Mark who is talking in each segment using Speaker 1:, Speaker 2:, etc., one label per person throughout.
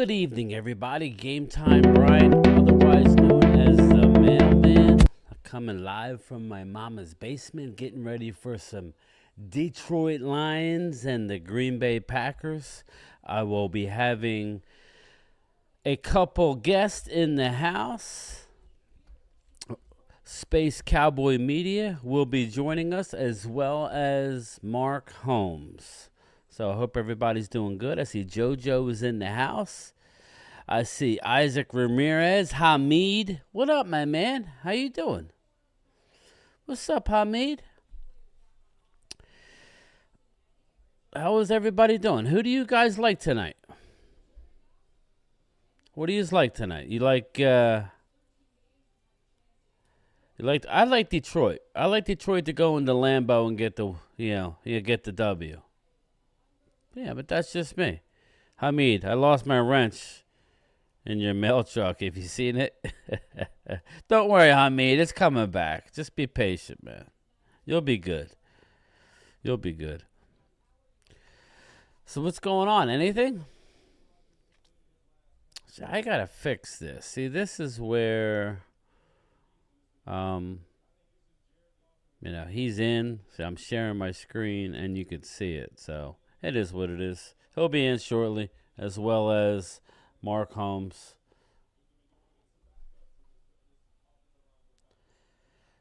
Speaker 1: Good evening, everybody. Game Time Brian, otherwise known as the Mailman, coming live from my mama's basement, getting ready for some Detroit Lions and the Green Bay Packers. I will be having a couple guests in the house. Space Cowboy Media will be joining us, as well as Mark Holmes. So I hope everybody's doing good. I see JoJo is in the house. I see Isaac Ramirez. Hamid. What up, my man? How you doing? What's up, Hamid? How is everybody doing? Who do you guys like tonight? What do you like tonight? I like Detroit. I like Detroit to go into Lambeau and get the W. Yeah, but that's just me. Hamid, I lost my wrench in your mail truck. Have you seen it? Don't worry, Hamid. It's coming back. Just be patient, man. You'll be good. You'll be good. So what's going on? Anything? So I got to fix this. See, this is where, he's in. So I'm sharing my screen, and you can see it. So it is what it is. He'll be in shortly, as well as Mark Holmes.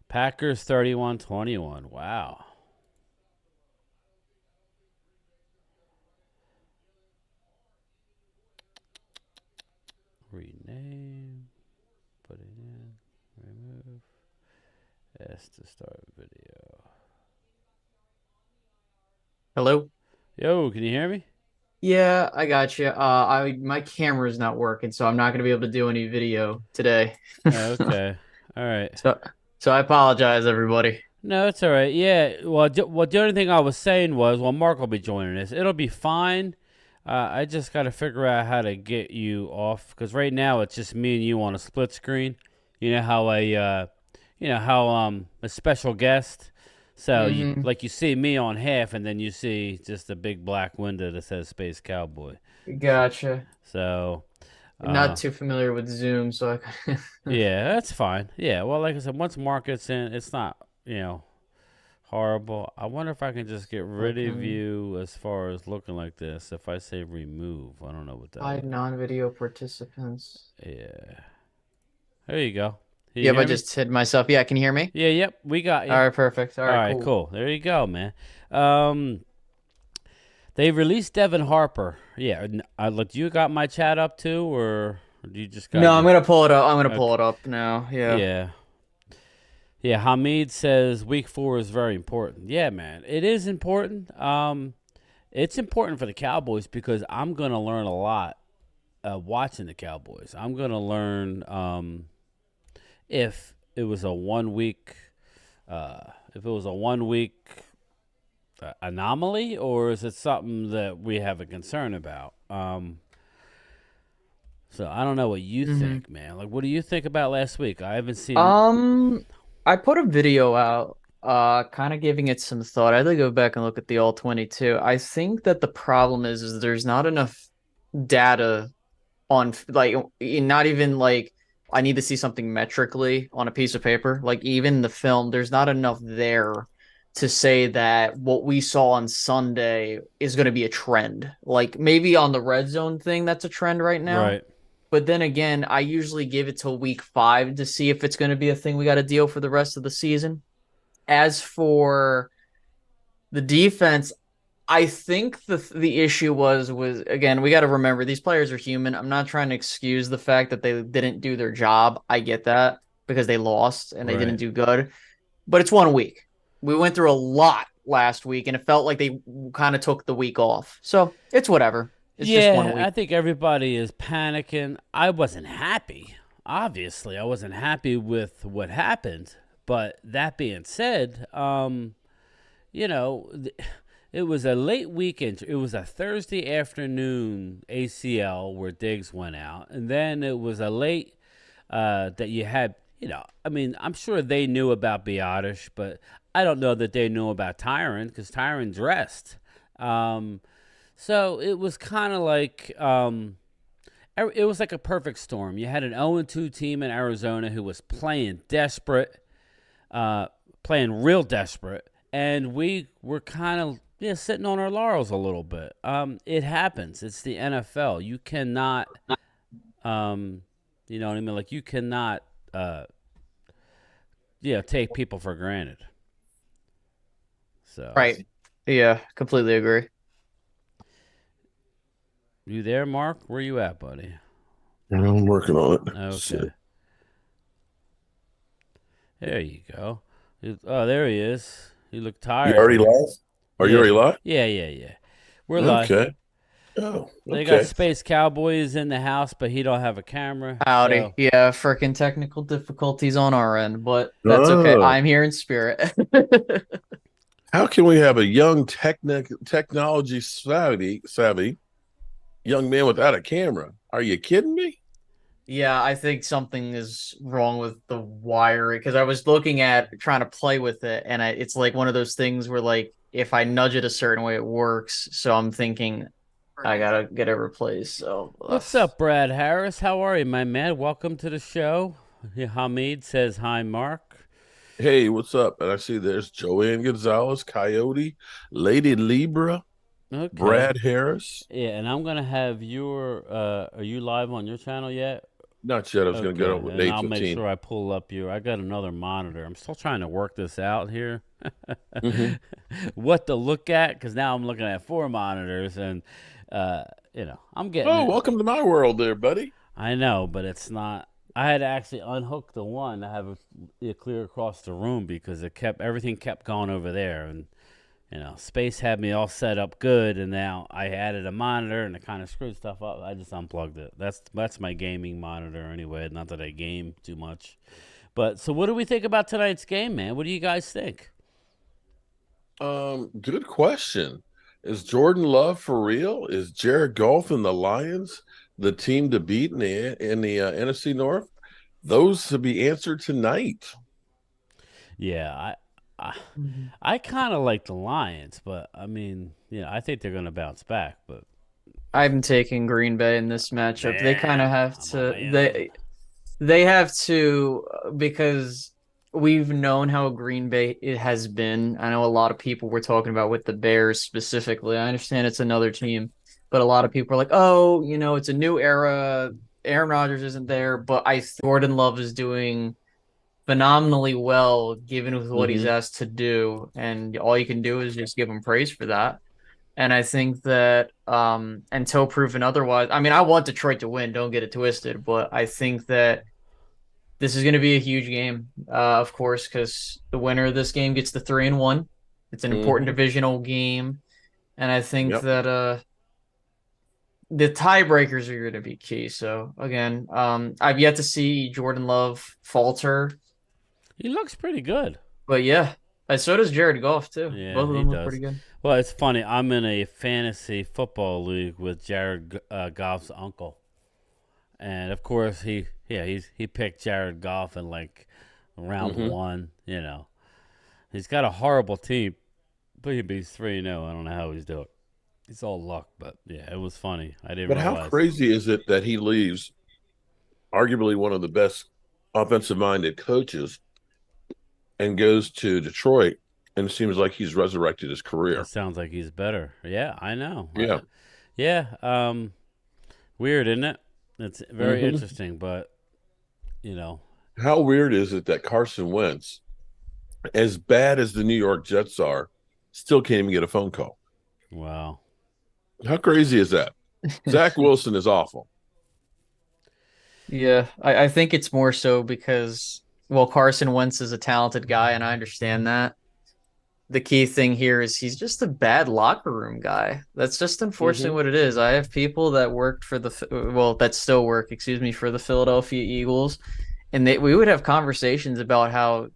Speaker 1: Packers 31-21. Wow. Rename. Put it in. Remove. Ask to start video.
Speaker 2: Hello?
Speaker 1: Yo, can you hear me?
Speaker 2: Yeah, I got you. My camera's not working, so I'm not going to be able to do any video today.
Speaker 1: Okay. All right.
Speaker 2: So, so I apologize, everybody.
Speaker 1: No, it's all right. Yeah. Well, the only thing I was saying was, Mark will be joining us. It'll be fine. I just got to figure out how to get you off, because right now it's just me and you on a split screen. You know how a special guest. So you see me on half, and then you see just a big black window that says Space Cowboy.
Speaker 2: Gotcha.
Speaker 1: So
Speaker 2: Not too familiar with Zoom, so
Speaker 1: yeah, that's fine. Yeah, well, like I said, once Mark gets in, it's not horrible. I wonder if I can just get rid of you as far as looking like this. If I say remove, I don't know what that
Speaker 2: hide
Speaker 1: is.
Speaker 2: non-video participants.
Speaker 1: Yeah. There you go. Can you
Speaker 2: Yep, I
Speaker 1: hear me?
Speaker 2: just hid myself. Yeah, can you hear me?
Speaker 1: Yeah, yep, we got you.
Speaker 2: All right, perfect. All
Speaker 1: All
Speaker 2: right,
Speaker 1: right,
Speaker 2: cool.
Speaker 1: cool. There you go, man. They released Devin Harper. Yeah, look, you got my chat up too, or do you just got
Speaker 2: No, I'm
Speaker 1: your?
Speaker 2: gonna pull it up. I'm gonna
Speaker 1: Okay.
Speaker 2: pull it up now. Yeah.
Speaker 1: Yeah. Yeah, Hamid says week 4 is very important. Yeah, man, it is important. It's important for the Cowboys because I'm going to learn a lot watching the Cowboys. I'm going to learn if it was a 1 week, anomaly, or is it something that we have a concern about? So I don't know what you think, man. Like, what do you think about last week? I haven't seen.
Speaker 2: I put a video out, kind of giving it some thought. I had to go back and look at the all 22. I think that the problem is there's not enough data on like not even like I need to see something metrically on a piece of paper. Like even the film, there's not enough there to say that what we saw on Sunday is going to be a trend. Like maybe on the red zone thing, that's a trend right now.
Speaker 1: Right.
Speaker 2: But then again, I usually give it till week 5 to see if it's going to be a thing we got to deal for the rest of the season. As for the defense, I think the issue was again, we got to remember these players are human. I'm not trying to excuse the fact that they didn't do their job. I get that because they lost and they didn't
Speaker 1: Right.
Speaker 2: do good. But it's 1 week. We went through a lot last week and it felt like they kind of took the week off. So, it's whatever. It's just one
Speaker 1: Yeah,
Speaker 2: week.
Speaker 1: I think everybody is panicking. I wasn't happy. Obviously, I wasn't happy with what happened. But that being said, you know, it was a late weekend. It was a Thursday afternoon ACL where Diggs went out. And then it was a late that you had, I mean, I'm sure they knew about Biotish, but I don't know that they knew about Tyron because Tyron dressed. So it was kind of like it was like a perfect storm. You had an 0-2 team in Arizona who was playing desperate, playing real desperate, and we were kind of sitting on our laurels a little bit. It happens. It's the NFL. You cannot, you know what I mean? Like you cannot, take people for granted. So,
Speaker 2: Right. Yeah, completely agree.
Speaker 1: you there, Mark? Where you at, buddy?
Speaker 3: I'm working on it.
Speaker 1: Okay, there you go. Oh, there he is. You look
Speaker 3: You
Speaker 1: tired
Speaker 3: already
Speaker 1: there.
Speaker 3: live? Are you
Speaker 1: Yeah,
Speaker 3: already live?
Speaker 1: yeah. We're live.
Speaker 3: Okay. Oh,
Speaker 1: They got
Speaker 3: okay.
Speaker 1: Space Cowboys in the house, but he don't have a camera.
Speaker 2: Howdy.
Speaker 1: So
Speaker 2: Yeah, freaking technical difficulties on our end, but that's okay.
Speaker 3: Oh,
Speaker 2: I'm here in spirit.
Speaker 3: how can we have a young technology savvy young man without a camera? Are you kidding me?
Speaker 2: Yeah, I think something is wrong with the wiring because I was looking at trying to play with it, and it's like one of those things where like if I nudge it a certain way, it works. So I'm thinking I gotta get it replaced. So
Speaker 1: what's up, Brad Harris? How are you, my man? Welcome to the show. Hamid says hi, Mark.
Speaker 3: Hey, what's up? And I see there's Joanne Gonzalez, Coyote, Lady Libra,
Speaker 1: Okay.
Speaker 3: Brad Harris.
Speaker 1: Yeah, and I'm gonna have your. Are you live on your channel yet?
Speaker 3: Not yet. I was going to
Speaker 1: Okay,
Speaker 3: get over with
Speaker 1: and I'll make
Speaker 3: 8:15.
Speaker 1: sure I pull up your. I got another monitor. I'm still trying to work this out here.
Speaker 3: Mm-hmm.
Speaker 1: What to look at? Because now I'm looking at four monitors, and I'm getting
Speaker 3: Oh,
Speaker 1: it.
Speaker 3: welcome to my world there, buddy.
Speaker 1: I know, but it's not. I had to actually unhook the one to have it clear across the room because everything kept going over there, and Space had me all set up good, and now I added a monitor and it kind of screwed stuff up. I just unplugged it. That's my gaming monitor anyway. Not that I game too much, but so what do we think about tonight's game, man? What do you guys think?
Speaker 3: Good question. Is Jordan Love for real? Is Jared Goff and the Lions the team to beat in the NFC North? Those to be answered tonight.
Speaker 1: Yeah, I
Speaker 2: Mhm.
Speaker 1: I kind of like the Lions, but I mean, I think they're gonna bounce back. But
Speaker 2: I'm taking Green Bay in this matchup. They kind of
Speaker 1: damn,
Speaker 2: have
Speaker 1: I'm on
Speaker 2: to
Speaker 1: man.
Speaker 2: they have to because we've known how Green Bay it has been. I know a lot of people were talking about with the Bears specifically. I understand it's another team, but a lot of people are like, "Oh, it's a new era. Aaron Rodgers isn't there." But I think Gordon Love is doing phenomenally well given with what he's
Speaker 3: Mm-hmm.
Speaker 2: asked to do, and all you can do is just give him praise for that. And I think that until proven otherwise, I mean, I want Detroit to win, don't get it twisted, but I think that this is going to be a huge game, of course, because the winner of this game gets the 3-1. It's an important
Speaker 3: Mm-hmm.
Speaker 2: divisional game, and I think
Speaker 3: Yep.
Speaker 2: that the tiebreakers are going to be key. So again, I've yet to see Jordan Love falter,
Speaker 1: He looks pretty good.
Speaker 2: but yeah, and so does Jared Goff too.
Speaker 1: Yeah,
Speaker 2: Both of
Speaker 1: he
Speaker 2: them look pretty
Speaker 1: does.
Speaker 2: good.
Speaker 1: Well, it's funny. I'm in a fantasy football league with Jared Goff's uncle, and of course he picked Jared Goff in like round
Speaker 3: Mm-hmm.
Speaker 1: one. He's got a horrible team, but he beats 3-0. I don't know how he's doing. It's all luck, but yeah, it was funny. I didn't
Speaker 3: But how
Speaker 1: realize.
Speaker 3: crazy is it that he leaves arguably one of the best offensive minded coaches and goes to Detroit and it seems like he's resurrected his
Speaker 1: It
Speaker 3: career?
Speaker 1: sounds like he's better. Yeah, I know.
Speaker 3: Yeah.
Speaker 1: Yeah. Weird, isn't it? It's very
Speaker 3: Mm-hmm.
Speaker 1: interesting, but you know,
Speaker 3: How weird is it that Carson Wentz, as bad as the New York Jets are, still can't even get a phone call?
Speaker 1: wow.
Speaker 3: How crazy is that? Zach Wilson is awful.
Speaker 2: Yeah, I think it's more so because, well, Carson Wentz is a talented guy, and I understand that. The key thing here is he's just a bad locker room guy. That's just unfortunately
Speaker 3: Mm-hmm.
Speaker 2: what it is. I have people that worked for that still work, excuse me, for the Philadelphia Eagles, and we would have conversations about how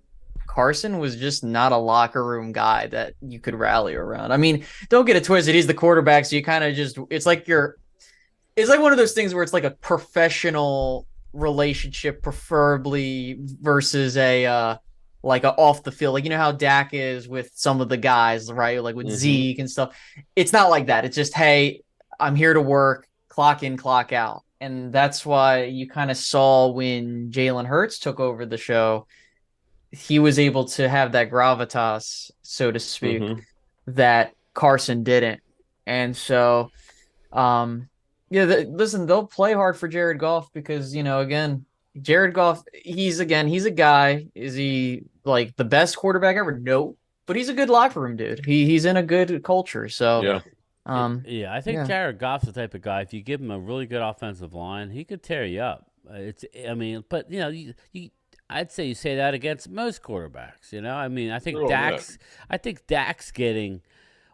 Speaker 2: Carson was just not a locker room guy that you could rally around. I mean, don't get it twisted. He's the quarterback, so you kind of just, it's like one of those things where it's like a professional relationship, preferably versus a like a off the field. Like how Dak is with some of the guys, right? Like with
Speaker 3: Mm-hmm.
Speaker 2: Zeke and stuff. It's not like that. It's just, hey, I'm here to work, clock in, clock out. And that's why you kind of saw when Jalen Hurts took over the show, he was able to have that gravitas, so to speak,
Speaker 3: Hmm.
Speaker 2: that Carson didn't. And so, yeah, listen, they'll play hard for Jared Goff because, again, Jared Goff, he's a guy. Is he like the best quarterback ever? No, but he's a good locker room dude. He's in a good culture. So,
Speaker 3: Yeah.
Speaker 1: Yeah, I think
Speaker 2: yeah.
Speaker 1: Jared Goff's the type of guy. If you give him a really good offensive line, he could tear you up. I mean, but I'd say you say that against most quarterbacks. I mean,
Speaker 3: Oh, yeah.
Speaker 1: I think Dak's getting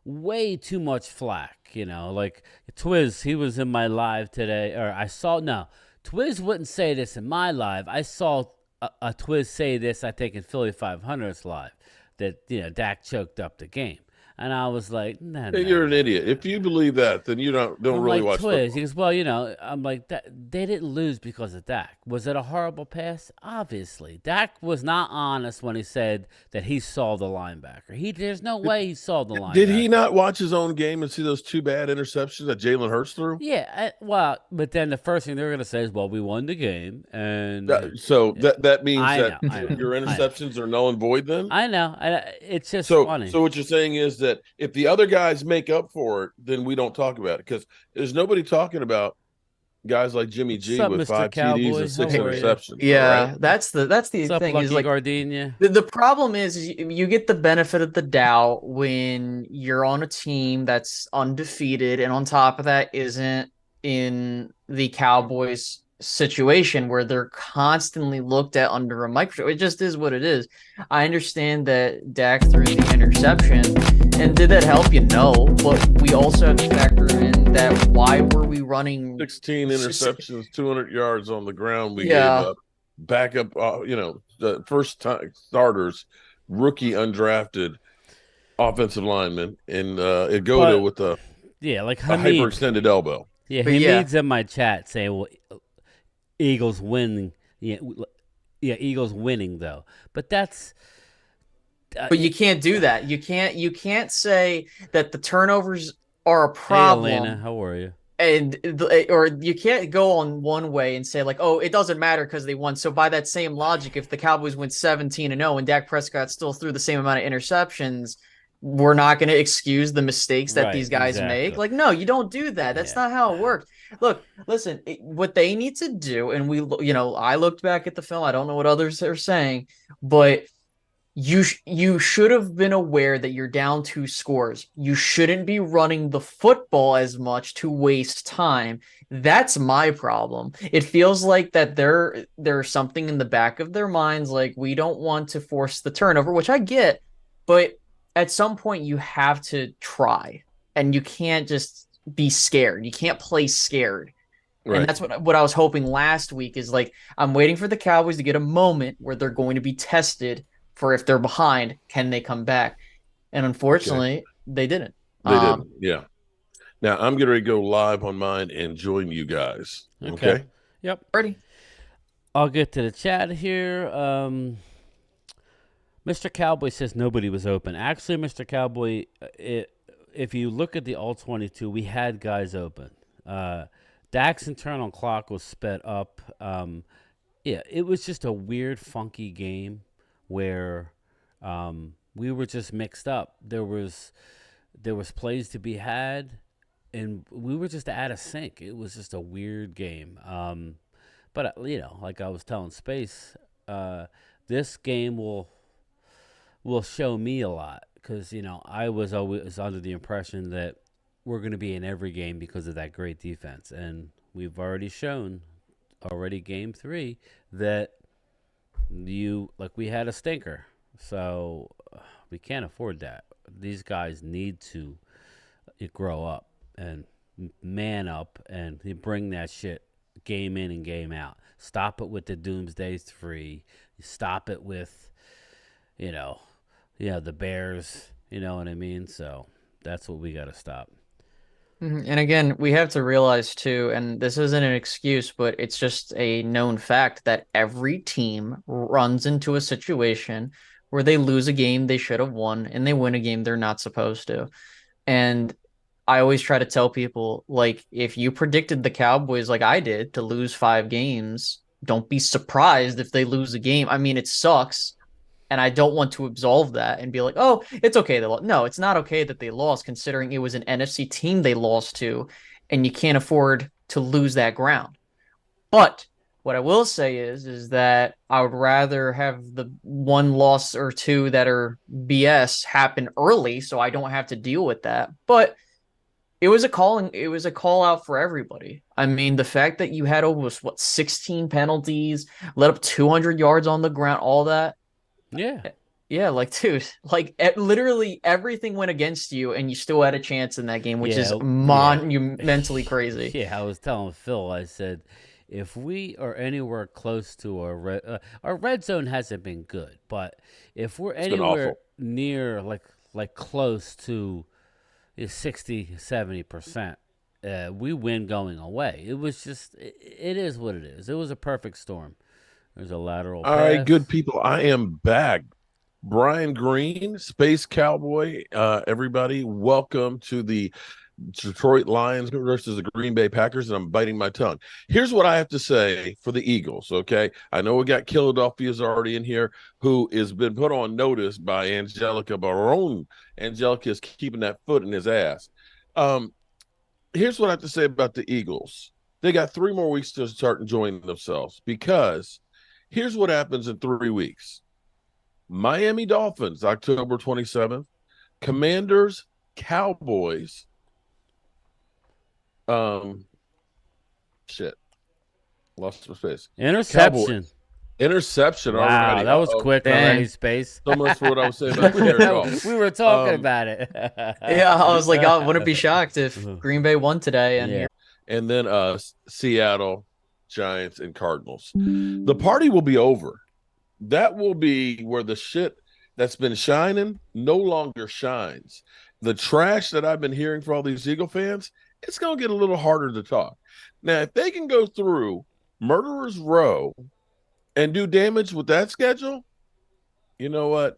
Speaker 1: way too much flack. Like Twiz, he was in my live today, or I saw no. Twiz wouldn't say this in my live. I saw a Twiz say this, I think, in Philly 500's live, that Dak choked up the game. And I was like, no,
Speaker 3: Hey,
Speaker 1: no,
Speaker 3: you're an
Speaker 1: no.
Speaker 3: idiot. If you believe that, then you don't
Speaker 1: I'm
Speaker 3: really
Speaker 1: like,
Speaker 3: watch
Speaker 1: Twiz. He
Speaker 3: football.
Speaker 1: goes, well, I'm like, they didn't lose because of Dak. Was it a horrible pass? Obviously. Dak was not honest when he said that he saw the linebacker. There's no way he saw the
Speaker 3: Did he
Speaker 1: linebacker.
Speaker 3: not watch his own game and see those two bad interceptions that Jalen Hurts threw?
Speaker 1: Yeah, well, but then the first thing they're going to say is, well, we won the game. And
Speaker 3: So that means
Speaker 1: I
Speaker 3: that
Speaker 1: know, I know,
Speaker 3: your
Speaker 1: I know.
Speaker 3: interceptions are null and void then?
Speaker 1: I know. It's just
Speaker 3: So
Speaker 1: funny.
Speaker 3: what you're saying is that if the other guys make up for it, then we don't talk about it because there's nobody talking about guys like Jimmy
Speaker 1: What's
Speaker 3: G
Speaker 1: up,
Speaker 3: with
Speaker 1: Mr.
Speaker 3: 5 TDs and
Speaker 1: Cowboy?
Speaker 3: six
Speaker 1: How are you?
Speaker 3: interceptions. All right.
Speaker 2: Yeah, that's the
Speaker 1: What's up,
Speaker 2: thing is
Speaker 1: Lucky
Speaker 2: like
Speaker 1: Gardenia?
Speaker 2: the problem is you get the benefit of the doubt when you're on a team that's undefeated and on top of that isn't in the Cowboys situation where they're constantly looked at under a microscope. It just is what it is. I understand that Dak threw the interception, and did that help you? No, but we also have to factor in that why were we running
Speaker 3: 16 interceptions, 200 yards on the ground we gave
Speaker 2: yeah.
Speaker 3: up. Backup, the first time starters, rookie undrafted offensive lineman, and Igoda
Speaker 1: But
Speaker 3: with a,
Speaker 1: yeah, like
Speaker 3: a
Speaker 1: Hamid.
Speaker 3: hyperextended elbow.
Speaker 1: Yeah,
Speaker 2: But yeah,
Speaker 1: Hamid's in my chat saying, well, Eagles winning. Yeah, yeah, Eagles winning though. But that's
Speaker 2: but you can't do that. You can't say that the turnovers are a
Speaker 1: hey, Elena,
Speaker 2: problem
Speaker 1: how are you?
Speaker 2: or you can't go on one way and say like, oh, it doesn't matter because they won. So by that same logic, if the Cowboys went 17-0 and Dak Prescott still threw the same amount of interceptions, we're not going to excuse the mistakes that
Speaker 1: Right,
Speaker 2: these guys make.
Speaker 1: exactly.
Speaker 2: Like, no, you don't do that. That's
Speaker 1: Yeah,
Speaker 2: not how it works. Look, listen, what they need to do, and I looked back at the film. I don't know what others are saying, but you should have been aware that you're down 2 scores. You shouldn't be running the football as much to waste time. That's my problem. It feels like that there's something in the back of their minds, like we don't want to force the turnover, which I get, but at some point you have to try, and you can't just be scared. You can't play scared. And
Speaker 3: Right.
Speaker 2: that's what I was hoping last week is like I'm waiting for the Cowboys to get a moment where they're going to be tested for if they're behind, can they come back? And
Speaker 3: Okay.
Speaker 2: unfortunately, they didn't.
Speaker 3: They didn't. Yeah. Now I'm getting ready to go live on mine and join you guys.
Speaker 1: okay.
Speaker 3: Okay.
Speaker 1: Yep.
Speaker 2: Ready?
Speaker 1: I'll get to the chat here. Mr. Cowboy says nobody was open. Actually, Mr. Cowboy, if you look at the all 22, we had guys open. Dak's internal clock was sped up. Yeah, it was just a weird, funky game where we were just mixed up. There was plays to be had, and we were just out of sync. It was just a weird game. But like I was telling Space, this game will show me a lot because I was always under the impression that we're going to be in every game because of that great defense, and we've already shown game 3 that we had a stinker, so we can't afford that. These guys need to grow up and man up and bring that shit game in and game out. Stop it with the doomsday 3. Stop it with the Bears. You know what I mean? So that's what we got to stop.
Speaker 2: And again, we have to realize too, and this isn't an excuse, but it's just a known fact that every team runs into a situation where they lose a game they should have won and they win a game they're not supposed to. And I always try to tell people, like, if you predicted the Cowboys like I did to lose 5 games, don't be surprised if they lose a game. I mean, it sucks, and I don't want to absolve that and be like, oh, it's okay they lost. No, it's not okay that they lost, considering it was an NFC team they lost to, and you can't afford to lose that ground. But what I will say is that I would rather have the one loss or two that are BS happen early so I don't have to deal with that. But it was a call out for everybody. I mean, the fact that you had over what 16 penalties, let up 200 yards on the ground, all that.
Speaker 1: Yeah.
Speaker 2: Yeah, like dude, like literally everything went against you and you still had a chance in that game, which is
Speaker 1: Yeah.
Speaker 2: monumentally crazy.
Speaker 1: Yeah, I was telling Phil, I said, if we are anywhere close to our red zone hasn't been good, but if we're
Speaker 3: It's been
Speaker 1: anywhere
Speaker 3: awful.
Speaker 1: near like close to 60-70%, we win going away. It was just, it is what it is. It was a perfect storm. There's a lateral
Speaker 3: All right, good
Speaker 1: pass.
Speaker 3: people. I am back. Brian Green, Space Cowboy. Everybody, welcome to the Detroit Lions versus the Green Bay Packers, and I'm biting my tongue. Here's what I have to say for the Eagles, okay? I know we got Philadelphia's already in here, who has been put on notice by Angelica Barone. Angelica is keeping that foot in his ass. Um, Here's what I have to say about the Eagles. They got 3 more weeks to start enjoying themselves because here's what happens in 3 weeks. Miami Dolphins, October 27th. Commanders, Cowboys. Um, shit, lost my space.
Speaker 1: Interception.
Speaker 3: Cowboys, interception
Speaker 1: Wow,
Speaker 3: already.
Speaker 1: that was quick already,
Speaker 2: Dang.
Speaker 1: Space.
Speaker 3: So much for what I was saying about Jared Goff.
Speaker 1: We were talking
Speaker 3: Um,
Speaker 1: about it.
Speaker 2: Yeah, I was like, I wouldn't be shocked if Green Bay won today and
Speaker 1: Yeah.
Speaker 2: here.
Speaker 3: and then Seattle, Giants, and Cardinals. The party will be over. That will be where the shit that's been shining no longer shines. The trash that I've been hearing for all these Eagle fans, it's going to get a little harder to talk. Now, if they can go through Murderer's Row and do damage with that schedule, you know what?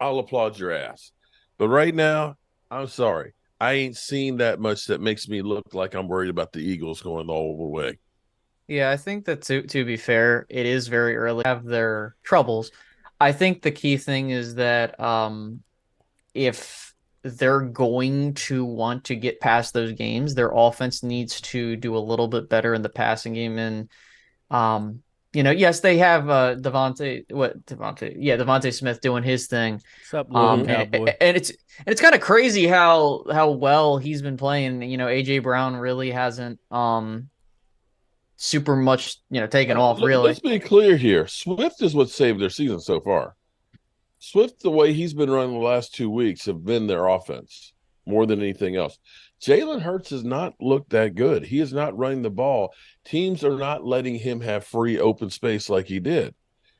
Speaker 3: I'll applaud your ass. But right now, I'm sorry. I ain't seen that much that makes me look like I'm worried about the Eagles going all the way.
Speaker 2: Yeah, I think that to be fair, it is very early. Have their troubles. I think the key thing is that if they're going to want to get past those games, their offense needs to do a little bit better in the passing game. And yes, they have Devontae Smith doing his thing.
Speaker 1: What's up, little
Speaker 2: And,
Speaker 1: cowboy?
Speaker 2: and it's kind of crazy how well he's been playing. AJ Brown really hasn't super much, taken off
Speaker 3: Let's
Speaker 2: really.
Speaker 3: be clear here. Swift is what saved their season so far. Swift, the way he's been running the last 2 weeks, have been their offense more than anything else. Jalen Hurts has not looked that good. He is not running the ball. Teams are not letting him have free open space like he did.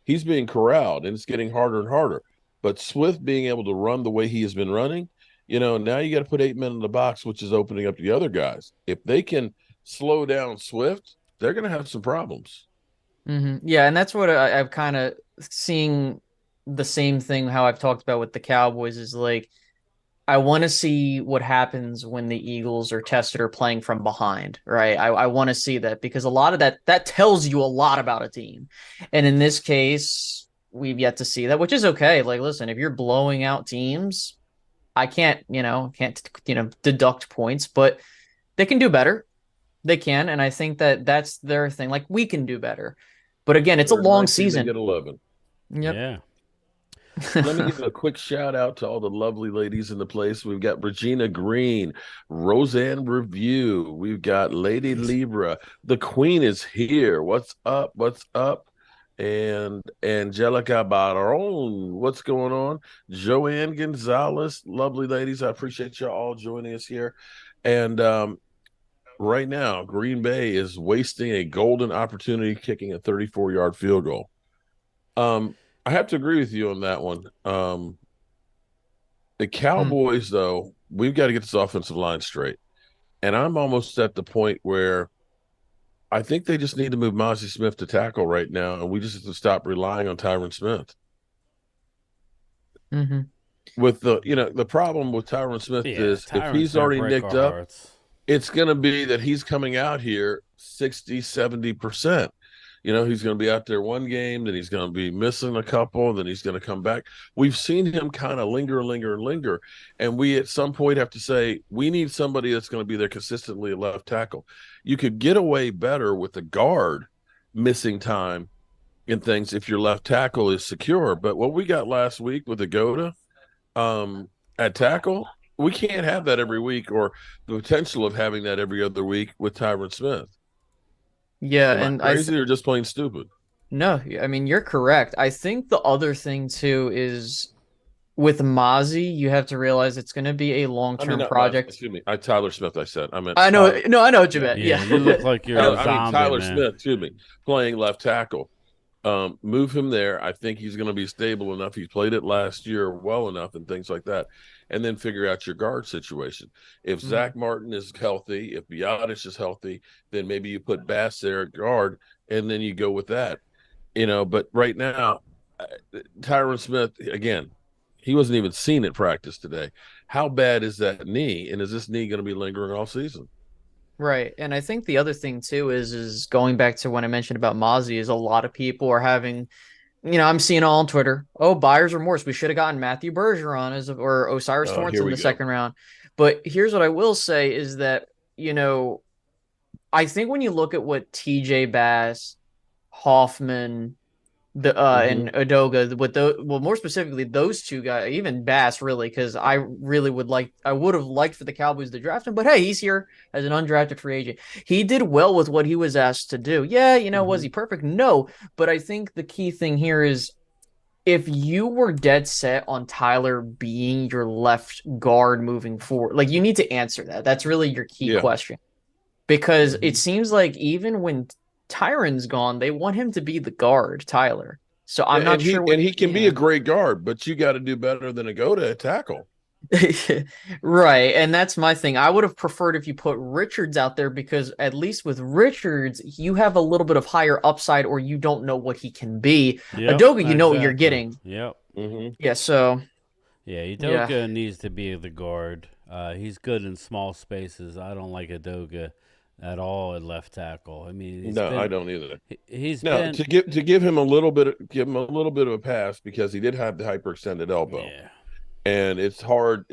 Speaker 3: He's being corralled, and it's getting harder and harder. But Swift being able to run the way he has been running, now you got to put 8 men in the box, which is opening up the other guys. If they can slow down Swift, they're going to have some problems.
Speaker 2: Yeah, and that's what I've kind of seeing the same thing how I've talked about with the Cowboys is like I want to see what happens when the Eagles are tested or playing from behind, right? I want to see that because a lot of that tells you a lot about a team. And in this case, we've yet to see that, which is okay. Like, listen, if you're blowing out teams, I can't deduct points, but they can do better. They can, and I think that that's their thing. Like, we can do better. But again, it's a
Speaker 3: They're
Speaker 2: long
Speaker 3: 19, they
Speaker 2: season.
Speaker 3: get 11.
Speaker 2: Yep.
Speaker 1: Yeah.
Speaker 3: Let me give a quick shout out to all the lovely ladies in the place. We've got Regina Green, Roseanne Review. We've got Lady Libra. The Queen is here. What's up? What's up? And Angelica Baron. What's going on? Joanne Gonzalez. Lovely ladies. I appreciate y'all all joining us here. And right now, Green Bay is wasting a golden opportunity kicking a 34-yard field goal. I have to agree with you on that one. The Cowboys, though, we've got to get this offensive line straight. And I'm almost at the point where I think they just need to move Mozzie Smith to tackle right now, and we just have to stop relying on Tyron Smith.
Speaker 2: Mm-hmm.
Speaker 3: with the problem with Tyron Smith
Speaker 1: Yeah,
Speaker 3: is if
Speaker 1: Tyron's
Speaker 3: he's
Speaker 1: gonna
Speaker 3: already
Speaker 1: break
Speaker 3: nicked
Speaker 1: our
Speaker 3: up,
Speaker 1: hearts.
Speaker 3: it's going to be that he's coming out here 60, 70%. He's going to be out there one game, then he's going to be missing a couple, then he's going to come back. We've seen him kind of linger. And we at some point have to say, we need somebody that's going to be there consistently at left tackle. You could get away better with the guard missing time in things if your left tackle is secure. But what we got last week with Agoda at tackle, we can't have that every week, or the potential of having that every other week with Tyron Smith.
Speaker 2: Yeah,
Speaker 3: Am I
Speaker 2: and
Speaker 3: crazy or just plain stupid?
Speaker 2: no, I mean you're correct. I think the other thing too is with Mozzie, you have to realize it's going to be a
Speaker 3: I mean,
Speaker 2: long-term
Speaker 3: not Maz,
Speaker 2: project.
Speaker 3: excuse me. Tyler Smith, I said. I meant
Speaker 2: I know,
Speaker 3: Tyler.
Speaker 2: no, I know what you
Speaker 3: Yeah.
Speaker 2: meant.
Speaker 1: Yeah,
Speaker 2: Yeah.
Speaker 1: you look like you're a
Speaker 3: I mean,
Speaker 1: zombie,
Speaker 3: Tyler
Speaker 1: man.
Speaker 3: Smith, excuse me, playing left tackle. Move him there. I think he's going to be stable enough. He's played it last year well enough and things like that. And then figure out your guard situation. If Zach Martin is healthy, if Biotis is healthy, then maybe you put Bass there at guard and then you go with that. But right now, Tyron Smith, again, he wasn't even seen at practice today. How bad is that knee? And is this knee going to be lingering all season?
Speaker 2: Right. And I think the other thing too is going back to when I mentioned about Mozzie is a lot of people are having, I'm seeing all on Twitter, oh, buyer's remorse. We should have gotten Matthew Bergeron or Osiris
Speaker 3: Oh,
Speaker 2: Torrance
Speaker 3: here
Speaker 2: in
Speaker 3: we
Speaker 2: the
Speaker 3: go.
Speaker 2: second round. But here's what I will say is that, I think when you look at what TJ Bass, Hoffman, and
Speaker 3: Mm-hmm.
Speaker 2: Udoga with more specifically those two guys, even Bass really, because I would have liked for the Cowboys to draft him, but hey, he's here as an undrafted free agent. He did well with what he was asked to do. Yeah, was
Speaker 3: Mm-hmm.
Speaker 2: he perfect? No, but I think the key thing here is if you were dead set on Tyler being your left guard moving forward, like you need to answer that. That's really your key
Speaker 3: Yeah.
Speaker 2: question because it
Speaker 3: Mm-hmm.
Speaker 2: seems like even when Tyron's gone, they want him to be the guard, Tyler. So I'm not
Speaker 3: And
Speaker 2: sure
Speaker 3: he
Speaker 2: what,
Speaker 3: and he can be a great guard, but you got to do better than a go to tackle.
Speaker 2: right. And that's my thing. I would have preferred if you put Richards out there because at least with Richards, you have a little bit of higher upside or you don't know what he can be.
Speaker 1: Yep,
Speaker 2: Adoga, you know what you're
Speaker 1: exactly.
Speaker 2: getting.
Speaker 1: Yep.
Speaker 3: Mm-hmm.
Speaker 2: Yeah, so
Speaker 1: Yeah,
Speaker 2: yeah.
Speaker 1: Udoka needs to be the guard. He's good in small spaces. I don't like Udoka at all at left tackle. I mean,
Speaker 3: No, I don't either.
Speaker 1: he's
Speaker 3: Now
Speaker 1: been
Speaker 3: to give him a little bit of a pass because he did have the hyperextended elbow.
Speaker 1: yeah.
Speaker 3: And it's hard,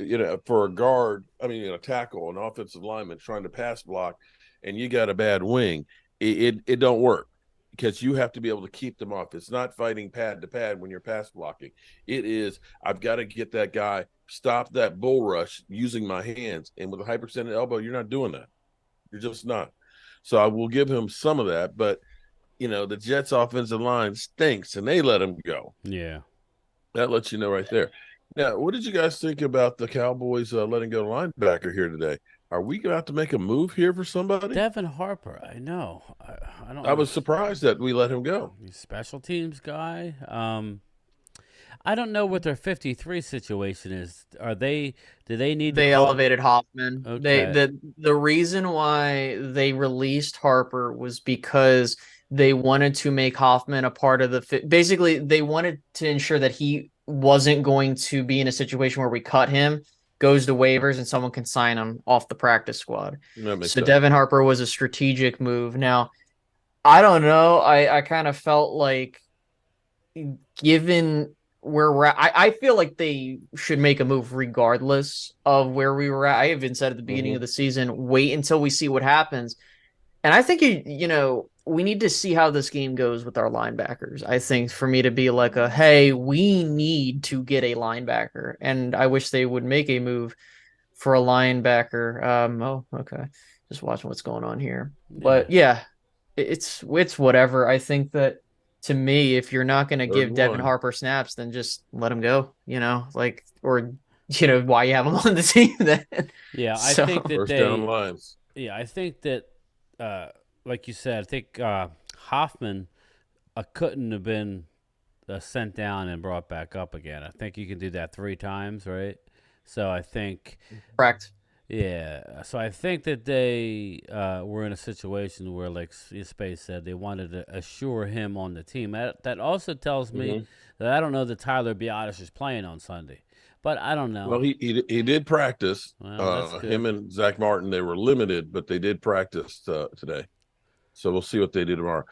Speaker 3: for a guard, I mean, a tackle, an offensive lineman trying to pass block, and you got a bad wing, it don't work because you have to be able to keep them off. It's not fighting pad to pad when you're pass blocking. It is, I've got to get that guy, stop that bull rush using my hands. And with a hyperextended elbow, you're not doing that. You're just not. So I will give him some of that, but the Jets offensive line stinks and they let him go.
Speaker 1: Yeah.
Speaker 3: That lets you know right there. Now, what did you guys think about the Cowboys letting go linebacker here today? Are we about to make a move here for somebody?
Speaker 1: Devin Harper, I know. I don't
Speaker 3: I was surprised that we let him go.
Speaker 1: He's a special teams guy. I don't know what their 53 situation is. Do they need to
Speaker 2: They
Speaker 1: call?
Speaker 2: elevated Hoffman. They
Speaker 1: Okay.
Speaker 2: the reason why they released Harper was because they wanted to make Hoffman a part of basically they wanted to ensure that he wasn't going to be in a situation where we cut him, goes to waivers, and someone can sign him off the practice squad.
Speaker 3: That makes
Speaker 2: So
Speaker 3: sense.
Speaker 2: Devin Harper was a strategic move. Now, I don't know. I kind of felt like given where we're at, I feel like they should make a move regardless of where we were at. I even said at the beginning
Speaker 3: Mm-hmm.
Speaker 2: of the season, wait until we see what happens. And I think we need to see how this game goes with our linebackers. I think for me to be like hey, we need to get a linebacker, and I wish they would make a move for a linebacker. Oh, okay, just watching what's going on here.
Speaker 1: Yeah.
Speaker 2: But yeah, it's whatever. I think that to me, if you're not going to
Speaker 3: Third
Speaker 2: give
Speaker 3: and
Speaker 2: Devin
Speaker 3: one.
Speaker 2: Harper snaps, then just let him go. Or why you have him on the team then.
Speaker 1: Yeah, I
Speaker 2: So
Speaker 1: think that
Speaker 3: First down lines.
Speaker 1: yeah, I think that like you said, I think Hoffman couldn't have been sent down and brought back up again. I think you can do that 3 times, right? So I think
Speaker 2: correct.
Speaker 1: Yeah, so I think that they were in a situation where, like Space said, they wanted to assure him on the team. That also tells me
Speaker 3: Hmm.
Speaker 1: that I don't know that Tyler Biotis is playing on Sunday, but I don't
Speaker 3: Well,
Speaker 1: know.
Speaker 3: he did practice.
Speaker 1: Well, that's
Speaker 3: Him
Speaker 1: good.
Speaker 3: and Zach Martin, they were limited, but they did practice today. So we'll see what they do tomorrow.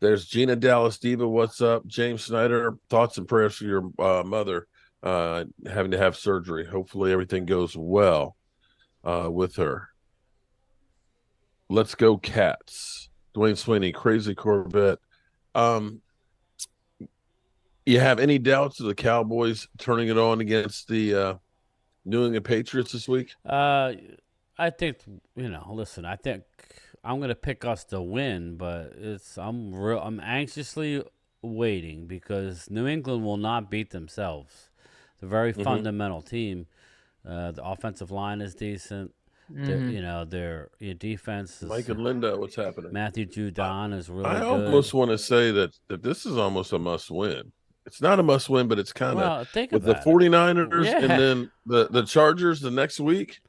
Speaker 3: There's Gina Dallas Diva. What's up? James Snyder. Thoughts and prayers for your mother having to have surgery. Hopefully everything goes well with her. Let's go Cats. Dwayne Sweeney, crazy Corvette. Um, you have any doubts of the Cowboys turning it on against the New England Patriots this week?
Speaker 1: I think Listen, I think I'm gonna pick us to win, but I'm anxiously waiting because New England will not beat themselves. It's a very
Speaker 3: Mm-hmm.
Speaker 1: fundamental team. The offensive line is decent.
Speaker 2: Hmm.
Speaker 1: Their defense
Speaker 3: Mike
Speaker 1: is
Speaker 3: and Linda, what's happening?
Speaker 1: Matthew Judon is
Speaker 3: I
Speaker 1: really good.
Speaker 3: almost want to say that this is almost a must win. It's not a must win, but it's kind of
Speaker 1: Well, think
Speaker 3: with the
Speaker 1: about it.
Speaker 3: 49ers and
Speaker 1: Yeah,
Speaker 3: then the Chargers the next week.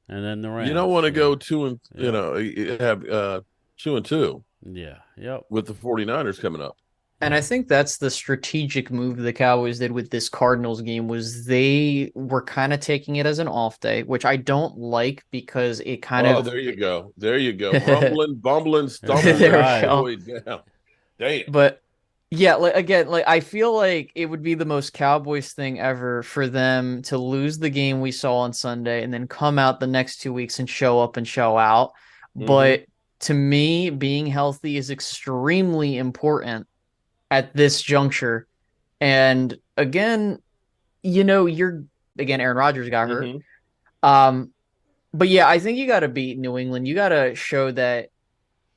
Speaker 1: and then the
Speaker 3: You don't
Speaker 1: Rams.
Speaker 3: want to
Speaker 1: Yeah,
Speaker 3: go two and
Speaker 1: yep,
Speaker 3: you have 2-2
Speaker 1: yeah, yep.
Speaker 3: with the 49ers coming up.
Speaker 2: And I think that's the strategic move the Cowboys did with this Cardinals game was they were kind of taking it as an off day, which I don't like because it kind
Speaker 3: Oh,
Speaker 2: of
Speaker 3: there you go. There you go. Rumbling, bumbling,
Speaker 1: There's our
Speaker 3: stumbling
Speaker 2: there we
Speaker 3: that
Speaker 1: guy.
Speaker 2: go.
Speaker 3: boy down. Damn.
Speaker 2: But yeah, like again, like I feel like it would be the most Cowboys thing ever for them to lose the game we saw on Sunday and then come out the next 2 weeks and show up and show out.
Speaker 3: Mm-hmm.
Speaker 2: But to me, being healthy is extremely important at this juncture. And again, you're again, Aaron Rodgers got hurt.
Speaker 3: Mm-hmm.
Speaker 2: Um, but yeah, I think you got to beat New England. You got to show that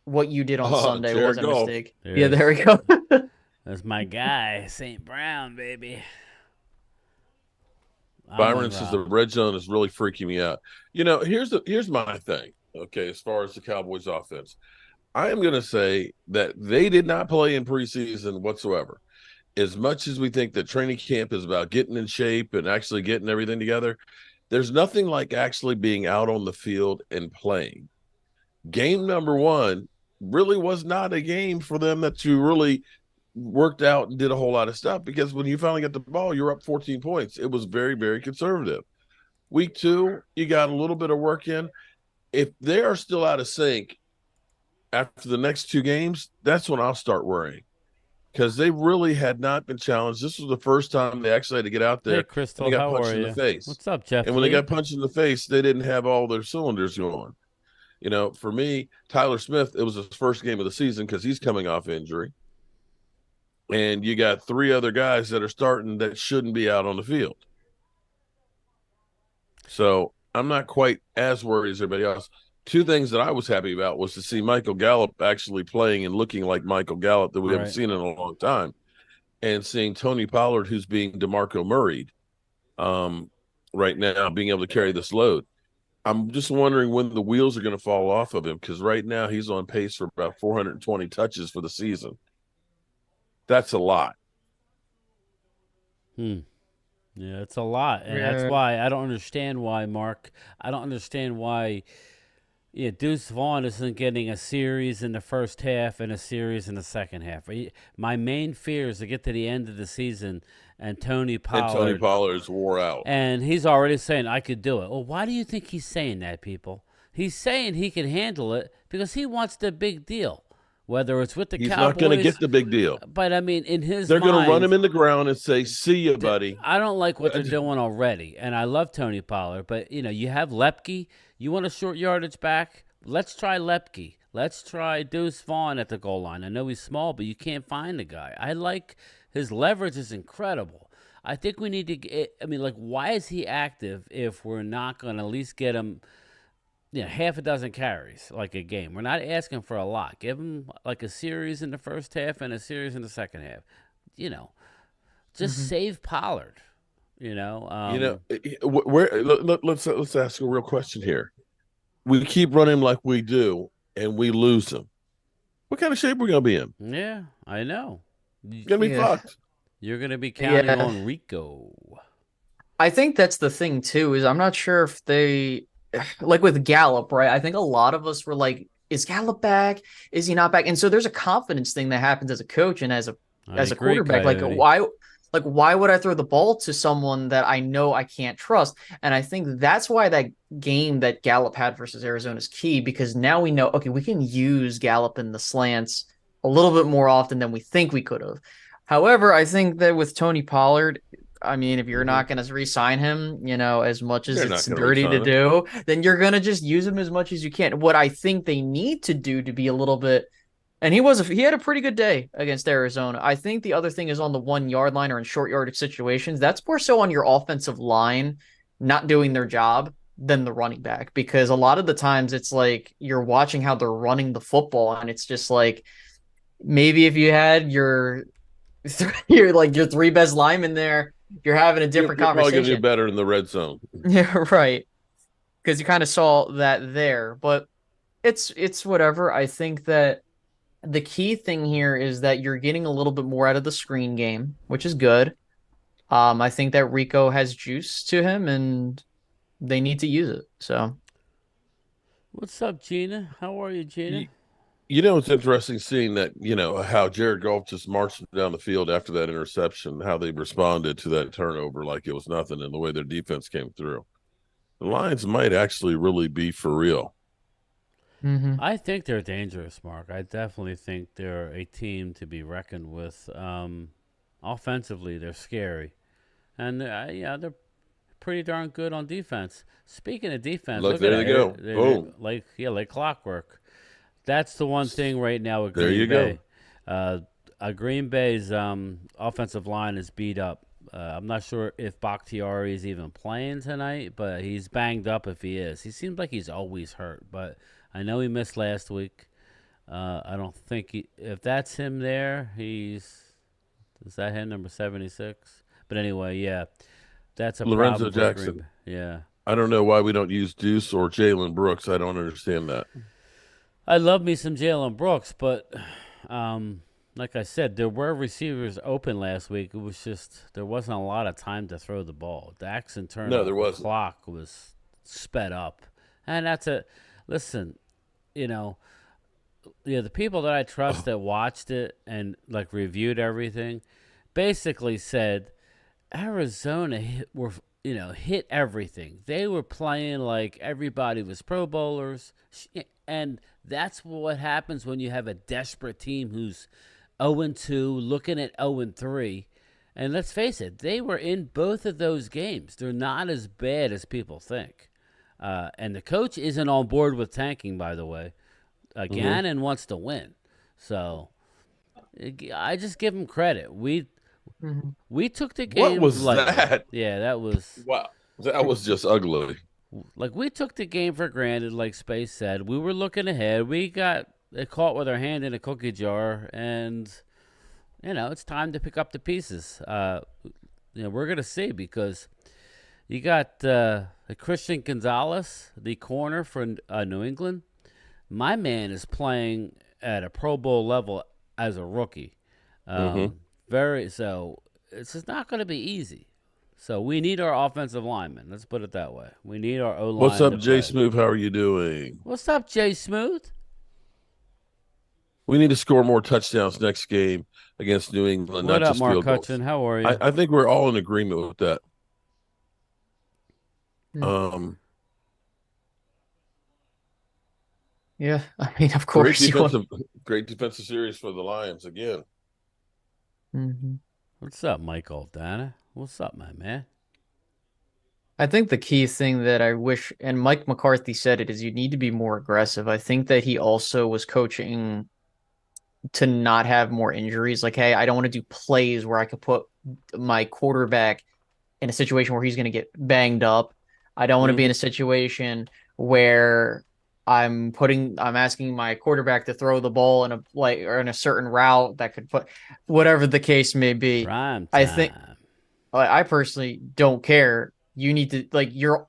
Speaker 2: what you did on
Speaker 3: Oh,
Speaker 2: Sunday
Speaker 3: Jared
Speaker 2: wasn't a
Speaker 3: Goff.
Speaker 2: mistake. Yeah, there we
Speaker 1: There's
Speaker 2: go.
Speaker 1: That's my guy, St. Brown, baby.
Speaker 3: Byron
Speaker 1: Amen,
Speaker 3: says the
Speaker 1: Ra.
Speaker 3: red zone is really freaking me out. Here's my thing. Okay, as far as the Cowboys offense, I am going to say that they did not play in preseason whatsoever. As much as we think that training camp is about getting in shape and actually getting everything together, there's nothing like actually being out on the field and playing. Game number one really was not a game for them that you really worked out and did a whole lot of stuff because when you finally got the ball, you're up 14 points. It was very, very conservative. Week two, you got a little bit of work in. If they are still out of sync after the next two games, that's when I'll start worrying because they really had not been challenged. This was the first time they actually had to get out
Speaker 1: Hey,
Speaker 3: there and they
Speaker 1: Crystal,
Speaker 3: got
Speaker 1: how
Speaker 3: punched
Speaker 1: are
Speaker 3: in the
Speaker 1: you?
Speaker 3: face.
Speaker 1: What's up, Jeff
Speaker 3: And when they
Speaker 1: Lee?
Speaker 3: got punched in the face, they didn't have all their cylinders going. For me, Tyler Smith, it was his first game of the season because he's coming off injury. And you got three other guys that are starting that shouldn't be out on the field. So I'm not quite as worried as everybody else. Two things that I was happy about was to see Michael Gallup actually playing and looking like Michael Gallup that we haven't
Speaker 1: Right.
Speaker 3: seen in a long time, and seeing Tony Pollard, who's being DeMarco Murray'd right now, being able to carry this load. I'm just wondering when the wheels are going to fall off of him because right now he's on pace for about 420 touches for the season. That's a lot.
Speaker 1: Hmm. Yeah, it's a lot, and that's
Speaker 2: Yeah.
Speaker 1: why I don't understand why Mark. I don't understand why. Yeah, Deuce Vaughn isn't getting a series in the first half and a series in the second half. My main fear is to get to the end of the season and Tony
Speaker 3: And Tony
Speaker 1: Pollard,
Speaker 3: Pollard's wore out.
Speaker 1: and he's already saying I could do it. Well, why do you think he's saying that, people? He's saying he can handle it because he wants the big deal, whether it's with the
Speaker 3: He's not going to
Speaker 1: Cowboys.
Speaker 3: get the big deal.
Speaker 1: But I mean, in his
Speaker 3: They're going to run
Speaker 1: mind,
Speaker 3: him in the ground and say, "See you, buddy."
Speaker 1: I don't like what they're doing already, and I love Tony Pollard, but you have Lepke. You want a short yardage back? Let's try Lepke. Let's try Deuce Vaughn at the goal line. I know he's small, but you can't find the guy. I like his leverage is incredible. I think we need to get. I mean, like, why is he active if we're not going to at least get him? Half a dozen carries, like a game. We're not asking for a lot. Give him like a series in the first half and a series in the second half. Just
Speaker 2: Mhm.
Speaker 1: save Pollard.
Speaker 3: Let's ask a real question here. We keep running like we do, and we lose him. What kind of shape we're going to be in?
Speaker 1: Yeah, I know.
Speaker 3: Going to be
Speaker 2: Yeah.
Speaker 3: fucked.
Speaker 1: You're gonna be counting
Speaker 2: Yeah.
Speaker 1: on Rico.
Speaker 2: I think that's the thing too, is I'm not sure if they like with Gallup, right? I think a lot of us were like, is Gallup back? Is he not back? And so there's a confidence thing that happens as a coach and
Speaker 1: I
Speaker 2: as a
Speaker 1: agree,
Speaker 2: quarterback.
Speaker 1: Coyote.
Speaker 2: Like why would I throw the ball to someone that I know I can't trust? And I think that's why that game that Gallup had versus Arizona is key, because now we know, okay, we can use Gallup in the slants a little bit more often than we think we could have. However, I think that with Tony Pollard, I mean, if you're
Speaker 3: Hmm.
Speaker 2: not going to re-sign him, as much as
Speaker 3: They're
Speaker 2: it's
Speaker 3: not going to
Speaker 2: dirty to
Speaker 3: resign him.
Speaker 2: do, then you're going to just use him as much as you can. What I think they need to do to be a little bit, and he had a pretty good day against Arizona. I think the other thing is on the 1 yard line or in short yardage situations. That's more so on your offensive line not doing their job than the running back, because a lot of the times it's like you're watching how they're running the football, and it's just like maybe if you had your three best linemen there, you're having a different
Speaker 3: You're probably going to do
Speaker 2: conversation.
Speaker 3: better in the red zone.
Speaker 2: Yeah, right. Because you kind of saw that there, but it's whatever. I think that the key thing here is that you're getting a little bit more out of the screen game, which is good. I think that Rico has juice to him, and they need to use it. So,
Speaker 1: What's up, Gina? How are you,
Speaker 3: You,
Speaker 1: Gina?
Speaker 3: it's interesting seeing that, how Jared Goff just marched them down the field after that interception, how they responded to that turnover like it was nothing, and the way their defense came through. The Lions might actually really be for real.
Speaker 2: mhm.
Speaker 1: I think they're dangerous, Mark. I definitely think they're a team to be reckoned with. Offensively, they're scary, and yeah, they're pretty darn good on defense. Speaking of defense,
Speaker 3: Look,
Speaker 1: look at
Speaker 3: there you
Speaker 1: that.
Speaker 3: go. Boom.
Speaker 1: Like clockwork. That's the one thing right now with
Speaker 3: There
Speaker 1: Green
Speaker 3: you go.
Speaker 1: Bay. Uh, Green Bay's offensive line is beat up. I'm not sure if Bakhtiari is even playing tonight, but he's banged up if he is. He seems like he's always hurt, but I know he missed last week. I don't think if that's him there, is that him, number 76? But anyway, yeah, that's a
Speaker 3: Lorenzo
Speaker 1: problem for Green
Speaker 3: Jackson.
Speaker 1: Bay. Yeah.
Speaker 3: I don't know why we don't use Deuce or Jalen Brooks. I don't understand that.
Speaker 1: I love me some Jalen Brooks, but um, like I said, there were receivers open last week. It was just there wasn't a lot of time to throw the ball. Dax
Speaker 3: No,
Speaker 1: internal
Speaker 3: there
Speaker 1: the
Speaker 3: wasn't.
Speaker 1: clock was sped up, and that's a listen. You know, the people that I trust
Speaker 3: Oh,
Speaker 1: that watched it and like reviewed everything basically said Arizona hit everything. They were playing like everybody was Pro Bowlers, and that's what happens when you have a desperate team who's 0-2, looking at 0-3. And let's face it, they were in both of those games. They're not as bad as people think. And the coach isn't on board with tanking, by the way.
Speaker 3: hmm.
Speaker 1: Gannon wants to win, so I just give him credit.
Speaker 2: Mhm.
Speaker 1: We took the
Speaker 3: What
Speaker 1: game
Speaker 3: was
Speaker 1: lightly.
Speaker 3: that?
Speaker 1: Yeah, that was
Speaker 3: Wow. That was just ugly.
Speaker 1: like we took the game for granted, like Space said. We were looking ahead. We got caught with our hand in a cookie jar, and it's time to pick up the pieces. We're gonna see because you got Christian Gonzalez, the corner for New England. My man is playing at a Pro Bowl level as a rookie.
Speaker 3: Hmm.
Speaker 1: Very so. It's just not going to be easy. So we need our offensive linemen. Let's put it that way. We need our O
Speaker 3: What's
Speaker 1: line
Speaker 3: up,
Speaker 1: to
Speaker 3: Jay
Speaker 1: play.
Speaker 3: Smooth? How are you doing?
Speaker 1: What's up, Jay Smooth?
Speaker 3: We need to score more touchdowns next game against New England,
Speaker 1: What
Speaker 3: not
Speaker 1: up,
Speaker 3: just
Speaker 1: Mark
Speaker 3: field
Speaker 1: Hutchin?
Speaker 3: goals.
Speaker 1: How are
Speaker 3: I,
Speaker 1: you?
Speaker 3: I think we're all in agreement with that.
Speaker 2: Mm.
Speaker 3: Um,
Speaker 2: Yeah, I mean, of
Speaker 3: great
Speaker 2: course you want.
Speaker 3: defensive, great defensive series for the Lions again.
Speaker 2: Mhm.
Speaker 1: What's up, Michael Dana? What's up, my man?
Speaker 2: I think the key thing that I wish, and Mike McCarthy said it, is you need to be more aggressive. I think that he also was coaching to not have more injuries. Like, hey, I don't want to do plays where I could put my quarterback in a situation where he's going to get banged up. I don't want to be in a
Speaker 3: Hmm.
Speaker 2: situation where I'm asking my quarterback to throw the ball in a like or in a certain route that could put whatever the case may be.
Speaker 1: Prime
Speaker 2: I think
Speaker 1: time.
Speaker 2: I personally don't care. You need to like you're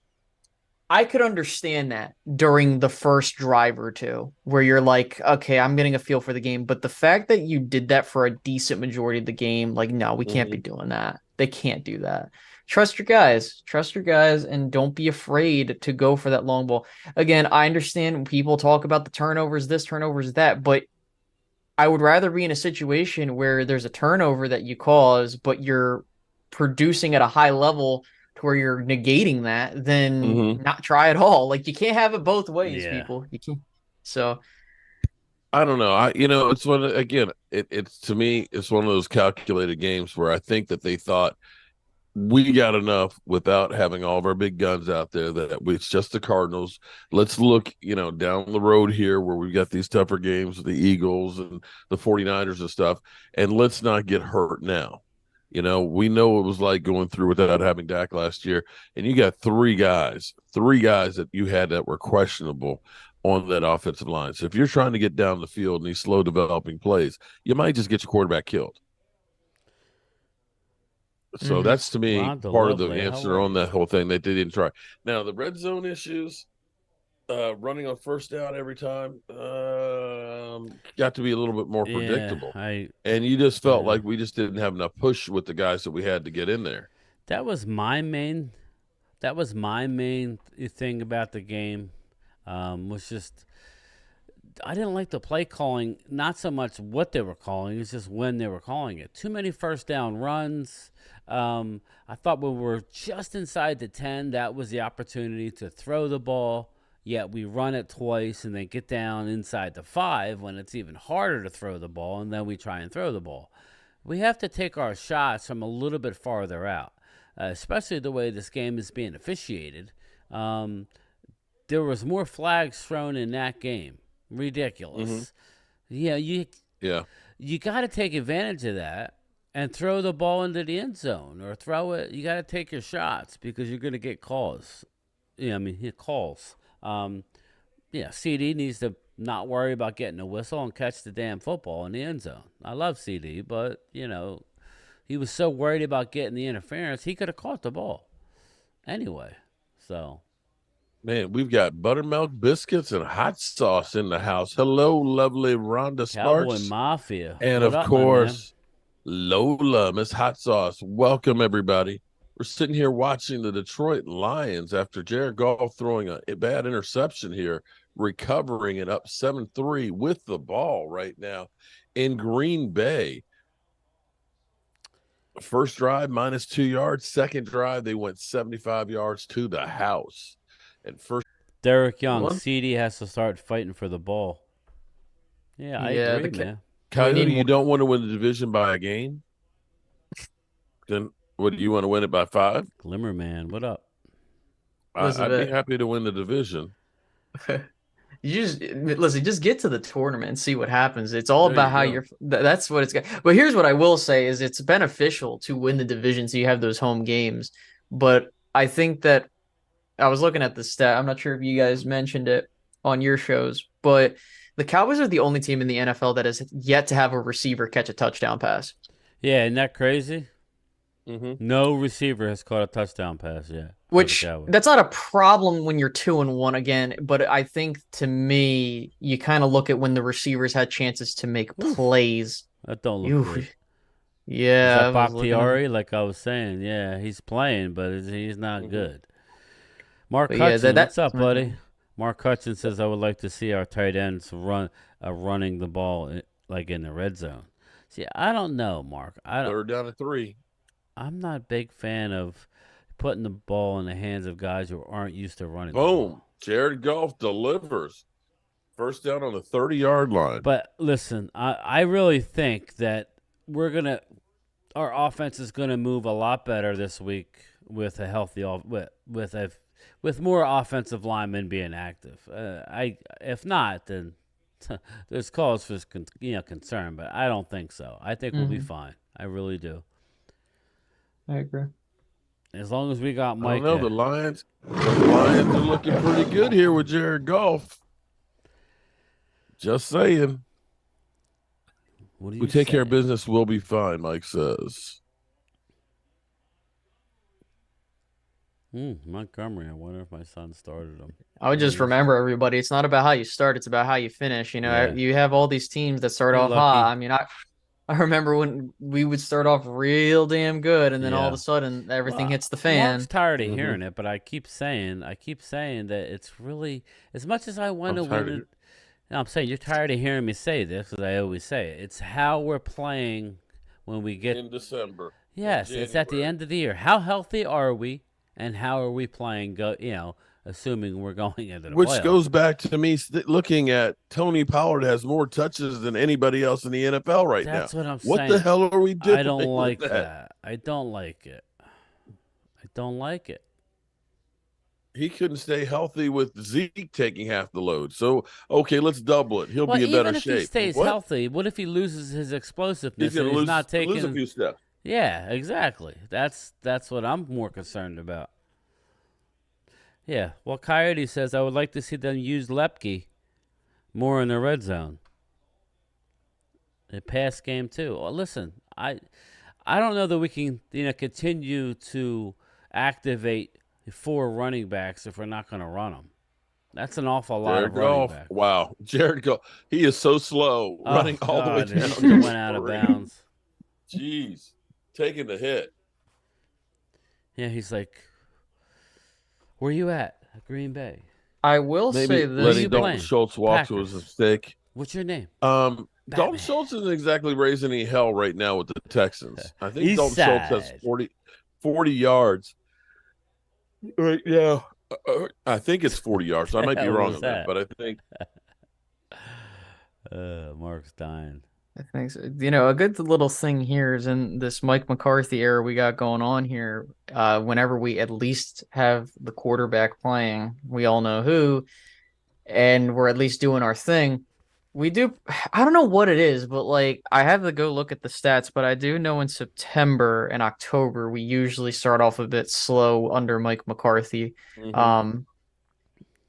Speaker 2: I could understand that during the first drive or two, where you're like, okay, I'm getting a feel for the game. But the fact that you did that for a decent majority of the game, like, no, we can't be
Speaker 3: Hmm.
Speaker 2: doing that. They can't do that. trust your guys. Trust your guys and don't be afraid to go for that long ball. Again, I understand when people talk about the turnovers, this turnovers, that, but I would rather be in a situation where there's a turnover that you cause, but you're producing at a high level to where you're negating that than
Speaker 3: Hmm.
Speaker 2: not try at all. Like you can't have it both ways,
Speaker 1: Yeah.
Speaker 2: people. You can't. So,
Speaker 3: I don't know. It's again, it's to me, it's one of those calculated games where I think that they thought we got enough without having all of our big guns out there it's just the Cardinals. Let's look, down the road here where we've got these tougher games with the Eagles and the 49ers and stuff, and let's not get hurt now. We know what it was like going through without having Dak last year, and you got three guys that you had that were questionable on that offensive line. So if you're trying to get down the field in these slow developing plays, you might just get your quarterback killed. So
Speaker 2: mhm.
Speaker 3: that's to me
Speaker 1: Rhonda
Speaker 3: part of the
Speaker 1: Lovely, how
Speaker 3: answer
Speaker 1: are
Speaker 3: on
Speaker 1: you?
Speaker 3: that whole thing that they didn't try. Now the red zone issues, running on first down every time, got to be a little bit more
Speaker 1: Yeah,
Speaker 3: predictable.
Speaker 1: I
Speaker 3: And you just felt
Speaker 1: yeah.
Speaker 3: like we just didn't have enough push with the guys that we had to get in there.
Speaker 1: That was my main. That was my main thing about the game. Was just I didn't like the play calling. Not so much what they were calling; it's just when they were calling it. Too many first down runs. I thought when we were just inside the 10, that was the opportunity to throw the ball. Yet we run it twice and then get down inside the 5 when it's even harder to throw the ball, and then we try and throw the ball. We have to take our shots from a little bit farther out, especially the way this game is being officiated. Um, there was more flags thrown in that game.
Speaker 3: Mm-hmm.
Speaker 1: Ridiculous. Yeah,
Speaker 3: Yeah.
Speaker 1: you got to take advantage of that and throw the ball into the end zone or throw it. You got to take your shots because you're going to get calls. Yeah, I mean, calls. Yeah, CD needs to not worry about getting a whistle and catch the damn football in the end zone. I love CD, but he was so worried about getting the interference, he could have caught the ball anyway. So,
Speaker 3: Man, we've got buttermilk biscuits and hot sauce in the house. Hello, lovely Rhonda
Speaker 1: Cowboy
Speaker 3: Sparks.
Speaker 1: Mafia,
Speaker 3: And
Speaker 1: what
Speaker 3: of
Speaker 1: up, my man?
Speaker 3: course, Lola, Miss Hot Sauce. Welcome, everybody. We're sitting here watching the Detroit Lions after Jared Goff throwing a bad interception here, recovering it up 7-3 with the ball right now in Green Bay. First drive, -2 yards. Second drive, they went 75 yards to the house. And first
Speaker 1: Derek Young,
Speaker 3: one,
Speaker 1: CD has to start fighting for the ball. Yeah, I
Speaker 2: Yeah,
Speaker 1: agree, man.
Speaker 2: we need
Speaker 3: Coyote,
Speaker 2: more.
Speaker 3: you don't want to win the division by a game. Then what do you want to win it by 5?
Speaker 1: Glimmer Man, what up?
Speaker 3: I'd be
Speaker 2: Elizabeth.
Speaker 3: happy to win the division.
Speaker 2: You just listen, just get to the tournament and see what happens. It's all
Speaker 3: There
Speaker 2: about
Speaker 3: you
Speaker 2: how
Speaker 3: go.
Speaker 2: you're that's what it's got. But here's what I will say is it's beneficial to win the division so you have those home games. But I think that I was looking at the stat. I'm not sure if you guys mentioned it on your shows, but the Cowboys are the only team in the NFL that has yet to have a receiver catch a touchdown pass.
Speaker 1: Yeah, isn't that crazy?
Speaker 3: Mm-hmm.
Speaker 1: No receiver has caught a touchdown pass yet for the
Speaker 2: Which
Speaker 1: Cowboys.
Speaker 2: that's not a problem when you're 2-1 again, but I think to me, you kind of look at when the receivers had chances to make
Speaker 1: Oof,
Speaker 2: plays.
Speaker 1: that don't look
Speaker 2: You,
Speaker 1: good. Is
Speaker 2: yeah, I
Speaker 1: that
Speaker 2: was looking at,
Speaker 1: Bakhtiari? Like I was saying, yeah, he's playing, but he's not
Speaker 3: Mm-hmm.
Speaker 1: good. Mark
Speaker 2: but yeah,
Speaker 1: Hudson,
Speaker 2: that
Speaker 1: what's up,
Speaker 2: that's
Speaker 1: buddy? Mark Hudson says I would like to see our tight ends running the ball like in the red zone. See, I don't know, Mark.
Speaker 3: Third down and 3.
Speaker 1: I'm not a big fan of putting the ball in the hands of guys who aren't used to running the
Speaker 3: Boom.
Speaker 1: ball.
Speaker 3: Jared Goff delivers. First down on the 30-yard line.
Speaker 1: But listen, I really think that our offense is gonna move a lot better this week with a healthy with more offensive linemen being active. If not, then there's cause for concern, but I don't think so. I think we'll be
Speaker 2: Mhm,
Speaker 1: fine. I really do.
Speaker 2: I agree.
Speaker 1: As long as we got
Speaker 3: I don't know.
Speaker 1: Micah.
Speaker 3: The Lions are looking pretty good here with Jared Goff. Just saying.
Speaker 1: What do
Speaker 3: We
Speaker 1: you
Speaker 3: take care of
Speaker 1: say?
Speaker 3: business, we'll be fine, Mike says.
Speaker 1: Montgomery. I wonder if my son started him.
Speaker 2: I would
Speaker 1: Oh,
Speaker 2: just
Speaker 1: he's
Speaker 2: remember everybody. It's not about how you start; it's about how you finish.
Speaker 1: yeah.
Speaker 2: You have all these teams that start
Speaker 1: Hey,
Speaker 2: off hot.
Speaker 1: Lucky.
Speaker 2: I mean, I remember when we would start off real damn good, and then all of a
Speaker 1: Yeah.
Speaker 2: sudden everything
Speaker 1: Well,
Speaker 2: hits the
Speaker 1: Mark's
Speaker 2: fan.
Speaker 1: tired of
Speaker 3: Hmm.
Speaker 1: hearing it, but I keep saying that it's really, as much as I want
Speaker 3: I'm
Speaker 1: to
Speaker 3: tired
Speaker 1: win
Speaker 3: of
Speaker 1: it.
Speaker 3: it.
Speaker 1: No, I'm saying you're tired of hearing me say this because I always say it. It's how we're playing when we get.
Speaker 3: In December, in
Speaker 1: Yes, it's at the
Speaker 3: January.
Speaker 1: end of the year. How healthy are we, and how are we playing? Assuming we're going into the
Speaker 3: Which
Speaker 1: playoffs.
Speaker 3: goes back to me looking at Tony Pollard has more touches than anybody else in the NFL right now.
Speaker 1: That's what I'm
Speaker 3: What the
Speaker 1: saying.
Speaker 3: hell are we
Speaker 1: I
Speaker 3: doing
Speaker 1: don't
Speaker 3: with
Speaker 1: like
Speaker 3: that?
Speaker 1: that. I don't like it. I don't like it.
Speaker 3: He couldn't stay healthy with Zeke taking half the load. So, okay, let's double it. He'll
Speaker 1: Well,
Speaker 3: be in better
Speaker 1: even if he
Speaker 3: shape.
Speaker 1: stays
Speaker 3: What?
Speaker 1: healthy, what if he loses his
Speaker 3: He's
Speaker 1: explosiveness
Speaker 3: going
Speaker 1: and
Speaker 3: to
Speaker 1: he's not
Speaker 3: lose a
Speaker 1: taking?
Speaker 3: few steps.
Speaker 1: Yeah, exactly. That's what I'm more concerned about. Yeah. Well, Coyote says I would like to see them use Lepke more in the red zone. The pass game too. Well, listen, I don't know that we can continue to activate 4 running backs if we're not going to run them. That's an awful lot
Speaker 3: Jared
Speaker 1: of running
Speaker 3: Goff.
Speaker 1: backs.
Speaker 3: Wow. Jared Goff. He is so slow
Speaker 1: Oh
Speaker 3: running all the way
Speaker 1: God, he
Speaker 3: down
Speaker 1: still
Speaker 3: your
Speaker 1: went out of
Speaker 3: screen.
Speaker 1: bounds.
Speaker 3: Jeez. Taking the hit.
Speaker 1: Yeah, he's like, "Where you at? Green Bay.
Speaker 2: I will
Speaker 3: Maybe
Speaker 2: say
Speaker 1: Where
Speaker 2: this.
Speaker 1: you
Speaker 3: letting Dalton
Speaker 1: playing?
Speaker 3: Schultz walk was a
Speaker 1: Packers.
Speaker 3: mistake.
Speaker 1: What's your name?
Speaker 3: Dalton
Speaker 1: Batman.
Speaker 3: Schultz isn't exactly raising any hell right now with the Texans. I think
Speaker 1: East
Speaker 3: Dalton Schultz has
Speaker 1: Side.
Speaker 3: 40 yards right now. I think it's 40 yards. I
Speaker 1: The
Speaker 3: might be
Speaker 1: hell
Speaker 3: wrong
Speaker 1: was
Speaker 3: on that,
Speaker 1: that?
Speaker 3: but I think
Speaker 1: Mark's dying.
Speaker 2: I think so. A good little thing here is in this Mike McCarthy era we got going on here. Whenever we at least have the quarterback playing, we all know who, and we're at least doing our thing. We do, I don't know what it is, but like I have to go look at the stats, but I do know in September and October we usually start off a bit slow under Mike McCarthy.
Speaker 3: mhm.
Speaker 2: Um,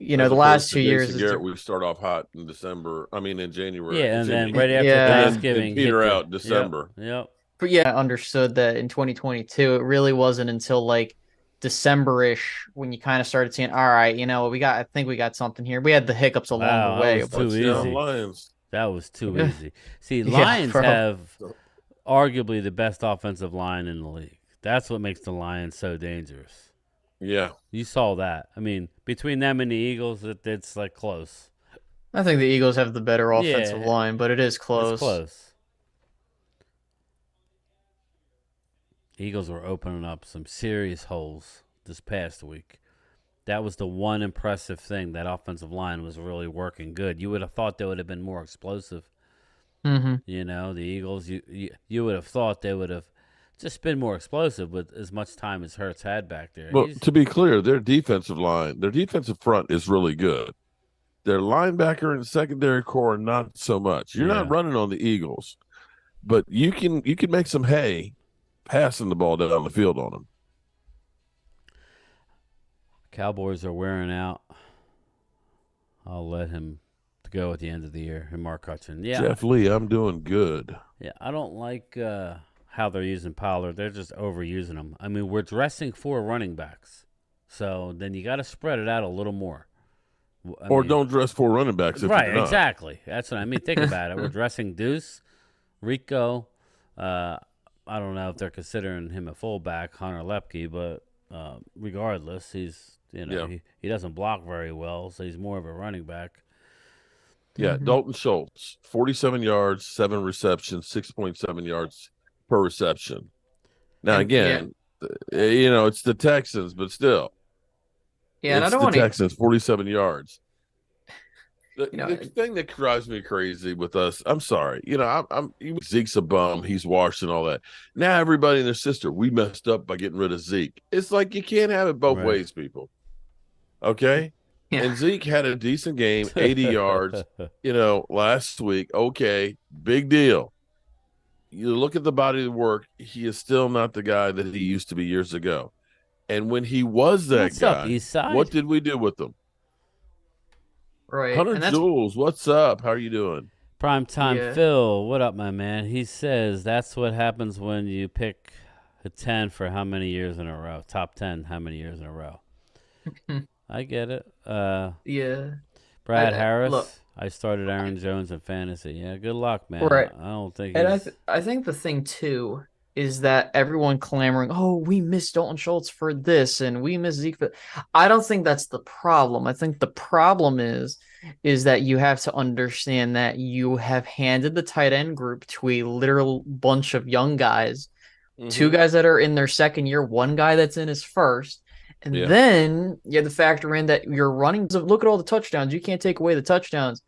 Speaker 3: As
Speaker 2: the
Speaker 3: opposed
Speaker 2: last
Speaker 3: to
Speaker 2: 2 years
Speaker 3: Jason
Speaker 2: is
Speaker 3: Garrett, we start off hot in December. I mean, in January.
Speaker 1: Yeah, and
Speaker 3: Excuse
Speaker 1: then
Speaker 3: me.
Speaker 1: right after
Speaker 3: And
Speaker 2: yeah.
Speaker 3: then
Speaker 1: Thanksgiving, hit
Speaker 3: peter
Speaker 1: the.
Speaker 3: out
Speaker 1: Yep.
Speaker 3: December.
Speaker 1: Yep.
Speaker 2: But yeah, I understood that in 2022, it really wasn't until like December-ish when you kind of started seeing, all right, I think we got something here. We had the hiccups along the
Speaker 1: Wow, that
Speaker 2: way,
Speaker 1: was
Speaker 2: but
Speaker 1: too
Speaker 3: Touchdown
Speaker 1: easy.
Speaker 3: Lions.
Speaker 1: That was too
Speaker 2: yeah,
Speaker 1: easy. See,
Speaker 2: yeah,
Speaker 1: Lions
Speaker 2: bro.
Speaker 1: have arguably the best offensive line in the league. That's what makes the Lions so dangerous.
Speaker 3: Yeah.
Speaker 1: You saw that. I mean, between them and the Eagles, it's like close.
Speaker 2: I think the Eagles have the better offensive
Speaker 1: Yeah,
Speaker 2: line, but it is
Speaker 1: it's
Speaker 2: close.
Speaker 1: close. Eagles were opening up some serious holes this past week. That was the one impressive thing. That offensive line was really working good. You would have thought they would have been more explosive.
Speaker 2: Hmm.
Speaker 1: The Eagles, you would have thought they would have just been more explosive with as much time as Hurts had back there.
Speaker 3: Well, to be clear, their defensive front is really good. Their linebacker and secondary core, not so much. You're not
Speaker 1: Yeah.
Speaker 3: running on the Eagles, but you can make some hay passing the ball down the field on them.
Speaker 1: Cowboys are wearing out. I'll let him go at the end of the year. And Mark Hutchin. Yeah.
Speaker 3: Jeff Lee, I'm doing good.
Speaker 1: Yeah, I don't like how they're using Pollard. They're just overusing him. I mean, we're dressing 4 running backs. So then you got to spread it out a little more.
Speaker 3: Or don't dress 4 running backs if
Speaker 1: right,
Speaker 3: you're not.
Speaker 1: exactly. That's what I mean. Think about it. We're dressing Deuce, Rico. I don't know if they're considering him a fullback, Hunter Lepke, but regardless, he's
Speaker 3: Yeah.
Speaker 1: he doesn't block very well, so he's more of a running back.
Speaker 3: Yeah, Dalton Schultz, 47 yards, 7 receptions, 6.7 yards per reception. Now, again, it's the Texans, but still,
Speaker 2: and I
Speaker 3: it's
Speaker 2: don't
Speaker 3: the
Speaker 2: want to,
Speaker 3: Texans, 47 yards. The,
Speaker 2: you know,
Speaker 3: the thing that drives me crazy with us, I'm sorry, Zeke's a bum, he's washed and all that. Now everybody and their sister, we messed up by getting rid of Zeke. It's like you can't have it both
Speaker 1: Right.
Speaker 3: ways, people. Okay?
Speaker 2: yeah.
Speaker 3: And Zeke had a decent game, 80 yards, last week. Okay, big deal. You look at the body of work, he is still not the guy that he used to be years ago. And when he was that
Speaker 1: What's
Speaker 3: guy,
Speaker 1: up, East Side?
Speaker 3: what did we do with him?
Speaker 2: Right.
Speaker 3: Hunter
Speaker 2: And that's
Speaker 3: Jules, what's up? How are you doing?
Speaker 1: Primetime
Speaker 2: Yeah.
Speaker 1: Phil, what up, my man? He says that's what happens when you pick a 10 for how many years in a row? Top 10, how many years in a row? I get it.
Speaker 2: yeah.
Speaker 1: Brad
Speaker 2: Look,
Speaker 1: Harris. I started Aaron Jones in fantasy. Yeah, good luck, man.
Speaker 2: right.
Speaker 1: I don't think
Speaker 2: And
Speaker 1: he's.
Speaker 2: I think the thing too is that everyone clamoring, oh, we miss Dalton Schultz for this and we miss Zeke for. I don't think that's the problem. I think the problem is that you have to understand that you have handed the tight end group to a literal bunch of young guys, two
Speaker 3: Mm-hmm.
Speaker 2: guys that are in their second year, one guy that's in his first. And
Speaker 3: Yeah.
Speaker 2: then you have to factor in that you're running. Look at all the touchdowns. You can't take away the touchdowns.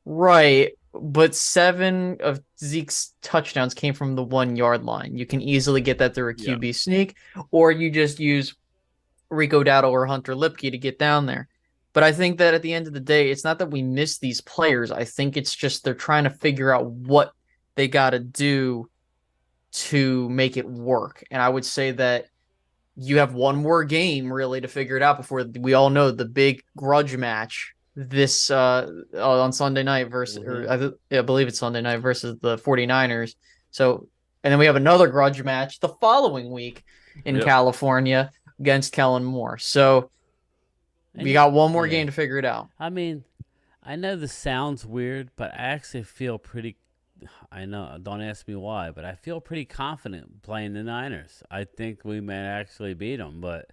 Speaker 2: Right, but 7 of Zeke's touchdowns came from the 1 yard line. You can easily get that through a
Speaker 3: Yeah.
Speaker 2: QB sneak, or you just use Rico Dowdle or Hunter Lipke to get down there. But I think that at the end of the day, it's not that we miss these players. I think it's just they're trying to figure out what they got to do to make it work. And I would say that you have one more game really to figure it out before we all know the big grudge match this on Sunday night versus
Speaker 3: Mm-hmm.
Speaker 2: I believe it's Sunday night versus the 49ers. So and then we have another grudge match the following week in
Speaker 3: Yep.
Speaker 2: California against Kellen Moore. So
Speaker 1: And
Speaker 2: we got one more
Speaker 1: yeah,
Speaker 2: game to figure it out.
Speaker 1: I mean, I know this sounds weird, but I actually feel pretty. I know. Don't ask me why, but I feel pretty confident playing the Niners. I think we may actually beat them, but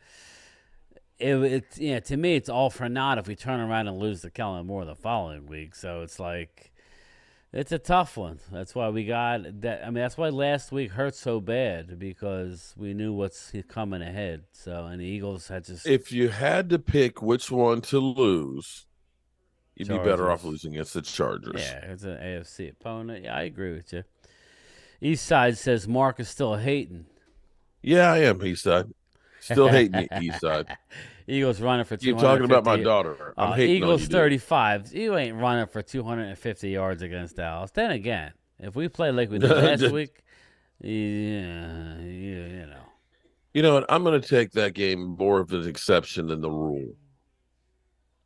Speaker 1: it's yeah. To me, it's all for naught if we turn around and lose to Kellen Moore the following week. So it's like it's a tough one. That's why we got that. I mean, that's why last week hurt so bad because we knew what's coming ahead. So and the Eagles had just
Speaker 3: If you had to pick which one to lose, you'd be better off
Speaker 1: Chargers.
Speaker 3: losing against the Chargers.
Speaker 1: Yeah, it's an AFC opponent. Yeah, I agree with you. East Side says Mark is still hating.
Speaker 3: Yeah, I am, East Side. Still hating you, East Side.
Speaker 1: Eagles running for
Speaker 3: Keep talking about my
Speaker 1: 250.
Speaker 3: daughter. I'm hating on
Speaker 1: Eagles
Speaker 3: you, dude.
Speaker 1: 35. You ain't running for 250 yards against Dallas. Then again, if we play like we did last week, yeah, you know.
Speaker 3: You know what? I'm going to take that game more of an exception than the rule.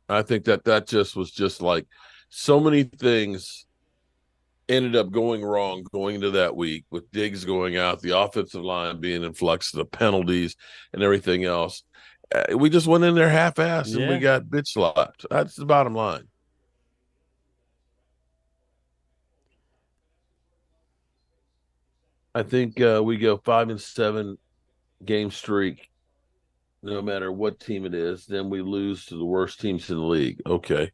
Speaker 3: I think that just was just like so many things ended up going wrong going into that week with Diggs going out, the offensive line being in flux, the penalties and everything else. We just went in there half-assed and we
Speaker 1: Yeah.
Speaker 3: got bitch slapped. That's the bottom line. I think we go 5-7 game streak, no matter what team it is. Then we lose to the worst teams in the league. Okay.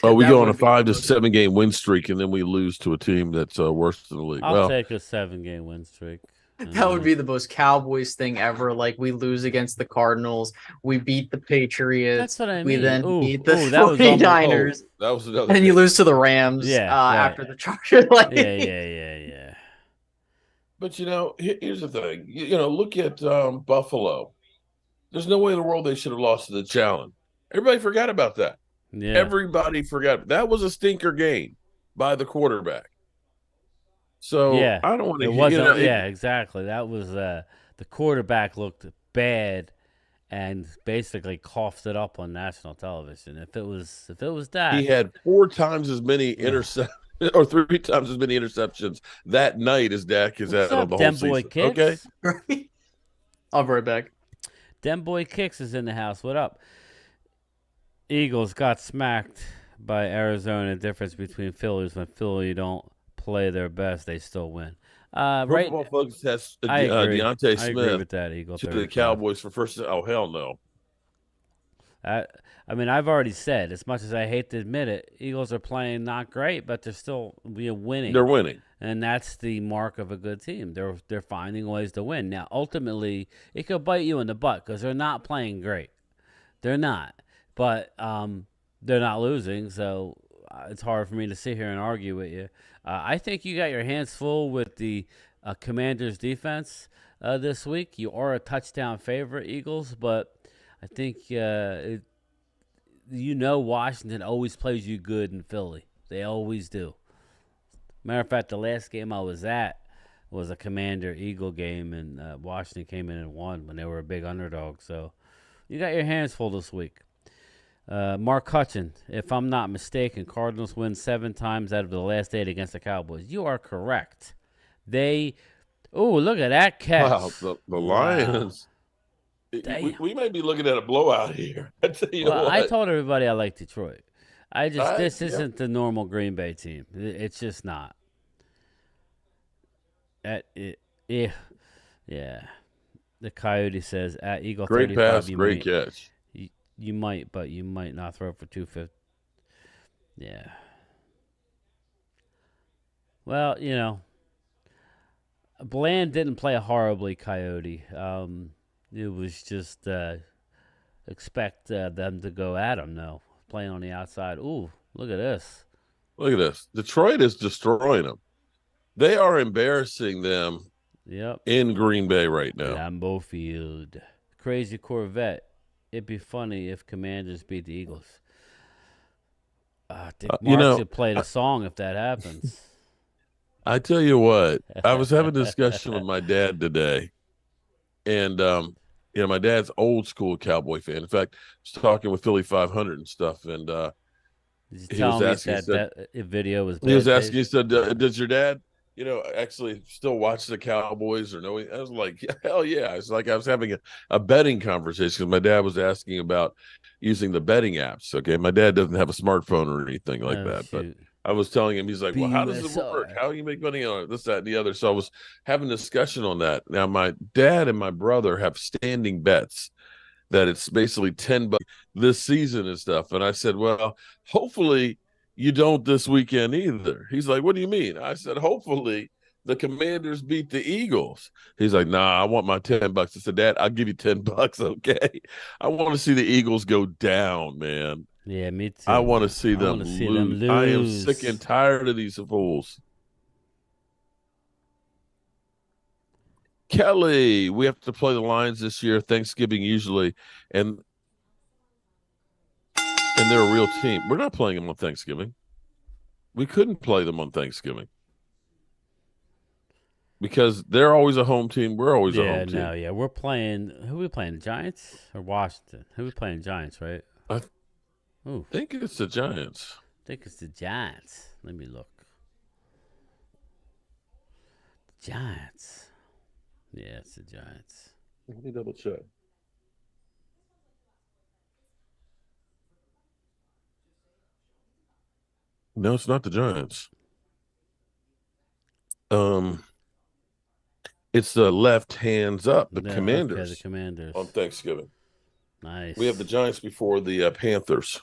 Speaker 3: Oh, we
Speaker 2: That
Speaker 3: go on a
Speaker 2: would be the
Speaker 3: 5 to
Speaker 2: most.
Speaker 3: 7 game win streak, and then we lose to a team that's worse than the league.
Speaker 1: I'll
Speaker 3: Well,
Speaker 1: take a 7-game win streak.
Speaker 2: That would be the most Cowboys thing ever. Like we lose against the Cardinals, we beat the Patriots,
Speaker 1: That's what I
Speaker 2: we
Speaker 1: mean.
Speaker 2: then beat the
Speaker 1: Ooh, that was almost.
Speaker 2: 49ers,
Speaker 3: that was another.
Speaker 2: and then you
Speaker 3: game.
Speaker 2: lose to the Rams
Speaker 1: Yeah, right.
Speaker 2: after the Chargers. Like,
Speaker 1: Yeah.
Speaker 3: But you know, here's the thing. You know, look at Buffalo. There's no way in the world they should have lost to the Challenge. Everybody forgot about that.
Speaker 1: Yeah.
Speaker 3: Everybody forgot. That was a stinker game by the quarterback. So
Speaker 1: Yeah.
Speaker 3: I don't want to.
Speaker 1: It wasn't. Yeah, exactly. That was the quarterback looked bad and basically coughed it up on national television. If it was that,
Speaker 3: He had 4 times as many interceptions or 3 times as many interceptions that night as Dak has had
Speaker 1: up,
Speaker 3: the whole
Speaker 1: Dem
Speaker 3: season.
Speaker 1: Boy Kicks?
Speaker 3: Okay.
Speaker 2: right? I'll be right back.
Speaker 1: Dem Boy Kicks is in the house. What up? Eagles got smacked by Arizona. Difference between Phillies when Philly don't play their best, they still win. Right.
Speaker 3: Football folks has
Speaker 1: I agree.
Speaker 3: Deontay
Speaker 1: I agree
Speaker 3: Smith
Speaker 1: with that. Eagle
Speaker 3: to
Speaker 1: 35.
Speaker 3: the Cowboys for first. Oh hell no!
Speaker 1: I mean, I've already said, as much as I hate to admit it, Eagles are playing not great, but they're still winning.
Speaker 3: They're winning.
Speaker 1: And that's the mark of a good team. They're finding ways to win. Now, ultimately, it could bite you in the butt because they're not playing great. They're not. But they're not losing, so it's hard for me to sit here and argue with you. I think you got your hands full with the Commanders' defense this week. You are a touchdown favorite, Eagles, but I think Washington always plays you good in Philly. They always do. Matter of fact, the last game I was at was a Commander-Eagle game, and Washington came in and won when they were a big underdog. So you got your hands full this week. Mark Hutchin, if I'm not mistaken, Cardinals win 7 times out of the last 8 against the Cowboys. You are correct. Look at that catch.
Speaker 3: Wow, the Lions.
Speaker 1: Wow.
Speaker 3: We may be looking at a blowout here. I tell you what.
Speaker 1: I told everybody I like Detroit. This
Speaker 3: Yeah.
Speaker 1: isn't the normal Green Bay team. It's just not. Yeah, yeah. The Coyote says at Eagle
Speaker 3: Great
Speaker 1: 35,
Speaker 3: pass, great catch.
Speaker 1: you might, but you might not throw for 250. Yeah. Well, Bland didn't play horribly, Coyote. It was just expect them to go at him, though. Playing on the outside. Ooh, look at this.
Speaker 3: Look at this. Detroit is destroying them. They are embarrassing them
Speaker 1: Yep.
Speaker 3: in Green Bay right now.
Speaker 1: Lambeau Field. Crazy Corvette. It'd be funny if Commanders beat the Eagles. I think Mark should play the song if that happens.
Speaker 3: I tell you what, I was having a discussion with my dad today, and my dad's old school Cowboy fan. In fact, I was talking with Philly 500 and stuff, and he was asking,
Speaker 1: that video was bad.
Speaker 3: He was asking, he said, "Does your dad, actually still watch the Cowboys or no?" I was like, "Hell yeah!" It's like I was having a betting conversation. My dad was asking about using the betting apps. Okay, my dad doesn't have a smartphone or anything like that, but I was telling him, he's like, "Well, how does it work? How do you make money on it? This, that, and the other?" So I was having a discussion on that. Now, my dad and my brother have standing bets that it's basically $10 this season and stuff. And I said, well, hopefully you don't this weekend either. He's like, what do you mean? I said, hopefully the Commanders beat the Eagles. He's like, nah, I want my $10. I said, Dad, I'll give you $10, okay? I want to see the Eagles go down, man.
Speaker 1: Yeah, me too.
Speaker 3: I want to see them lose. I am sick and tired of these fools. Kelly, we have to play the Lions this year, Thanksgiving usually, and they're a real team. We're not playing them on Thanksgiving. We couldn't play them on Thanksgiving because they're always a home team. We're always a home team.
Speaker 1: Yeah, we're playing. Who are we playing? Giants or Washington? Who are we playing? Giants, right?
Speaker 3: I think it's the Giants.
Speaker 1: I think it's the Giants. Let me look. Giants. Yeah, it's the Giants.
Speaker 3: Let me double check. No, it's not the Giants. It's the left hands up, the Commanders.
Speaker 1: Okay, the Commanders
Speaker 3: on Thanksgiving.
Speaker 1: Nice.
Speaker 3: We have the Giants before the Panthers.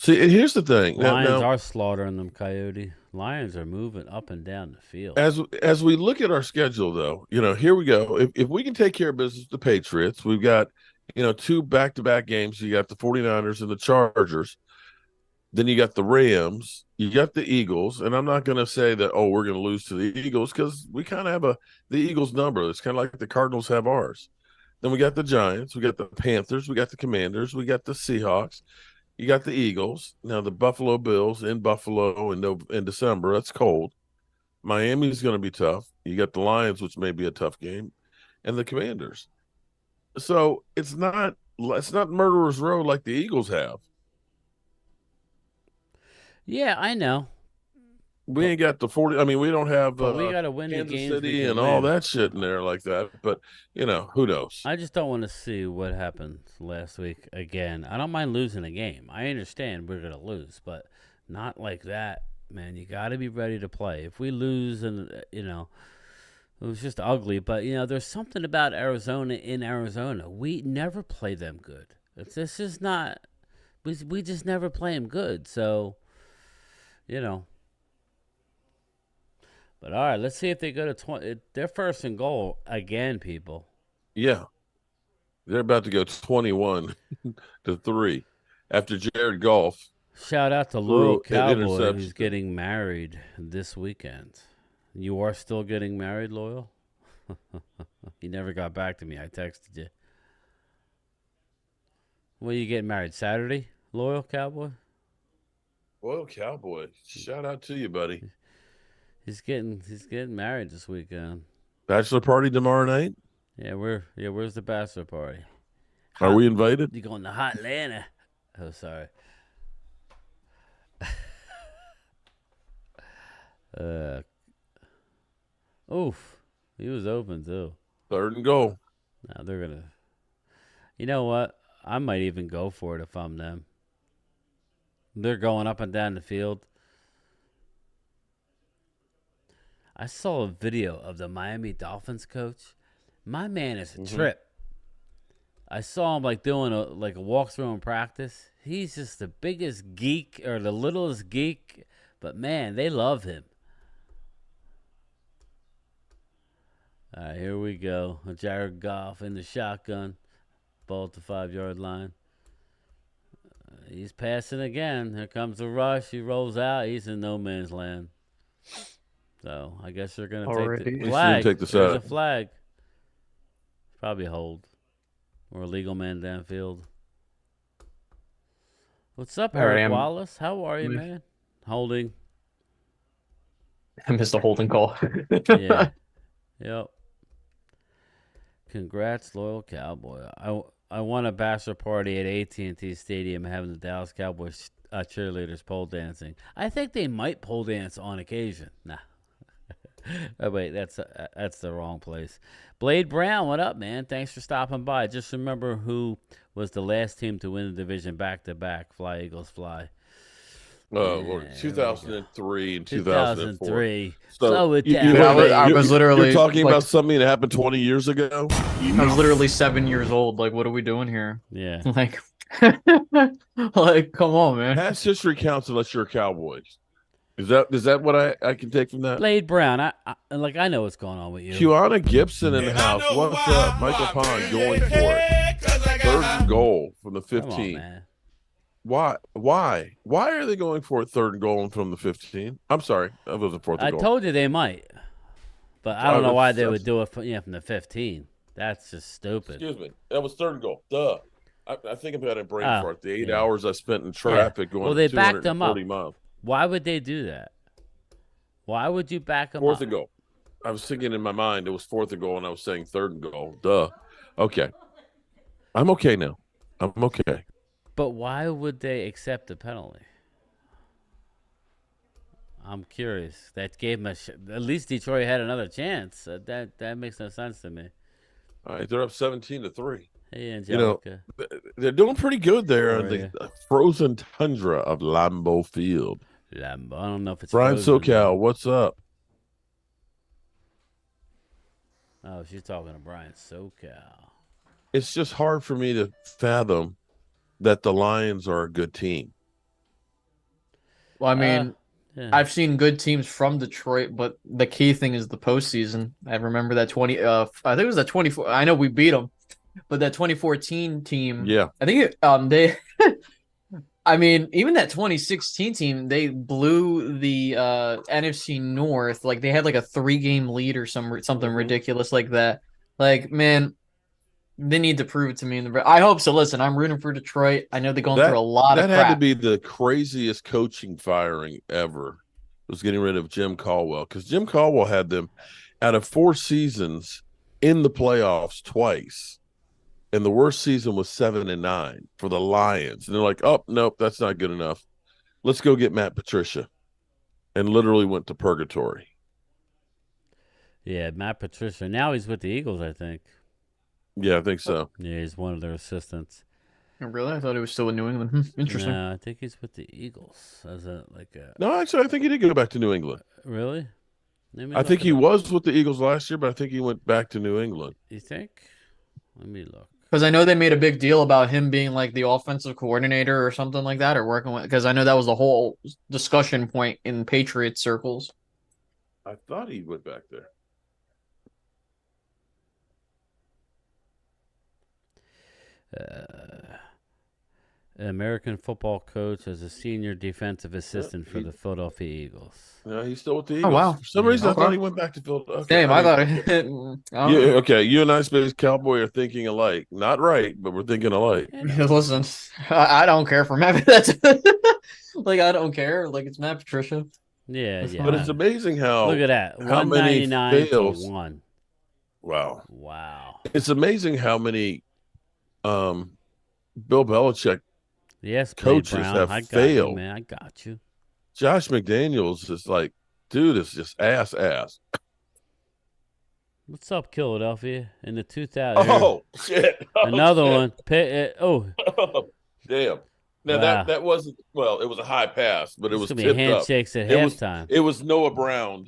Speaker 3: See, and here's the thing.
Speaker 1: Lions are slaughtering them, Coyote. Lions are moving up and down the field.
Speaker 3: As we look at our schedule, though, here we go. If we can take care of business with the Patriots, we've got, 2 back-to-back games. You got the 49ers and the Chargers. Then you got the Rams. You got the Eagles. And I'm not going to say that, we're going to lose to the Eagles because we kind of have the Eagles number. It's kind of like the Cardinals have ours. Then we got the Giants. We got the Panthers. We got the Commanders. We got the Seahawks. You got the Eagles. Now the Buffalo Bills in Buffalo in December. That's cold. Miami's going to be tough. You got the Lions, which may be a tough game, and the Commanders. So it's not murderer's row like the Eagles have.
Speaker 1: Yeah, I know.
Speaker 3: We ain't got the 40. I mean, we don't have
Speaker 1: we got to win
Speaker 3: Kansas
Speaker 1: the games
Speaker 3: City and all that shit in there like that. But who knows?
Speaker 1: I just don't want to see what happened last week again. I don't mind losing a game. I understand we're gonna lose, but not like that, man. You got to be ready to play. If we lose, and it was just ugly. But there's something about Arizona in Arizona. We never play them good. This is not. We just never play them good. So, But all right, let's see if they go to 20. They're first and goal again, people.
Speaker 3: Yeah, they're about to go 21-3 after Jared Goff.
Speaker 1: Shout out to Loyal Cowboy who's getting married this weekend. You are still getting married, Loyal? He never got back to me. I texted you. When are you getting married? Saturday, Loyal Cowboy?
Speaker 3: Loyal Cowboy. Shout out to you, buddy.
Speaker 1: He's getting married this weekend.
Speaker 3: Bachelor party tomorrow night?
Speaker 1: Yeah, where's the bachelor party?
Speaker 3: Are we invited?
Speaker 1: You going to Hot Atlanta? Oh, sorry. Oof. He was open too.
Speaker 3: 3rd and goal.
Speaker 1: Now they're gonna. You know what? I might even go for it if I'm them. They're going up and down the field. I saw a video of the Miami Dolphins coach. My man is a trip. I saw him like doing a walkthrough in practice. He's just the biggest geek or the littlest geek, but man, they love him. All right, here we go. Jared Goff in the shotgun. Ball at the 5-yard line. He's passing again. Here comes the rush. He rolls out. He's in no man's land. So I guess they're going to take the flag. There's a flag. Probably a hold. Or a legal man downfield. What's up, Eric Wallace? How are you, man? Holding.
Speaker 2: I missed a holding call.
Speaker 1: Yeah. Yep. Congrats, loyal Cowboy. I won a bachelor party at AT&T Stadium having the Dallas Cowboys cheerleaders pole dancing. I think they might pole dance on occasion. Nah. Oh, wait, that's the wrong place. Blade Brown, what up, man? Thanks for stopping by. Just remember who was the last team to win the division back-to-back. Fly, Eagles, fly.
Speaker 3: Oh, Lord. 2003 and 2004.
Speaker 1: 2003.
Speaker 3: So
Speaker 2: I was literally...
Speaker 3: You're talking about something that happened 20 years ago?
Speaker 2: I was literally 7 years old. Like, what are we doing here?
Speaker 1: Yeah.
Speaker 2: Like, come on, man.
Speaker 3: Past history counts unless you're a Cowboys. Is that what I can take from that?
Speaker 1: Blade Brown, I know what's going on with you.
Speaker 3: Kiana Gibson in the house. What's up? Michael Pond going for it. Third and goal from the 15.
Speaker 1: Come on, man.
Speaker 3: Why are they going for it third and goal from the 15? I'm sorry, that was a fourth and goal.
Speaker 1: I told you they might, but I don't know why they would do it from the 15. That's just stupid.
Speaker 3: Excuse me, that was third and goal. Duh. I think about it brain fart. The 8 hours I spent in traffic going.
Speaker 1: Well, they backed them up.
Speaker 3: Miles.
Speaker 1: Why would they do that? Why would you back them up?
Speaker 3: Fourth and goal. I was thinking in my mind it was fourth and goal, and I was saying third and goal. Duh. Okay. I'm okay now. I'm okay.
Speaker 1: But why would they accept the penalty? I'm curious. That gave them at least Detroit had another chance. That makes no sense to me.
Speaker 3: All right, they're up 17-3.
Speaker 1: Hey, Angelica.
Speaker 3: They're doing pretty good there on the frozen tundra of Lambeau Field.
Speaker 1: I don't know if it's
Speaker 3: Brian
Speaker 1: frozen.
Speaker 3: SoCal, what's up?
Speaker 1: Oh, she's talking to Brian SoCal.
Speaker 3: It's just hard for me to fathom that the Lions are a good team.
Speaker 2: Well, I mean, I've seen good teams from Detroit, but the key thing is the postseason. I remember that I think it was that 24. I know we beat them, but that 2014 team.
Speaker 3: Yeah,
Speaker 2: I think they. I mean, even that 2016 team, they blew the NFC North. Like they had like a 3-game lead or something ridiculous like that. Like, man, they need to prove it to me. I hope so. Listen, I'm rooting for Detroit. I know they're going through a lot of crap.
Speaker 3: That had to be the craziest coaching firing ever. Was getting rid of Jim Caldwell, because Jim Caldwell had them out of 4 seasons in the playoffs twice. And the worst season was 7-9 for the Lions. And they're like, oh, nope, that's not good enough. Let's go get Matt Patricia. And literally went to purgatory.
Speaker 1: Yeah, Matt Patricia. Now he's with the Eagles, I think.
Speaker 3: Yeah, I think so.
Speaker 1: Yeah, he's one of their assistants.
Speaker 2: Really? I thought he was still in New England. Interesting.
Speaker 1: No, I think he's with the Eagles.
Speaker 3: No, actually, I think he did go back to New England.
Speaker 1: Really?
Speaker 3: I think he was with the Eagles last year, but I think he went back to New England.
Speaker 1: You think? Let me look.
Speaker 2: Because I know they made a big deal about him being like the offensive coordinator or something like that, or working with. Because I know that was the whole discussion point in Patriot circles.
Speaker 3: I thought he went back there.
Speaker 1: American football coach as a senior defensive assistant for the Philadelphia Eagles.
Speaker 3: Yeah, he's still with the Eagles.
Speaker 2: Oh, wow.
Speaker 3: For some reason, I thought he went back to Philadelphia.
Speaker 2: Damn, I thought
Speaker 3: okay, you and I, Space Cowboy, are thinking alike. Not right, but we're thinking alike.
Speaker 2: Listen, I don't care for Matt. That's like, I don't care. Like, it's Matt Patricia.
Speaker 1: Yeah.
Speaker 3: But it's amazing how.
Speaker 1: Look at that.
Speaker 3: How many
Speaker 1: 199
Speaker 3: fails.
Speaker 1: to 1.
Speaker 3: Wow. It's amazing how many Bill Belichick coaches have failed.
Speaker 1: You, man. I got you.
Speaker 3: Josh McDaniels is like, dude, it's just ass.
Speaker 1: What's up, Philadelphia? In the 2000s.
Speaker 3: Oh, shit.
Speaker 1: Another
Speaker 3: shit.
Speaker 1: one.
Speaker 3: Oh, damn. Now
Speaker 1: Wow.
Speaker 3: that wasn't well, it was a high pass, but it
Speaker 1: It's
Speaker 3: was
Speaker 1: gonna be
Speaker 3: tipped up.
Speaker 1: handshakes at
Speaker 3: It was
Speaker 1: halftime.
Speaker 3: it was Noah Brown.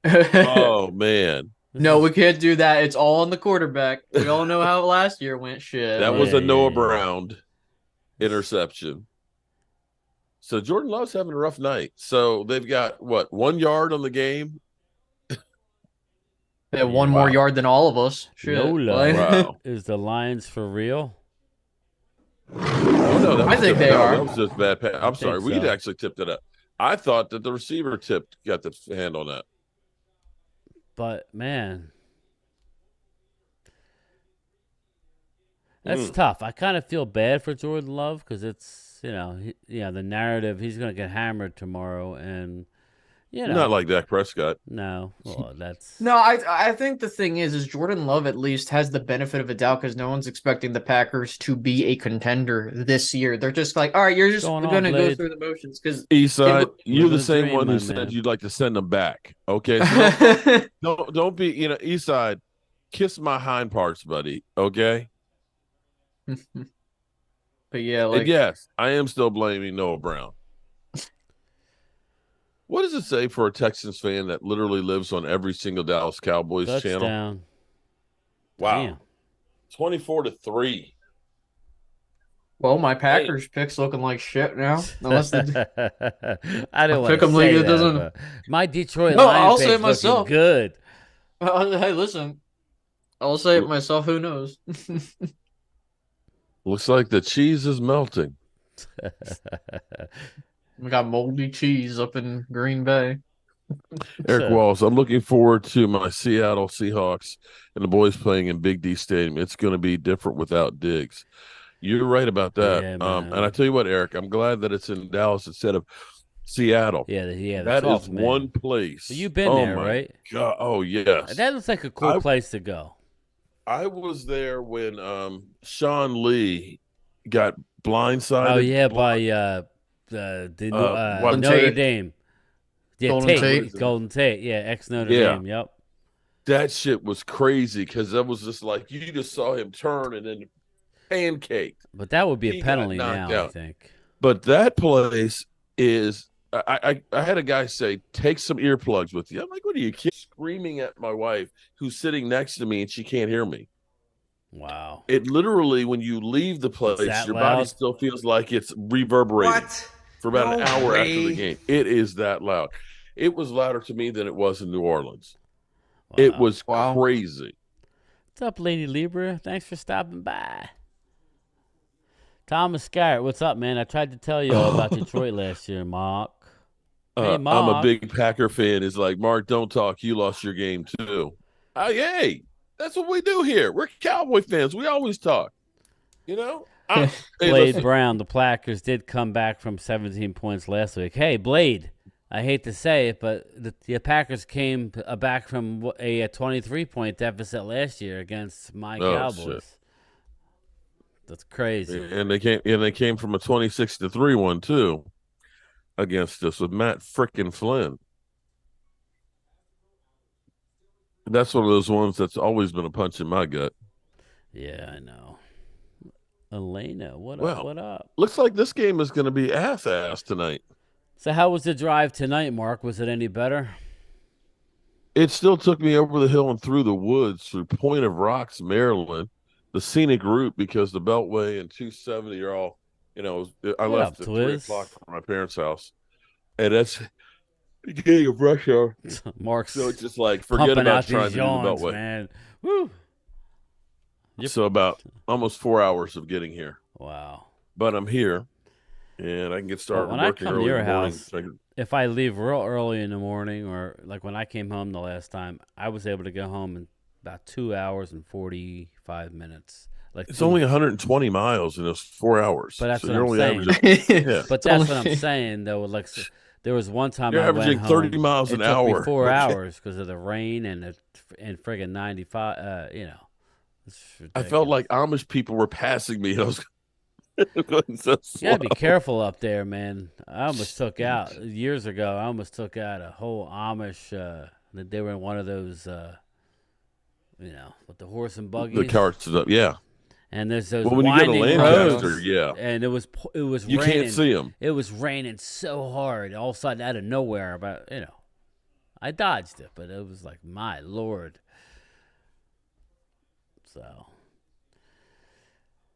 Speaker 3: Oh man.
Speaker 1: This
Speaker 2: No,
Speaker 1: is
Speaker 2: we can't do that. It's all on the quarterback. We all know how last year went. Shit.
Speaker 3: That was
Speaker 2: Like,
Speaker 3: a Noah
Speaker 1: yeah.
Speaker 3: Brown interception. So Jordan Love's having a rough night. So they've got what, 1 yard on the game?
Speaker 2: they had one
Speaker 1: Yeah.
Speaker 2: more
Speaker 3: Wow.
Speaker 2: yard than all of us.
Speaker 1: No
Speaker 2: Shit.
Speaker 1: love.
Speaker 3: Wow.
Speaker 1: Is the Lions for real?
Speaker 3: Oh no, that
Speaker 2: I
Speaker 3: was
Speaker 2: think
Speaker 3: just
Speaker 2: they
Speaker 3: no,
Speaker 2: are.
Speaker 3: that was just bad pass. I'm sorry.
Speaker 1: think
Speaker 3: We'd
Speaker 1: so.
Speaker 3: actually tipped it up. I thought that the receiver got the hand on that.
Speaker 1: But man, that's tough. I kind of feel bad for Jordan Love because it's the narrative he's gonna get hammered tomorrow, and
Speaker 3: Not like Dak Prescott.
Speaker 1: no, well that's
Speaker 2: No, I think the thing is Jordan Love at least has the benefit of a doubt because no one's expecting the Packers to be a contender this year. They're just like, all right, you're just
Speaker 1: going on,
Speaker 2: gonna go
Speaker 1: Blade?
Speaker 2: through the motions because
Speaker 3: Eastside, you're
Speaker 1: Living
Speaker 3: the
Speaker 1: a
Speaker 3: same
Speaker 1: dream,
Speaker 3: one
Speaker 1: my
Speaker 3: who
Speaker 1: man.
Speaker 3: said you'd like to send them back. Okay, so don't be Eastside. Kiss my hind parts, buddy. Okay,
Speaker 2: but yeah,
Speaker 3: and
Speaker 2: like
Speaker 3: yes, I am still blaming Noah Brown. What does it say for a Texans fan that literally lives on every single Dallas Cowboys channel?
Speaker 1: Touchdown.
Speaker 3: Wow,
Speaker 1: Damn.
Speaker 3: 24-3.
Speaker 2: well, my Packers picks looking like shit now. Unless
Speaker 1: I
Speaker 2: the
Speaker 1: didn't want
Speaker 2: pick
Speaker 1: to
Speaker 2: 'em
Speaker 1: say
Speaker 2: league that
Speaker 1: that.
Speaker 2: doesn't-
Speaker 1: But my Detroit
Speaker 2: No,
Speaker 1: Lions
Speaker 2: I'll say it
Speaker 1: pick's looking
Speaker 2: myself.
Speaker 1: good.
Speaker 2: hey, listen, I'll say it myself. Who knows?
Speaker 3: Looks like the cheese is melting.
Speaker 2: We got moldy cheese up in Green Bay.
Speaker 3: Eric Walls, I'm looking forward to my Seattle Seahawks and the boys playing in Big D Stadium. It's going to be different without Diggs. You're right about that.
Speaker 1: Yeah,
Speaker 3: And
Speaker 1: man.
Speaker 3: I tell you what, Eric, I'm glad that it's in Dallas instead of Seattle.
Speaker 1: Yeah, the
Speaker 3: That
Speaker 1: 12th
Speaker 3: is
Speaker 1: man.
Speaker 3: one place.
Speaker 1: Well, you've been
Speaker 3: oh
Speaker 1: there,
Speaker 3: my
Speaker 1: right?
Speaker 3: God. Oh, yes.
Speaker 1: That looks like a cool place to go.
Speaker 3: I was there when Sean Lee got blindsided.
Speaker 1: Oh yeah, by Notre Dame. Yeah,
Speaker 2: Golden
Speaker 1: Tate.
Speaker 2: Tate.
Speaker 1: Golden Tate. Yeah, ex Notre
Speaker 3: Yeah.
Speaker 1: Dame. Yep.
Speaker 3: That shit was crazy because that was just like you just saw him turn and then pancaked.
Speaker 1: But that would be
Speaker 3: He
Speaker 1: a
Speaker 3: got
Speaker 1: penalty
Speaker 3: knocked
Speaker 1: now, I
Speaker 3: out.
Speaker 1: think.
Speaker 3: But that place is. I had a guy say, take some earplugs with you. I'm like, what are you kidding? Screaming at my wife who's sitting next to me and she can't hear me.
Speaker 1: Wow.
Speaker 3: It literally, when you leave the place,
Speaker 1: that
Speaker 3: your
Speaker 1: loud?
Speaker 3: body still feels like it's reverberating for about an hour
Speaker 2: way.
Speaker 3: after the game. It is that loud. It was louder to me than it was in New Orleans.
Speaker 1: Wow.
Speaker 3: It was
Speaker 2: Wow.
Speaker 3: crazy.
Speaker 1: What's up, Lady Libra? Thanks for stopping by. Thomas Scarrett, what's up, man? I tried to tell you all about Detroit last year, Mark. Hey, Mark.
Speaker 3: I'm a big Packer fan. It's like, Mark, don't talk. You lost your game too. Hey, that's what we do here. We're Cowboy fans. We always talk. You know? Hey,
Speaker 1: Blade
Speaker 3: listen.
Speaker 1: Brown, the Packers did come back from 17 points last week. Hey, Blade, I hate to say it, but the Packers came back from a 23-point deficit last year against my Cowboys.
Speaker 3: Shit.
Speaker 1: That's crazy.
Speaker 3: And they came from a 26-3 one too against us with Matt frickin' Flynn. That's one of those ones that's always been a punch in my gut.
Speaker 1: Yeah, I know. Elena, what
Speaker 3: Well,
Speaker 1: up? What up?
Speaker 3: Looks like this game is going to be ass tonight.
Speaker 1: So how was the drive tonight, Mark? Was it any better?
Speaker 3: It still took me over the hill and through the woods through Point of Rocks, Maryland, the scenic route, because the Beltway and 270 are all, I
Speaker 1: What
Speaker 3: left
Speaker 1: up,
Speaker 3: at
Speaker 1: Twiz?
Speaker 3: 3 o'clock from my parents' house. And that's the beginning of rush hour.
Speaker 1: Mark's
Speaker 3: So it's just like, forget
Speaker 1: pumping
Speaker 3: about
Speaker 1: out
Speaker 3: trying
Speaker 1: these
Speaker 3: to do the
Speaker 1: yawns,
Speaker 3: Beltway.
Speaker 1: man. Woo!
Speaker 3: So about almost 4 hours of getting here.
Speaker 1: Wow.
Speaker 3: But I'm here, and I can get started
Speaker 1: when I
Speaker 3: working
Speaker 1: come to
Speaker 3: early
Speaker 1: your
Speaker 3: in the morning.
Speaker 1: house,
Speaker 3: So I can-
Speaker 1: If I leave real early in the morning, or like when I came home the last time, I was able to go home in about 2 hours and 45 minutes. Like
Speaker 3: It's only 120 miles, and it's 4 hours.
Speaker 1: But that's
Speaker 3: so
Speaker 1: what
Speaker 3: you're
Speaker 1: I'm
Speaker 3: only
Speaker 1: saying.
Speaker 3: averaging. Yeah.
Speaker 1: But that's what I'm saying, though. Like, there was one time
Speaker 3: You're
Speaker 1: I went
Speaker 3: averaging
Speaker 1: home,
Speaker 3: 30 miles an
Speaker 1: it took me
Speaker 3: hour.
Speaker 1: 4
Speaker 3: Okay.
Speaker 1: hours because of the rain and friggin' 95. It's
Speaker 3: I
Speaker 1: ridiculous.
Speaker 3: felt like Amish people were passing me. And I was going so
Speaker 1: You gotta be
Speaker 3: slow.
Speaker 1: careful up there, man. I almost took out years ago. I almost took out a whole Amish. That they were in one of those, with the horse and buggies.
Speaker 3: The carts, yeah.
Speaker 1: and there's those
Speaker 3: Well, when you go to
Speaker 1: winding
Speaker 3: Lancaster,
Speaker 1: roads,
Speaker 3: yeah,
Speaker 1: and it was
Speaker 3: you can't
Speaker 1: raining.
Speaker 3: see them.
Speaker 1: It was raining so hard, all of a sudden out of nowhere. But I dodged it, but it was like, my lord. So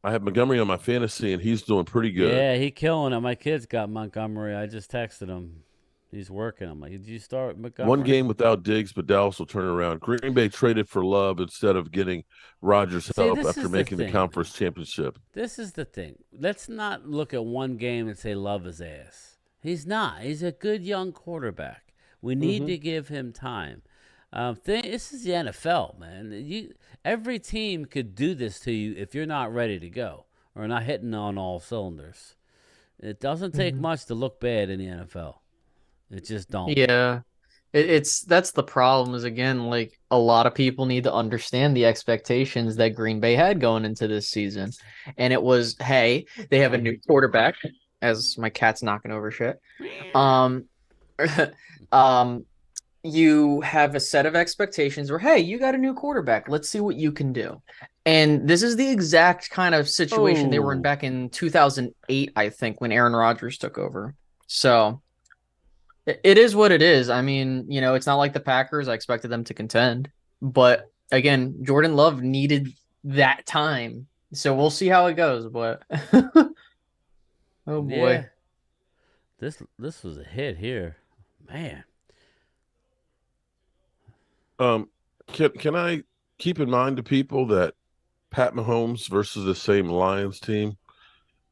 Speaker 3: I have Montgomery on my fantasy, and he's doing pretty good.
Speaker 1: yeah, he killing it. My kid's got Montgomery. I just texted him. He's working. I'm like, did you start
Speaker 3: One
Speaker 1: Montgomery?
Speaker 3: game without Diggs, but Dallas will turn around. Green Bay traded for Love instead of getting Rodgers'
Speaker 1: See,
Speaker 3: help
Speaker 1: this
Speaker 3: after
Speaker 1: is the
Speaker 3: making the
Speaker 1: thing.
Speaker 3: conference championship.
Speaker 1: This is the thing. Let's not look at one game and say love his ass. He's not. He's a good young quarterback. We need
Speaker 3: Mm-hmm.
Speaker 1: to give him time. This is the NFL, man. Every team could do this to you if you're not ready to go or not hitting on all cylinders. It doesn't take
Speaker 2: Mhm.
Speaker 1: much to look bad in the NFL. It just don't.
Speaker 2: Yeah. It's that's the problem is again, like a lot of people need to understand the expectations that Green Bay had going into this season. And it was, hey, they have a new quarterback, as my cat's knocking over shit. Um, um, you have a set of expectations where, hey, you got a new quarterback. Let's see what you can do. And this is the exact kind of situation they were in
Speaker 1: Oh,
Speaker 2: back in 2008, I think, when Aaron Rodgers took over. So it is what it is. I mean, it's not like the Packers. I expected them to contend. But again, Jordan Love needed that time. So we'll see how it goes. But oh boy.
Speaker 1: yeah. This was a hit here, man.
Speaker 3: Um, can I keep in mind to people that Pat Mahomes versus the same Lions team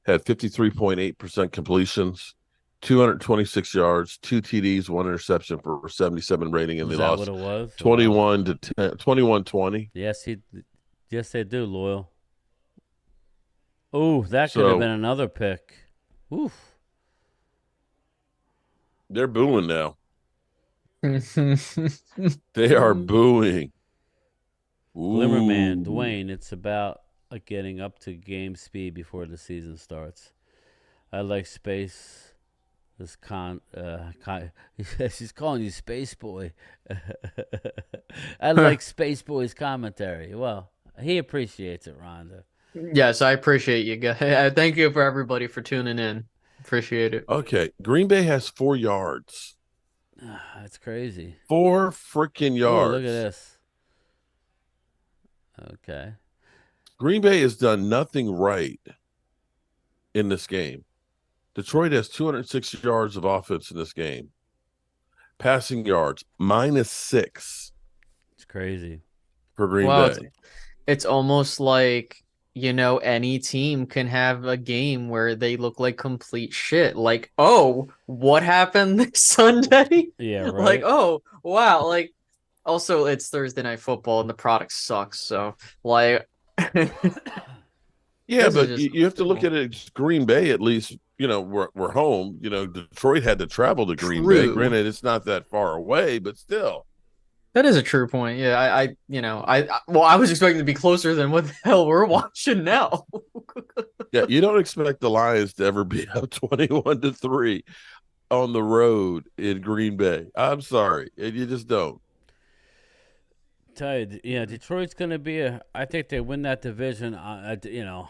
Speaker 3: had 53.8% completions, 226 yards, two TDs, one interception for 77 rating, and they
Speaker 1: Was that what
Speaker 3: lost
Speaker 1: it was? Wow.
Speaker 3: 21 to 10, 21-20.
Speaker 1: Yes, they do, loyal. Oh, that could have
Speaker 3: So
Speaker 1: been another pick. Oof.
Speaker 3: they're booing now. They are booing.
Speaker 1: Glimmerman,
Speaker 3: Ooh.
Speaker 1: Dwayne, it's about getting up to game speed before the season starts. I like space. She's calling you Space Boy. I like Space Boy's commentary. Well, he appreciates it, Rhonda.
Speaker 2: Yes, I appreciate you guys. Thank you for everybody for tuning in. Appreciate it.
Speaker 3: Okay. Green Bay has 4 yards.
Speaker 1: That's crazy.
Speaker 3: 4 freaking
Speaker 1: Oh, look at
Speaker 3: yards.
Speaker 1: this. Okay.
Speaker 3: Green Bay has done nothing right in this game. Detroit has 206 yards of offense in this game. Passing yards, -6
Speaker 1: It's crazy.
Speaker 3: for Green
Speaker 2: Well, it's
Speaker 3: Bay.
Speaker 2: it's almost like, any team can have a game where they look like complete shit. Like, oh, what happened this Sunday?
Speaker 1: Yeah,
Speaker 2: Like,
Speaker 1: right?
Speaker 2: oh, wow. Like, also, it's Thursday Night Football and the product sucks. So, like, this
Speaker 3: Yeah,
Speaker 2: is
Speaker 3: but
Speaker 2: just
Speaker 3: you have to look
Speaker 2: unbelievable.
Speaker 3: at it. As Green Bay, at least, we're home. Detroit had to travel to Green Bay.
Speaker 2: True.
Speaker 3: Granted, it's not that far away, but still.
Speaker 2: That is a true point. Yeah, well, I was expecting to be closer than what the hell we're watching now.
Speaker 3: Yeah, you don't expect the Lions to ever be up 21-3 on the road in Green Bay. I'm sorry. You just don't.
Speaker 1: Tell you, yeah, Detroit's going to be I think they win that division, and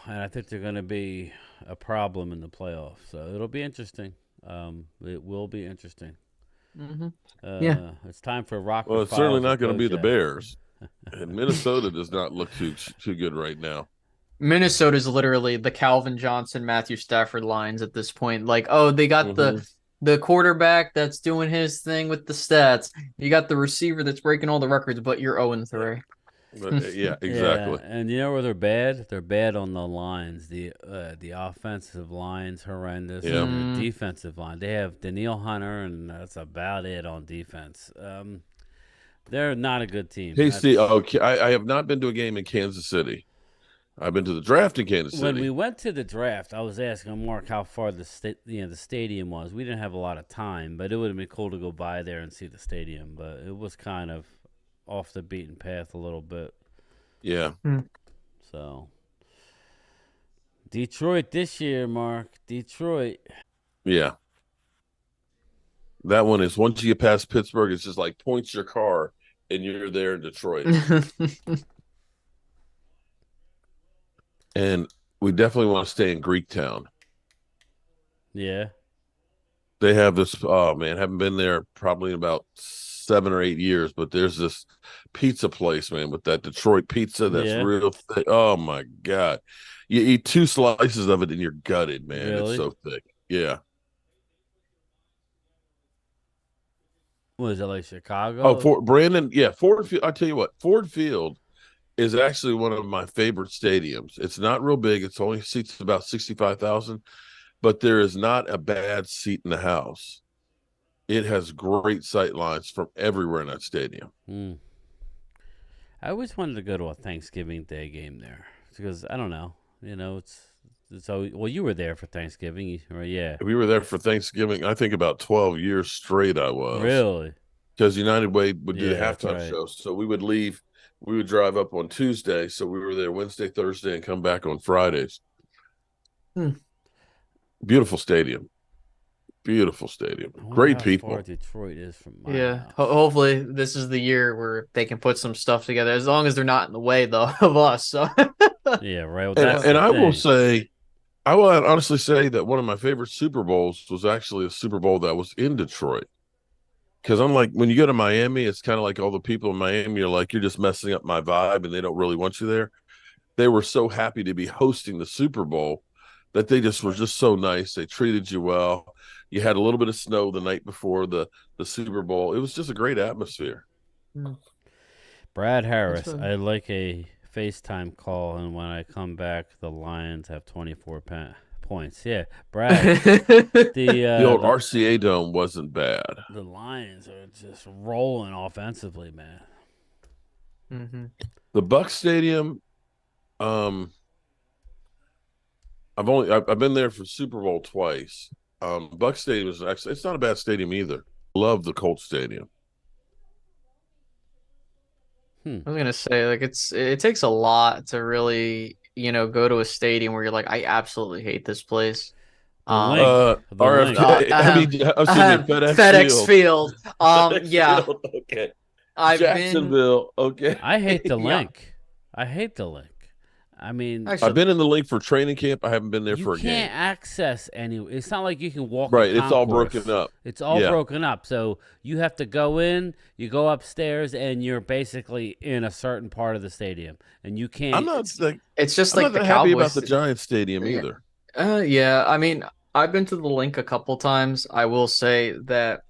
Speaker 1: I think they're going to be a problem in the playoffs. So it'll be interesting. It will be interesting.
Speaker 2: hmm Yeah.
Speaker 1: It's time for Rockford
Speaker 3: Well, it's certainly
Speaker 1: Files with
Speaker 3: not going to be the
Speaker 1: Bojack.
Speaker 3: Bears. And Minnesota does not look too good right now.
Speaker 2: Minnesota's literally the Calvin Johnson, Matthew Stafford lines at this point. Like, oh, they got the
Speaker 3: Mm-hmm.
Speaker 2: the quarterback that's doing his thing with the stats. You got the receiver that's breaking all the records, but you're 0-3.
Speaker 3: Yeah,
Speaker 1: Yeah,
Speaker 3: exactly.
Speaker 1: and you know where they're bad? They're bad on the lines. The offensive line's horrendous,
Speaker 3: Yeah.
Speaker 1: and their
Speaker 2: Mm,
Speaker 1: defensive line. They have Daniil Hunter, and that's about it on defense. They're not a good team.
Speaker 3: Casey,
Speaker 1: That's
Speaker 3: okay, I have not been to a game in Kansas City. I've been to the draft in Kansas
Speaker 1: when we
Speaker 3: City.
Speaker 1: went to the draft. I was asking Mark how far the stadium was. We didn't have a lot of time, but it would have been cool to go by there and see the stadium. But it was kind of off the beaten path a little bit.
Speaker 3: Yeah,
Speaker 2: mm.
Speaker 1: So Detroit this year, Mark. Detroit.
Speaker 3: yeah. That one is once you get past Pittsburgh, it's just like points your car and you're there in Detroit. and we definitely want to stay in Greektown.
Speaker 1: Yeah.
Speaker 3: They have this. Oh man, haven't been there probably in about 7 or 8 years. But there's this pizza place, man, with that Detroit pizza that's
Speaker 1: Yeah.
Speaker 3: real thick. Oh my god, you eat 2 slices of it and you're gutted, man. It's
Speaker 1: Really?
Speaker 3: so thick. Yeah.
Speaker 1: Was it like
Speaker 3: Oh,
Speaker 1: Chicago?
Speaker 3: for Brandon, yeah, Ford Field. I tell you what, Ford Field is actually one of my favorite stadiums. It's not real big. It's only seats about 65,000, but there is not a bad seat in the house. It has great sight lines from everywhere in that stadium.
Speaker 1: Hmm. I always wanted to go to a Thanksgiving Day game there because I don't know. It's always, well, you were there for Thanksgiving, right? Yeah.
Speaker 3: We were there for Thanksgiving. I think about 12 years straight. I was
Speaker 1: Really?
Speaker 3: because United Way would do the
Speaker 1: Yeah, that's
Speaker 3: halftime
Speaker 1: right.
Speaker 3: show, so we would leave. We would drive up on Tuesday, so we were there Wednesday, Thursday, and come back on Fridays.
Speaker 2: Hmm.
Speaker 3: Beautiful stadium. Beautiful stadium.
Speaker 1: I wonder
Speaker 3: Great
Speaker 1: how far
Speaker 3: people.
Speaker 1: Detroit is from my
Speaker 2: Yeah.
Speaker 1: house.
Speaker 2: Hopefully, this is the year where they can put some stuff together. As long as they're not in the way, though, of us. So.
Speaker 1: Yeah, right. Well,
Speaker 3: And
Speaker 1: that's
Speaker 3: and
Speaker 1: the
Speaker 3: I will
Speaker 1: thing.
Speaker 3: say, I will honestly say that one of my favorite Super Bowls was actually a Super Bowl that was in Detroit. Because unlike when you go to Miami, it's kind of like all the people in Miami are like, you're just messing up my vibe and they don't really want you there. They were so happy to be hosting the Super Bowl that they just were just so nice. They treated you well. You had a little bit of snow the night before the Super Bowl. It was just a great atmosphere.
Speaker 1: Brad
Speaker 2: That's
Speaker 1: Harris,
Speaker 2: fun.
Speaker 1: I'd like a FaceTime call, and when I come back, the Lions have 24 points. Yeah, Brad.
Speaker 3: The old
Speaker 1: The
Speaker 3: RCA Dome wasn't bad.
Speaker 1: the Lions are just rolling offensively, man.
Speaker 2: Mm-hmm.
Speaker 3: The Buck Stadium, um, I've been there for Super Bowl twice. Buck Stadium is actually it's not a bad stadium either. Love the Colts Stadium.
Speaker 1: Hmm.
Speaker 2: I was gonna say, like, it takes a lot to really, go to a stadium where you're like, I absolutely hate this place.
Speaker 1: The
Speaker 2: Um,
Speaker 1: link, the link.
Speaker 3: RFK. I mean, excuse me, FedEx
Speaker 2: FedEx
Speaker 3: Field.
Speaker 2: Field.
Speaker 3: FedEx
Speaker 2: Yeah,
Speaker 3: Field. Okay.
Speaker 2: I've been
Speaker 3: Jacksonville. Okay.
Speaker 1: I hate the
Speaker 2: yeah.
Speaker 1: link. I hate the link. I mean,
Speaker 3: I've
Speaker 2: Actually,
Speaker 3: been in the link for training camp. I haven't been there
Speaker 1: you
Speaker 3: for a game.
Speaker 1: can't access any. It's not like you can walk a
Speaker 3: Right. It's all broken
Speaker 1: concourse.
Speaker 3: up.
Speaker 1: It's all
Speaker 3: Yeah.
Speaker 1: broken up. So you have to go in, you go upstairs, and you're basically in a certain part of the stadium, and you
Speaker 3: I'm
Speaker 1: can't.
Speaker 3: not like
Speaker 2: it's just
Speaker 3: I'm
Speaker 2: like
Speaker 3: not
Speaker 2: the
Speaker 3: that happy about
Speaker 2: Cowboys.
Speaker 3: the Giants Stadium
Speaker 2: Yeah.
Speaker 3: either.
Speaker 2: Yeah. I mean, I've been to the link a couple times. I will say that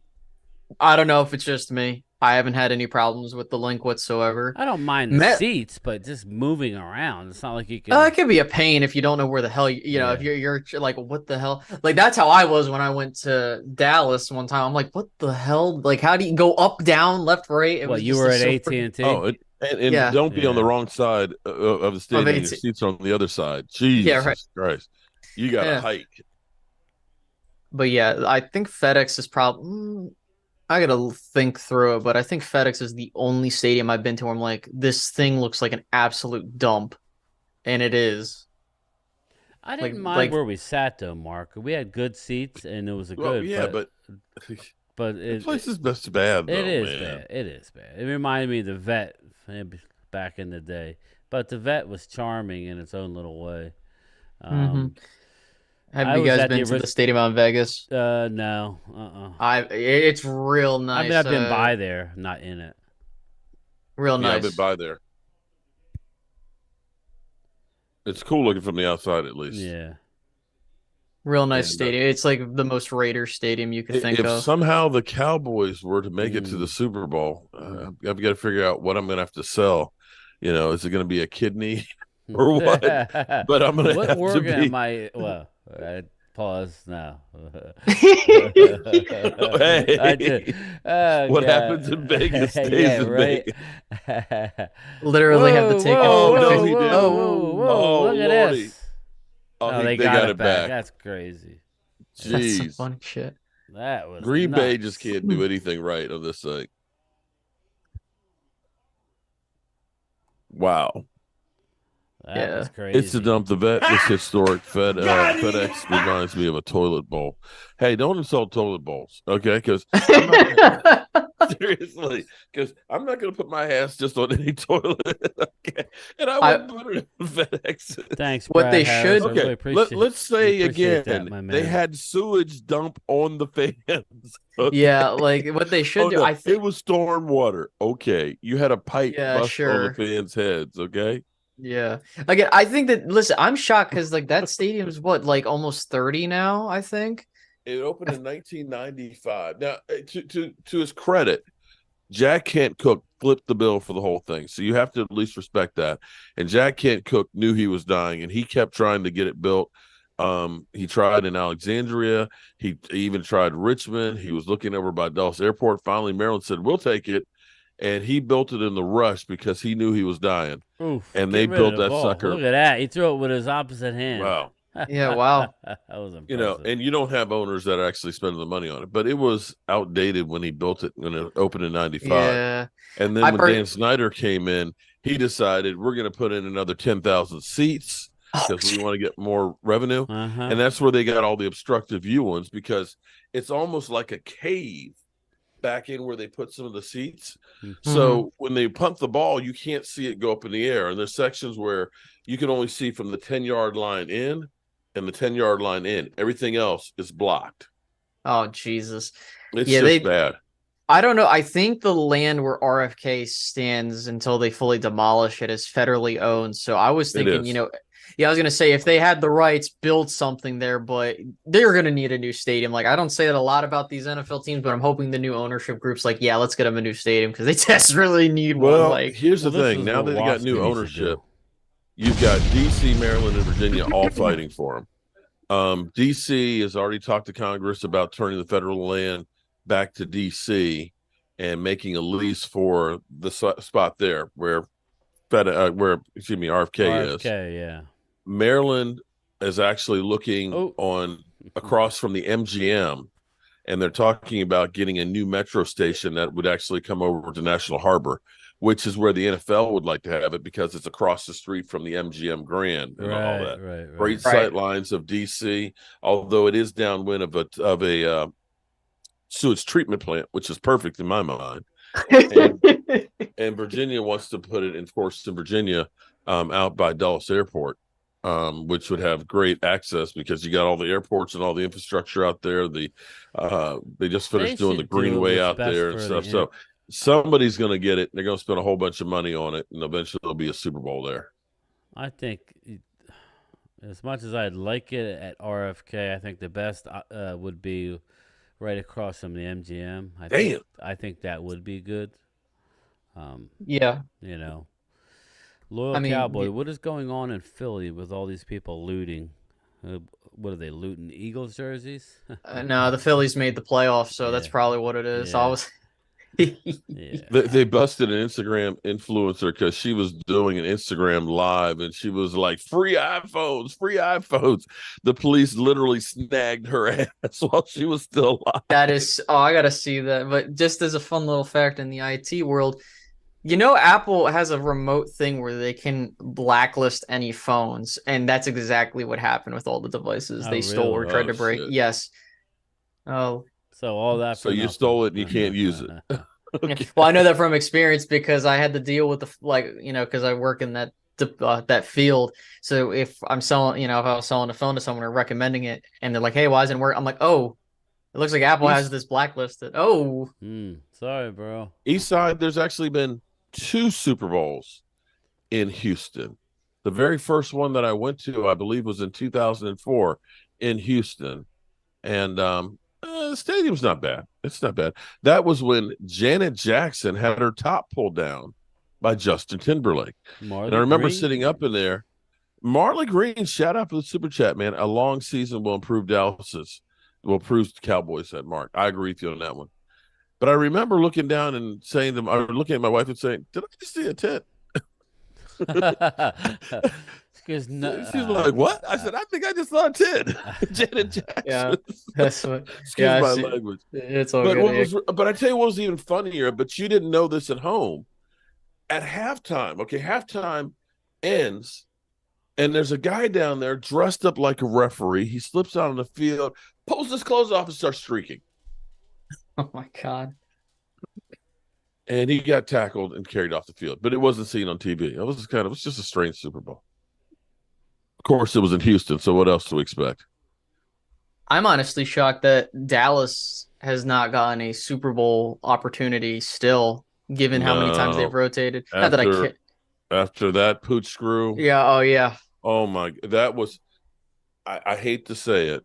Speaker 2: I don't know if it's just me. I haven't had any problems with the link whatsoever.
Speaker 1: I don't mind the
Speaker 2: Met
Speaker 1: seats, but just moving around. It's not like you can.
Speaker 2: it can be a pain if you don't know where the hell
Speaker 1: Yeah.
Speaker 2: if you're like what the hell, like that's how I was when I went to Dallas one time. I'm like, what the hell, like how do you go up, down, left, right? It
Speaker 1: What,
Speaker 2: was
Speaker 1: you
Speaker 2: just
Speaker 1: were
Speaker 2: like
Speaker 1: at
Speaker 2: so
Speaker 1: AT
Speaker 2: freaking
Speaker 1: and T?
Speaker 3: Oh, and
Speaker 2: yeah
Speaker 3: don't be on the
Speaker 1: Yeah.
Speaker 3: wrong side of the
Speaker 2: of
Speaker 3: stadium. Your
Speaker 2: 18
Speaker 3: seats are on the other side.
Speaker 2: yeah, right,
Speaker 3: Jesus Christ. You got to
Speaker 2: yeah.
Speaker 3: hike.
Speaker 2: But yeah, I think FedEx is probably I gotta think through it, but I think FedEx is the only stadium I've been to where I'm like, this thing looks like an absolute dump, and it is.
Speaker 1: I
Speaker 2: Like
Speaker 1: didn't mind
Speaker 2: like
Speaker 1: where we sat though, Mark. We had good seats, and it was a
Speaker 3: Well,
Speaker 1: good,
Speaker 3: yeah, but
Speaker 1: but
Speaker 3: the place is just bad
Speaker 1: it
Speaker 3: though,
Speaker 1: is
Speaker 3: man.
Speaker 1: bad. It is bad. It reminded me of the vet back in the day, but the vet was charming in its own little way.
Speaker 2: Mhm. Have
Speaker 1: I
Speaker 2: you
Speaker 1: was
Speaker 2: guys
Speaker 1: at the
Speaker 2: been to the
Speaker 1: original.
Speaker 2: stadium out in Vegas?
Speaker 1: No,
Speaker 2: It's real
Speaker 1: I mean,
Speaker 2: nice.
Speaker 1: I've been by there, not in it.
Speaker 2: Real
Speaker 3: Yeah, I've been
Speaker 2: nice.
Speaker 3: by there. It's cool looking from the outside, at least.
Speaker 1: Yeah.
Speaker 2: Real nice
Speaker 3: And
Speaker 2: stadium. It's like the most Raider stadium you could think
Speaker 3: if
Speaker 2: of.
Speaker 3: somehow the Cowboys were to make it to the
Speaker 1: Mm.
Speaker 3: Super Bowl, I've got to figure out what I'm going to have to sell. Is it going to be a kidney or what? But I'm going to
Speaker 1: What
Speaker 3: have to
Speaker 1: organ
Speaker 3: be.
Speaker 1: am I? Well, I pause now. I just,
Speaker 3: Hey,
Speaker 1: oh
Speaker 3: what
Speaker 1: god,
Speaker 3: happens in Vegas stays
Speaker 1: yeah,
Speaker 3: in
Speaker 1: right.
Speaker 3: Vegas.
Speaker 2: Literally have to
Speaker 1: Whoa,
Speaker 2: take
Speaker 1: whoa,
Speaker 2: a
Speaker 3: Oh no,
Speaker 1: whoa,
Speaker 3: he
Speaker 2: 50.
Speaker 1: whoa,
Speaker 3: didn't.
Speaker 1: whoa,
Speaker 2: Oh,
Speaker 1: whoa!
Speaker 3: Oh
Speaker 1: Look at
Speaker 3: lordy.
Speaker 1: this.
Speaker 3: Oh,
Speaker 1: Oh, they
Speaker 3: they
Speaker 1: got
Speaker 3: got
Speaker 1: it
Speaker 3: it
Speaker 1: back.
Speaker 3: back.
Speaker 1: That's crazy.
Speaker 2: that's some
Speaker 3: Jeez,
Speaker 2: funny shit.
Speaker 1: That was
Speaker 3: Green Bay just
Speaker 1: nuts.
Speaker 3: can't do anything right on this thing. Wow.
Speaker 1: That was
Speaker 2: Yeah.
Speaker 3: It's the
Speaker 1: crazy.
Speaker 3: dump. The vet was historic. FedEx reminds me of a toilet bowl. Hey, don't insult toilet bowls, okay? Because I'm not. Seriously, because I'm not going to put my ass just on any toilet. Okay, and I
Speaker 2: I
Speaker 3: wouldn't put it in FedEx.
Speaker 1: Thanks,
Speaker 2: What
Speaker 1: Brad
Speaker 2: they
Speaker 1: Harris.
Speaker 2: should-
Speaker 1: I really
Speaker 3: Okay,
Speaker 1: appreciate.
Speaker 3: let's say
Speaker 1: appreciate that,
Speaker 3: again,
Speaker 1: my
Speaker 3: they
Speaker 1: man.
Speaker 3: had sewage dump on the fans. Okay.
Speaker 2: yeah, like what they should
Speaker 3: Oh
Speaker 2: do,
Speaker 3: no,
Speaker 2: I
Speaker 3: it
Speaker 2: think.
Speaker 3: was storm water. Okay, you had a pipe
Speaker 2: Yeah,
Speaker 3: bust on the
Speaker 2: sure.
Speaker 3: fans' heads. Okay,
Speaker 2: Yeah. Again, I think that listen, I'm shocked because like that stadium's what, like almost 30 now, I think.
Speaker 3: it opened in 1995. Now, to his credit, Jack Kent Cook flipped the bill for the whole thing. So you have to at least respect that. And Jack Kent Cook knew he was dying and he kept trying to get it built. He tried in Alexandria. He even tried Richmond. He was looking over by Dulles Airport. Finally, Maryland said, "We'll take it." And he built it in the rush because he knew he was dying.
Speaker 1: Oof,
Speaker 3: And
Speaker 1: get
Speaker 3: they
Speaker 1: rid
Speaker 3: built
Speaker 1: of the
Speaker 3: that
Speaker 1: ball.
Speaker 3: sucker.
Speaker 1: Look at that. He threw it with his opposite hand.
Speaker 3: Wow.
Speaker 2: Yeah, wow.
Speaker 1: That was impressive.
Speaker 3: You know, and you don't have owners that are actually spending the money on it, but it was outdated when he built it when it opened in 95.
Speaker 2: Yeah.
Speaker 3: And then when Dan Snyder came in, he decided we're going to put in another 10,000 seats because we want to get more revenue. And that's where they got all the obstructive view ones because it's almost like a cave back in where they put some of the seats. So when they pump the ball, you can't see it go up in the air. And there's sections where you can only see from the 10-yard line in and the 10-yard line in. Everything else is blocked.
Speaker 2: Oh, Jesus.
Speaker 3: It's
Speaker 2: Yeah,
Speaker 3: just bad.
Speaker 2: I don't know. I think the land where RFK stands until they fully demolish it is federally owned. So I was thinking,
Speaker 3: is.
Speaker 2: I was going to say if they had the rights, build something there, but they're going to need a new stadium. Like, I don't say that a lot about these NFL teams, but I'm hoping the new ownership group's like, yeah, let's get them a new stadium because they desperately need one. Like,
Speaker 3: here's the thing. Now that they got new ownership, you've got D.C., Maryland, and Virginia all fighting for them. D.C. has already talked to Congress about turning the federal land back to D.C. and making a lease for the spot there where RFK is.
Speaker 1: Yeah.
Speaker 3: Maryland is actually looking on across from the MGM, and they're talking about getting a new metro station that would actually come over to National Harbor, which is where the NFL would like to have it because it's across the street from the MGM Grand and all that.
Speaker 1: Right.
Speaker 3: Great sight lines of DC, although it is downwind of a sewage treatment plant, which is perfect in my mind. And Virginia wants to put it in Forreston, Virginia, out by Dulles Airport, which would have great access because you got all the airports and all the infrastructure out there. They just finished doing the Greenway out there and stuff. So somebody's going to get it. They're going to spend a whole bunch of money on it, and eventually there'll be a Super Bowl there.
Speaker 1: I think, as much as I'd like it at RFK, I think the best would be right across from the MGM. I think that would be good.
Speaker 2: Yeah.
Speaker 1: Loyal Cowboy, what is going on in Philly with all these people looting? What are they looting? Eagles jerseys?
Speaker 2: No, the Phillies made the playoffs, so that's probably what it is.
Speaker 1: Yeah.
Speaker 3: They busted an Instagram influencer because she was doing an Instagram live and she was like, free iPhones. The police literally snagged her ass while she was still alive.
Speaker 2: That is, I gotta see that. But just as a fun little fact in the IT world, Apple has a remote thing where they can blacklist any phones, and that's exactly what happened with all the devices they stole or tried to break.
Speaker 3: Shit.
Speaker 2: Yes. Oh.
Speaker 1: So all that.
Speaker 3: So you stole it and you can't use it.
Speaker 2: Okay. Well, I know that from experience because I had to deal with because I work in that field. So if I'm selling, if I was selling a phone to someone or recommending it, and they're like, "Hey, why isn't it work?" I'm like, "Oh, it looks like Apple has this blacklisted." Oh,
Speaker 1: sorry, bro.
Speaker 3: Eastside, there's actually been 2 Super Bowls in Houston. The very first one that I went to, I believe, was in 2004 in Houston, and the stadium's not bad. It's not bad. That was when Janet Jackson had her top pulled down by Justin Timberlake. And I remember sitting up in there. Marley Green, shout out for the super chat, man. A long season will improve Cowboys, said Mark. I agree with you on that one. But I remember looking down and saying to looking at my wife and saying, did I just see a tit? She's like, what? I said, I think I just saw a tit. Janet Jackson.
Speaker 2: Yeah, that's what.
Speaker 3: Excuse my language.
Speaker 2: It's all
Speaker 3: good. But I tell you what was even funnier, but you didn't know this at home. At halftime, halftime ends, and there's a guy down there dressed up like a referee. He slips out on the field, pulls his clothes off, and starts streaking.
Speaker 2: Oh, my God.
Speaker 3: and he got tackled and carried off the field, but it wasn't seen on TV. It was just a strange Super Bowl. Of course, it was in Houston, so what else do we expect?
Speaker 2: I'm honestly shocked that Dallas has not gotten a Super Bowl opportunity still, given how many times they've
Speaker 3: No,
Speaker 2: rotated. Not that I
Speaker 3: after
Speaker 2: can't.
Speaker 3: after that pooch screw,
Speaker 2: Yeah. Oh yeah.
Speaker 3: oh my, that was, I hate to say it,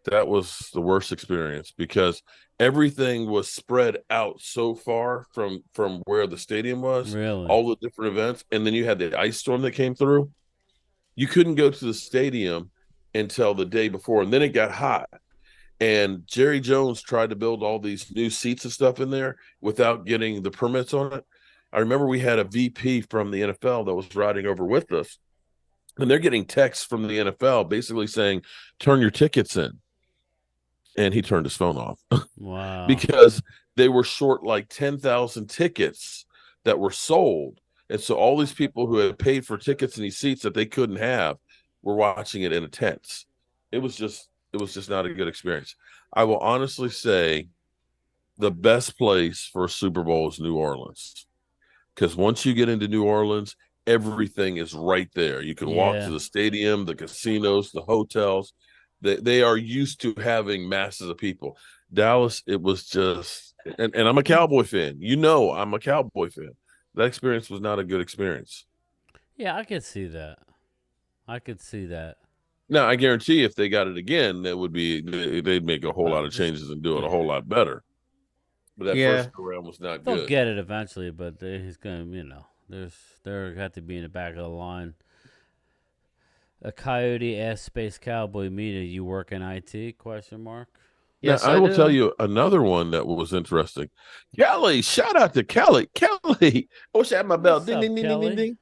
Speaker 3: that was the worst experience because everything was spread out so far from where the stadium was,
Speaker 1: Really?
Speaker 3: all the different events, and then you had the ice storm that came through. You couldn't go to the stadium until the day before, and then it got hot. And Jerry Jones tried to build all these new seats and stuff in there without getting the permits on it. I remember we had a VP from the NFL that was riding over with us, and they're getting texts from the NFL basically saying, "Turn your tickets in." And he turned his phone off
Speaker 1: Wow.
Speaker 3: because they were short like 10,000 tickets that were sold. And so all these people who had paid for tickets in these seats that they couldn't have were watching it in a tent. It was just not a good experience. I will honestly say the best place for a Super Bowl is New Orleans. Because once you get into New Orleans, everything is right there. You can walk to
Speaker 1: Yeah.
Speaker 3: the stadium, the casinos, the hotels. They are used to having masses of people. Dallas, it was just, and I'm a Cowboy fan. I'm a Cowboy fan. That experience was not a good experience.
Speaker 1: Yeah, I could see that. I could see that.
Speaker 3: Now, I guarantee if they got it again, they'd make a whole lot
Speaker 1: Well,
Speaker 3: of
Speaker 1: just
Speaker 3: changes and do it a
Speaker 1: yeah.
Speaker 3: whole lot better. But that
Speaker 2: Yeah.
Speaker 3: first go round was not
Speaker 1: They'll
Speaker 3: good.
Speaker 1: get it eventually, but he's gonna, they're got to be in the back of the line. A coyote asked Space Cowboy me, "Do you work in IT?" Question mark.
Speaker 3: Now,
Speaker 2: Yes,
Speaker 3: I
Speaker 2: I
Speaker 3: will tell
Speaker 2: do.
Speaker 3: you another one that was interesting. Kelly, shout out to Kelly. Kelly, I wish I had my bell.
Speaker 1: What's
Speaker 3: Ding,
Speaker 1: up,
Speaker 3: ding, ding, ding, ding,
Speaker 1: Kelly?
Speaker 3: ding.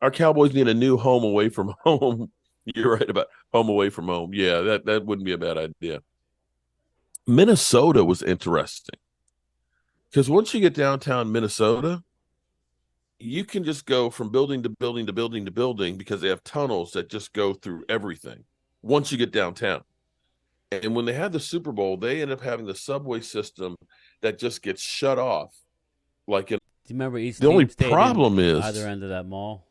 Speaker 3: Our Cowboys need a new home away from home. You're right about home away from home. Yeah, that wouldn't be a bad idea. Minnesota was interesting because once you get downtown Minnesota, you can just go from building to building to building to building because they have tunnels that just go through everything once you get downtown. And when they had the Super Bowl, they end up having the subway system that just gets shut off. Like in,
Speaker 1: Do you remember each
Speaker 3: the only
Speaker 1: team stayed in
Speaker 3: problem
Speaker 1: either
Speaker 3: is
Speaker 1: end of that mall?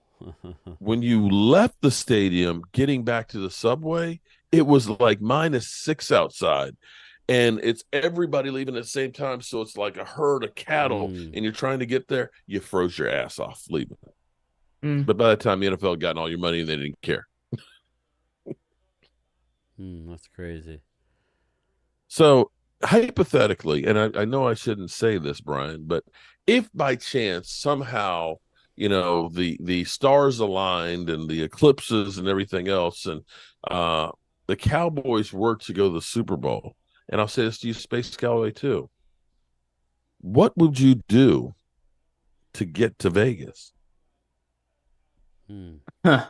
Speaker 3: when you left the stadium, getting back to the subway, it was like -6 outside. And it's everybody leaving at the same time. So it's like a herd of cattle,
Speaker 1: Mm,
Speaker 3: and you're trying to get there, you froze your ass off leaving.
Speaker 2: Mm.
Speaker 3: But by the time the NFL had gotten all your money, they didn't care.
Speaker 1: that's crazy.
Speaker 3: So hypothetically, and I know I shouldn't say this, Brian, but if by chance somehow the stars aligned and the eclipses and everything else, and uh, the Cowboys were to go to the Super Bowl, and I'll say this to you, Space Cowboy too. What would you do to get to Vegas?
Speaker 1: Hmm.
Speaker 2: Huh.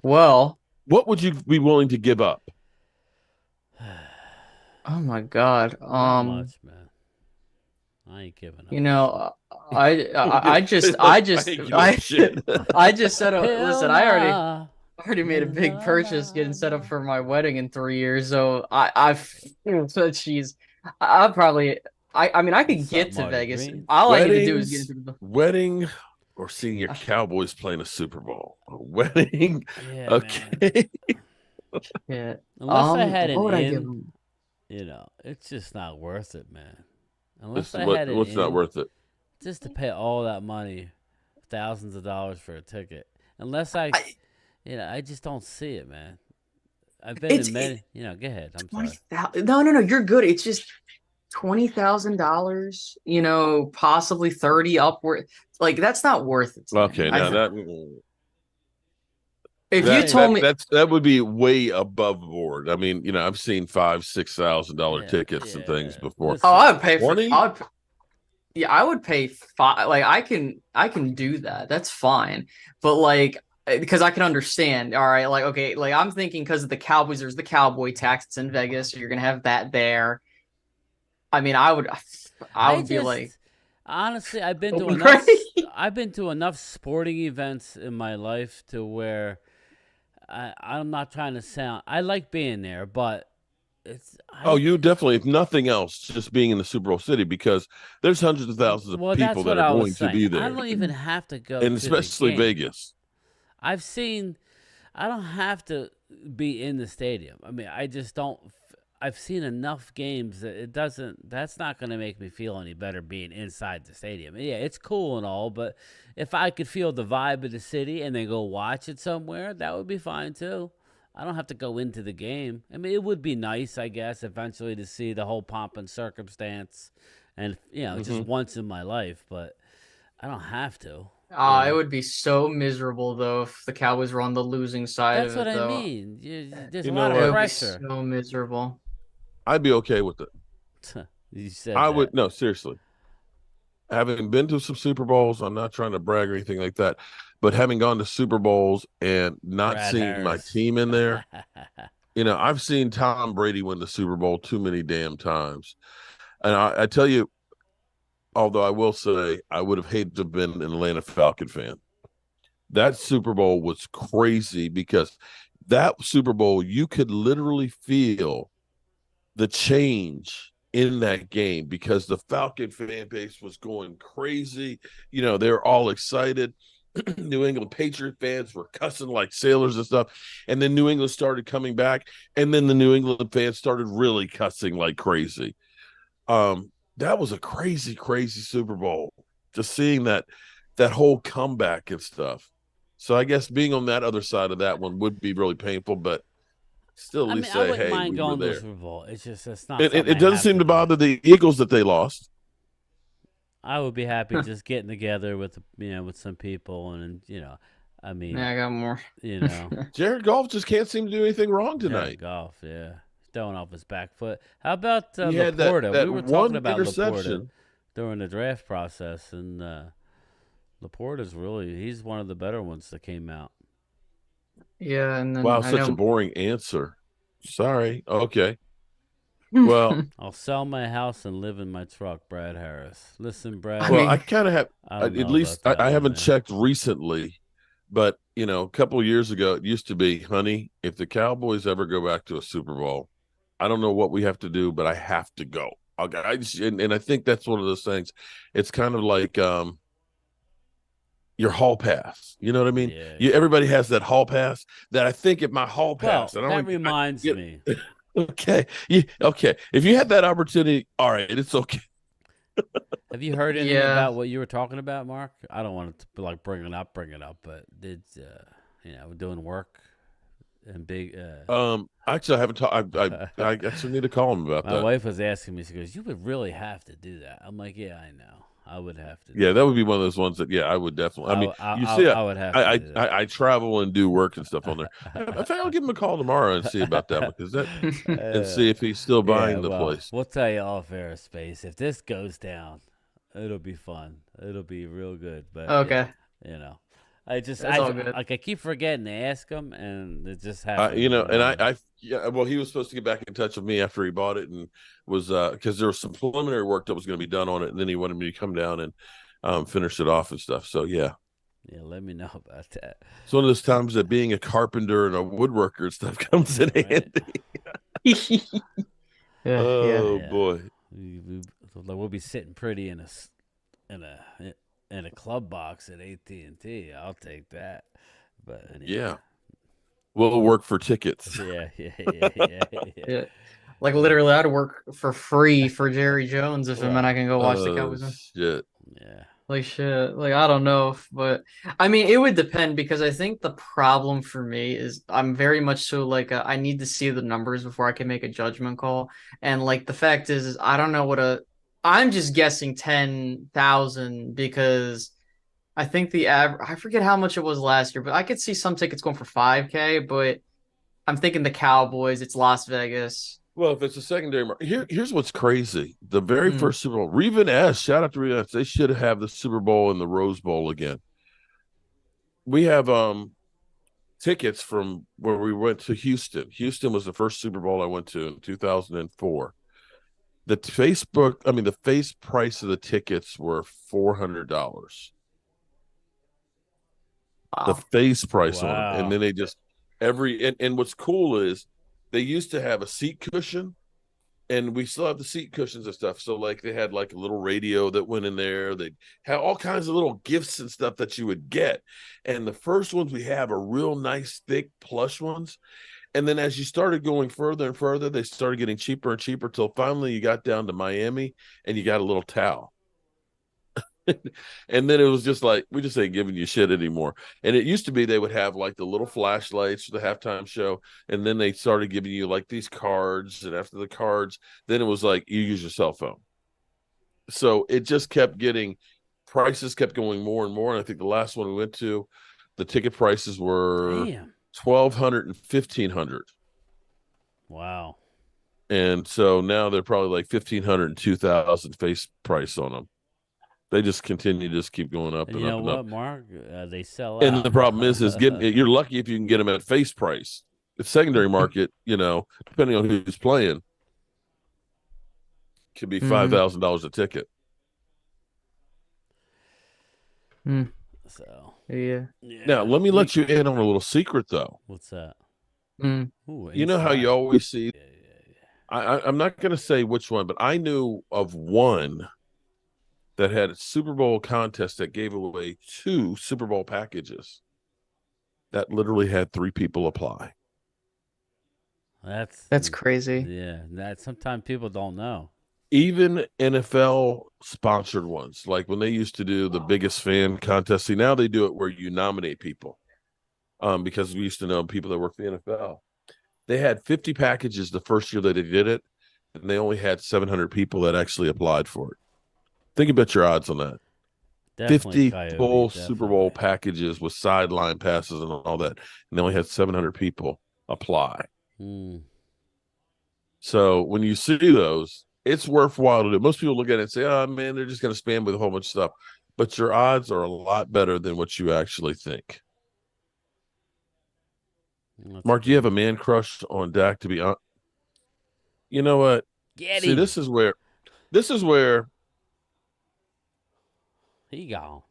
Speaker 2: Well,
Speaker 3: What would you be willing to give up?
Speaker 2: oh my God.
Speaker 1: Not much, man. I ain't giving up
Speaker 2: You know, I just,
Speaker 3: It's
Speaker 2: I
Speaker 3: like, I
Speaker 2: just,
Speaker 3: ain't giving up
Speaker 2: I,
Speaker 3: shit.
Speaker 2: I just set up.
Speaker 1: Hell
Speaker 2: Listen,
Speaker 1: nah.
Speaker 2: already made a
Speaker 1: Nah,
Speaker 2: big
Speaker 1: nah,
Speaker 2: purchase
Speaker 1: nah,
Speaker 2: getting set up
Speaker 1: nah.
Speaker 2: for my wedding in 3 years. So so jeez, I'll probably, I mean, I could
Speaker 1: What's up,
Speaker 2: get to
Speaker 1: Marty
Speaker 2: Vegas.
Speaker 1: Green?
Speaker 2: All I need to do is get
Speaker 3: Weddings,
Speaker 2: into the.
Speaker 3: wedding, or seeing your Cowboys playing a Super Bowl. A wedding,
Speaker 1: Yeah, man.
Speaker 3: okay.
Speaker 2: Yeah.
Speaker 1: Unless I had
Speaker 2: What
Speaker 1: an
Speaker 2: would I give
Speaker 1: in,
Speaker 2: him?
Speaker 1: it's just not worth it, man. Unless
Speaker 3: This is
Speaker 1: I had an
Speaker 3: what's not
Speaker 1: in,
Speaker 3: worth it.
Speaker 1: just to pay all that money, thousands of dollars for a ticket. Unless
Speaker 2: I,
Speaker 1: I just don't see it, man. I've been
Speaker 2: it's
Speaker 1: in many, go ahead. I'm sorry.
Speaker 2: 20,000. No, no, no. You're good. It's just $20,000. Possibly 30 upward. Like that's not worth it to me.
Speaker 3: Okay, now
Speaker 1: Yeah.
Speaker 2: If
Speaker 1: I
Speaker 2: you
Speaker 3: that
Speaker 1: think,
Speaker 2: told
Speaker 3: that
Speaker 2: me,
Speaker 3: that would be way above board. I mean, I've seen $5,000-6,000
Speaker 1: yeah,
Speaker 3: tickets and things
Speaker 1: yeah.
Speaker 3: before.
Speaker 2: oh,
Speaker 1: Listen,
Speaker 2: I would pay for.
Speaker 3: 20?
Speaker 2: Yeah, I would pay five. Like I can do that. That's fine. But like, because I can understand. All right, like okay, like I'm thinking because of the Cowboys, there's the Cowboy tax. It's in Vegas, so you're gonna have that there. I mean, I
Speaker 1: I
Speaker 2: would be like,
Speaker 1: just honestly, I've been to
Speaker 2: right?
Speaker 1: I've been to enough sporting events in my life to where I'm not trying to sound. I like being there, but it's
Speaker 3: Oh,
Speaker 1: I.
Speaker 3: you definitely, if nothing else, just being in the Super Bowl city because there's hundreds of thousands of
Speaker 1: Well,
Speaker 3: people
Speaker 1: that's
Speaker 3: that
Speaker 1: what
Speaker 3: are
Speaker 1: I was
Speaker 3: going to
Speaker 1: saying.
Speaker 3: be
Speaker 1: I
Speaker 3: there,
Speaker 1: don't even have to go
Speaker 3: and
Speaker 1: to the
Speaker 3: especially
Speaker 1: game.
Speaker 3: Vegas.
Speaker 1: I've seen. I don't have to be in the stadium. I mean, I just don't. I've seen enough games that it doesn't. That's not going to make me feel any better being inside the stadium. Yeah, it's cool and all, but if I could feel the vibe of the city and then go watch it somewhere, that would be fine too. I don't have to go into the game. I mean, it would be nice, I guess, eventually to see the whole pomp and circumstance, and just
Speaker 3: Hmm.
Speaker 1: once in my life. But I don't have to.
Speaker 2: It would be so miserable though if the Cowboys were on the losing side
Speaker 1: That's
Speaker 2: of
Speaker 1: what
Speaker 2: it
Speaker 1: I
Speaker 2: though.
Speaker 1: mean. There's
Speaker 3: You
Speaker 1: a
Speaker 3: know
Speaker 1: lot of
Speaker 2: It
Speaker 3: what?
Speaker 2: would be
Speaker 1: pressure.
Speaker 2: so miserable.
Speaker 3: I'd be okay with it.
Speaker 1: You said
Speaker 3: I
Speaker 1: that.
Speaker 3: would, no, seriously. Having been to some Super Bowls, I'm not trying to brag or anything like that, but having gone to Super Bowls and not
Speaker 1: Brad
Speaker 3: seeing my
Speaker 1: Harris.
Speaker 3: team in there, I've seen Tom Brady win the Super Bowl too many damn times. And I tell you, although I will say I would have hated to have been an Atlanta Falcon fan. That Super Bowl was crazy because that Super Bowl, you could literally feel the change in that game because the Falcon fan base was going crazy. They're all excited. New England Patriot fans were cussing like sailors and stuff. And then New England started coming back. And then the New England fans started really cussing like crazy. That was a crazy, crazy Super Bowl. Just seeing that whole comeback and stuff. So I guess being on that other side of that one would be really painful, but still at
Speaker 1: I
Speaker 3: least
Speaker 1: mean, I
Speaker 3: say,
Speaker 1: wouldn't
Speaker 3: hey,
Speaker 1: mind
Speaker 3: we were
Speaker 1: going to a
Speaker 3: there.
Speaker 1: Super Bowl. It's just it's not
Speaker 3: It,
Speaker 1: something
Speaker 3: it
Speaker 1: I
Speaker 3: doesn't
Speaker 1: have
Speaker 3: seem
Speaker 1: to
Speaker 3: to
Speaker 1: do.
Speaker 3: bother the Eagles that they lost.
Speaker 1: I would be happy just getting together with with some people and I
Speaker 2: Yeah,
Speaker 1: mean,
Speaker 2: I got more.
Speaker 1: you know,
Speaker 3: Jared Goff just can't seem to do anything wrong
Speaker 1: Jared
Speaker 3: tonight.
Speaker 1: Goff, yeah, throwing off his back foot. How about
Speaker 3: He had that
Speaker 1: Laporta? We
Speaker 3: that
Speaker 1: were talking
Speaker 3: one
Speaker 1: about Laporta
Speaker 3: interception.
Speaker 1: during the draft process, and Laporta's he's one of the better ones that came out.
Speaker 2: Yeah, and then
Speaker 3: Wow,
Speaker 2: I
Speaker 3: such a
Speaker 2: know.
Speaker 3: boring answer. Sorry. Okay. Well,
Speaker 1: I'll sell my house and live in my truck, Brad Harris. Listen,
Speaker 2: I
Speaker 1: Brad,
Speaker 3: well, I
Speaker 2: mean,
Speaker 3: kind of have.
Speaker 1: I don't
Speaker 3: At
Speaker 1: know
Speaker 3: least
Speaker 1: about that
Speaker 3: I
Speaker 1: one,
Speaker 3: haven't
Speaker 1: man.
Speaker 3: checked recently, but a couple of years ago, it used to be, honey, if the Cowboys ever go back to a Super Bowl, I don't know what we have to do, but I have to go. I just, and I think that's one of those things. It's kind of like your hall pass. You know what I mean?
Speaker 1: Yeah, yeah.
Speaker 3: Everybody has that hall pass. That I think if my hall pass,
Speaker 1: Well,
Speaker 3: and I
Speaker 1: that
Speaker 3: don't,
Speaker 1: reminds
Speaker 3: you
Speaker 1: me.
Speaker 3: okay, okay. If you had that opportunity, all right, it's okay.
Speaker 1: Have you heard anything
Speaker 2: yeah.
Speaker 1: about what you were talking about, Mark? I don't want to like bring it up, but did we're doing work and big.
Speaker 3: Actually, I haven't talked. I guess I need to call him about
Speaker 1: My
Speaker 3: that.
Speaker 1: wife was asking me. She goes, "You would really have to do that." I'm like, "Yeah, I know. I would have to
Speaker 3: Yeah,
Speaker 1: do
Speaker 3: that
Speaker 1: that.
Speaker 3: would be one of those ones that, yeah, I would definitely. I mean, you see,
Speaker 1: I would have to do
Speaker 3: I travel and do work and stuff on there. In fact, I'll give him a call tomorrow and see about that
Speaker 1: that."
Speaker 3: because and see if he's still
Speaker 1: Yeah,
Speaker 3: buying the
Speaker 1: well,
Speaker 3: place.
Speaker 1: we'll tell you off aerospace. If this goes down, it'll be fun. It'll be real good. But yeah,
Speaker 2: Okay,
Speaker 1: you know, I just
Speaker 2: it's all good.
Speaker 1: I keep forgetting to ask him, and it just happened.
Speaker 3: And yeah, well, he was supposed to get back in touch with me after he bought it and was because there was some preliminary work that was going to be done on it, and then he wanted me to come down and finish it off and stuff. So yeah,
Speaker 1: Yeah, let me know about that.
Speaker 3: it's one of those times that being a carpenter and a woodworker and stuff comes in
Speaker 1: Right?
Speaker 3: handy.
Speaker 2: Yeah, yeah.
Speaker 3: Oh
Speaker 1: Yeah,
Speaker 3: boy.
Speaker 1: we'll be sitting pretty in a in a club box at AT&T. I'll take that. But anyway,
Speaker 3: Yeah. We'll work for tickets.
Speaker 1: yeah.
Speaker 2: Yeah. Like literally, I'd work for free for Jerry Jones if it meant I
Speaker 1: Well,
Speaker 2: can go watch the
Speaker 3: Oh
Speaker 2: Cowboys win.
Speaker 3: shit.
Speaker 1: yeah.
Speaker 2: Like shit. Like I don't know, but I mean, it would depend because I think the problem for me is I'm very much so like I need to see the numbers before I can make a judgment call. And like the fact is I don't know what a. I'm just guessing 10,000 because I think the average. I forget how much it was last year, but I could see some tickets going for 5K. But I'm thinking the Cowboys. It's Las Vegas.
Speaker 3: Well, if it's a secondary market, here's what's crazy. The very
Speaker 2: Hmm.
Speaker 3: first Super Bowl, Reven S, shout out to Reven S, they should have the Super Bowl and the Rose Bowl again. We have tickets from where we went to Houston. Houston was the first Super Bowl I went to in 2004. The face price of the tickets were $400. The
Speaker 2: Wow.
Speaker 3: face price on them. And
Speaker 1: Wow.
Speaker 3: then they just and what's cool is they used to have a seat cushion, and we still have the seat cushions and stuff. So like they had like a little radio that went in there. They had all kinds of little gifts and stuff that you would get. And the first ones we have are real nice, thick plush ones. And then as you started going further and further, they started getting cheaper and cheaper till finally you got down to Miami and you got a little towel. And then it was just like, we just ain't giving you shit anymore. And it used to be they would have like the little flashlights for the halftime show. And then they started giving you like these cards. And after the cards, then it was like, you use your cell phone. So it just kept getting, prices kept going more and more. And I think the last one we went to, the ticket prices were
Speaker 1: Damn.
Speaker 3: 1,200 and 1,500.
Speaker 1: Wow.
Speaker 3: And so now they're probably like 1,500 and 2,000 face price on them. They just continue to just keep going up
Speaker 1: And
Speaker 3: and
Speaker 1: you
Speaker 3: up
Speaker 1: know
Speaker 3: and
Speaker 1: what,
Speaker 3: up.
Speaker 1: Mark? They sell
Speaker 3: And
Speaker 1: out.
Speaker 3: the problem is getting, you're lucky if you can get them at face price. The secondary market, you know, depending on who's playing, could be $5,000 a ticket.
Speaker 1: So
Speaker 2: Yeah.
Speaker 3: Now, let me let you in on a little secret, though.
Speaker 1: what's that?
Speaker 2: Mm.
Speaker 3: You know how you always see,
Speaker 1: Yeah.
Speaker 3: I'm not going to say which one, but I knew of one that had a Super Bowl contest that gave away 2 Super Bowl packages that literally had 3 people apply.
Speaker 2: That's crazy.
Speaker 1: Yeah, that sometimes people don't know.
Speaker 3: Even NFL sponsored ones, like when they used to do the biggest fan contest. See, now they do it where you nominate people, because we used to know people that work for the NFL. They had 50 packages the first year that they did it, and they only had 700 people that actually applied for it. Think about your odds on that.
Speaker 1: Definitely
Speaker 3: 50
Speaker 1: Coyote,
Speaker 3: full
Speaker 1: definitely.
Speaker 3: Super Bowl packages with sideline passes and all that, and they only had 700 people apply. So when you see those, it's worthwhile to do. Most people look at it and say, oh, man, they're just going to spam with a whole bunch of stuff. But your odds are a lot better than what you actually think. Mark, do you have a man crush on Dak, to be honest? You know what?
Speaker 1: Get
Speaker 3: See,
Speaker 1: him.
Speaker 3: this is where
Speaker 1: He gone.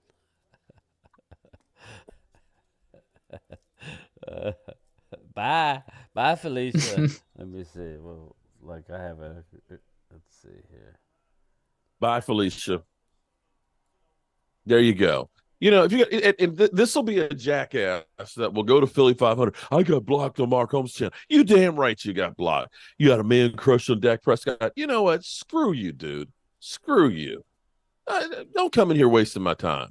Speaker 1: Bye, Felicia. Let me see. Well, like I have a. Let's see here.
Speaker 3: Bye, Felicia. There you go. You know, if you this will be a jackass that will go to Philly 500. I got blocked on Mark Holmes' channel. You damn right you got blocked. You got a man crush on Dak Prescott. You know what? Screw you, dude. Screw you. Don't come in here wasting my time.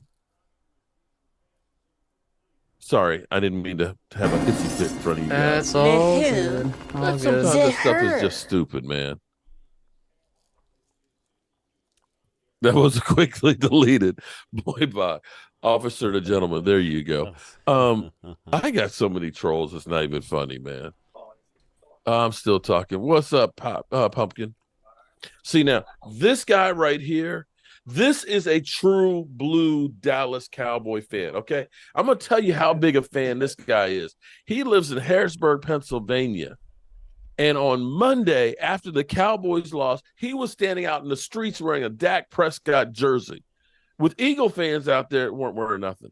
Speaker 3: Sorry, I didn't mean to have a hissy fit in front of you guys.
Speaker 2: That's all good. All
Speaker 3: Sometimes
Speaker 2: good.
Speaker 3: this stuff is just stupid, man. That was quickly deleted. Boy, bye. Officer to gentleman. There you go. I got so many trolls. It's not even funny, man. I'm still talking. What's up, Pumpkin? See, now, this guy right here, this is a true blue Dallas Cowboy fan, okay? I'm going to tell you how big a fan this guy is. He lives in Harrisburg, Pennsylvania. And on Monday, after the Cowboys lost, he was standing out in the streets wearing a Dak Prescott jersey. With Eagle fans out there, weren't wearing nothing.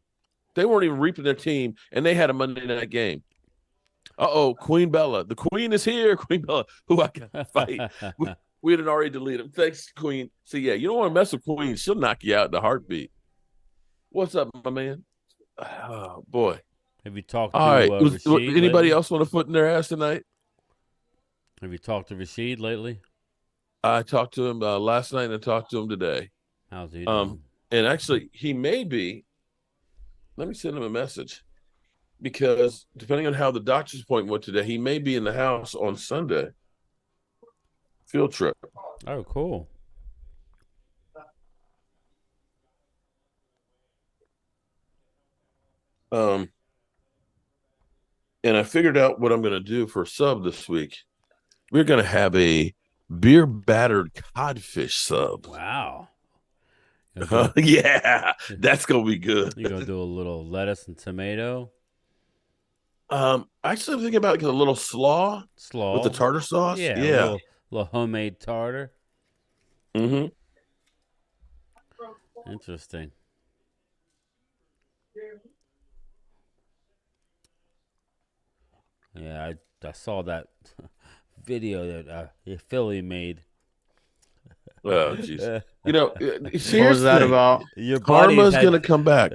Speaker 3: They weren't even reaping their team, and they had a Monday night game. Queen Bella. The Queen is here, Queen Bella, who I can fight. We had already deleted him. Thanks, Queen. So, yeah, you don't want to mess with Queen. She'll knock you out in a heartbeat. What's up, my man? Oh, boy.
Speaker 1: Have you talked to
Speaker 3: All right.
Speaker 1: Rashid
Speaker 3: Anybody
Speaker 1: lately?
Speaker 3: else want to foot in their ass tonight?
Speaker 1: Have you talked to Rashid lately?
Speaker 3: I talked to him last night, and I talked to him today.
Speaker 1: How's he doing?
Speaker 3: And actually, he may be. Let me send him a message, because depending on how the doctor's appointment went today, he may be in the house on Sunday. Field trip.
Speaker 1: Oh, cool.
Speaker 3: And I figured out what I'm going to do for a sub this week. We're going to have a beer battered codfish sub.
Speaker 1: Wow.
Speaker 3: Yeah, that's going to be good.
Speaker 1: You going to do a little lettuce and tomato?
Speaker 3: Actually, I'm thinking about a little slaw with the tartar sauce.
Speaker 1: Yeah. A little homemade tartar.
Speaker 3: Mm-hmm.
Speaker 1: Interesting. Yeah, I saw that. video that Philly made.
Speaker 3: Oh, jeez. See,
Speaker 2: What
Speaker 3: here's
Speaker 2: was
Speaker 3: the
Speaker 2: that
Speaker 3: thing.
Speaker 2: about?
Speaker 1: Your buddies
Speaker 3: Karma's going to
Speaker 1: had.
Speaker 3: come back.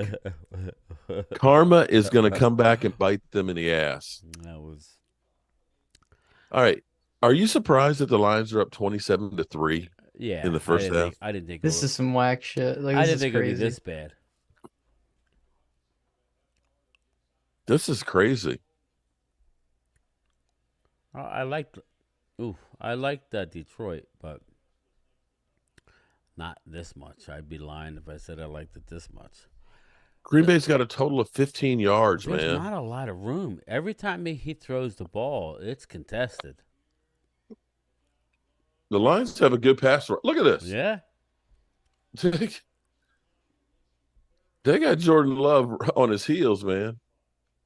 Speaker 3: Karma is going to come back and bite them in the ass.
Speaker 1: That was.
Speaker 3: All right. Are you surprised that the Lions are up 27-3
Speaker 1: Yeah,
Speaker 3: in the first half?
Speaker 1: I didn't think.
Speaker 2: This is some whack shit. Like,
Speaker 1: I
Speaker 2: this
Speaker 1: didn't
Speaker 2: is
Speaker 1: think it would be
Speaker 2: crazy.
Speaker 1: this bad.
Speaker 3: This is crazy.
Speaker 1: I liked. I liked Detroit, but not this much. I'd be lying if I said I liked it this much.
Speaker 3: Green Bay's got a total of 15 yards,
Speaker 1: There's
Speaker 3: man.
Speaker 1: not a lot of room. Every time he throws the ball, it's contested.
Speaker 3: The Lions have a good pass rush. Look at this.
Speaker 1: Yeah.
Speaker 3: They got Jordan Love on his heels, man.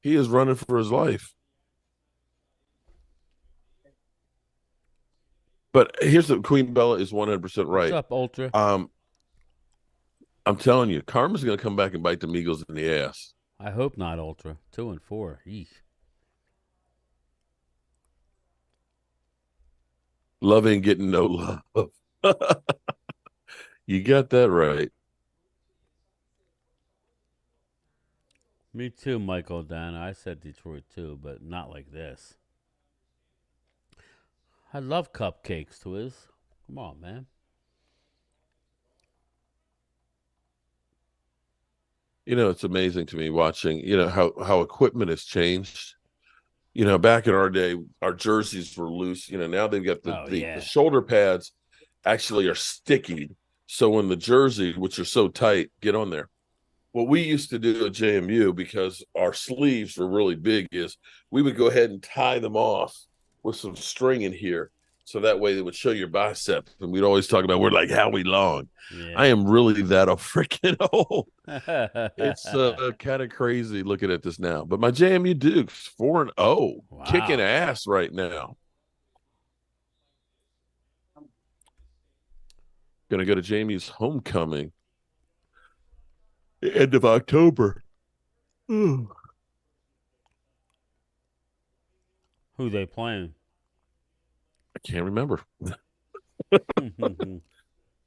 Speaker 3: He is running for his life. But here's the Queen Bella is 100% right.
Speaker 1: What's up, Ultra?
Speaker 3: I'm telling you, Karma's going to come back and bite the Eagles in the ass.
Speaker 1: I hope not, Ultra. 2-4. Yeesh.
Speaker 3: Love ain't getting no love. You got that right.
Speaker 1: Me too, Michael Dana. I said Detroit too, but not like this. I love cupcakes, Twiz. Come on, man.
Speaker 3: It's amazing to me watching, how equipment has changed. Back in our day, our jerseys were loose. Now they've got the shoulder pads actually are sticky. So when the jersey, which are so tight, get on there. What we used to do at JMU, because our sleeves were really big, is we would go ahead and tie them off with some string in here. So that way they would show your bicep. And we'd always talk about, we're like Howie Long. Yeah. I am really that freaking old. It's kind of crazy looking at this now. But my JMU Dukes, 4-0, wow. Kicking ass right now. Going to go to JMU's homecoming. End of October. Ooh.
Speaker 1: Who they playing?
Speaker 3: I can't remember.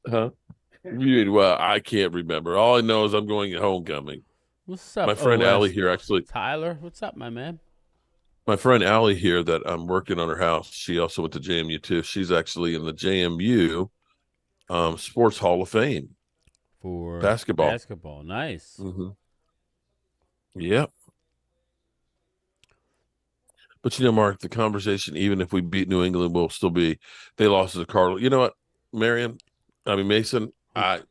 Speaker 3: Huh? Well, I can't remember. All I know is I'm going at homecoming.
Speaker 1: What's up,
Speaker 3: my friend Allie here, actually.
Speaker 1: Tyler, what's up, my man?
Speaker 3: My friend Allie here that I'm working on her house. She also went to JMU too. She's actually in the JMU Sports Hall of Fame.
Speaker 1: For
Speaker 3: basketball.
Speaker 1: Basketball, nice.
Speaker 3: Mm-hmm. Yep. But Mark, the conversation, even if we beat New England, will still be they lost to the Cardinals. You know what, Mason, I'm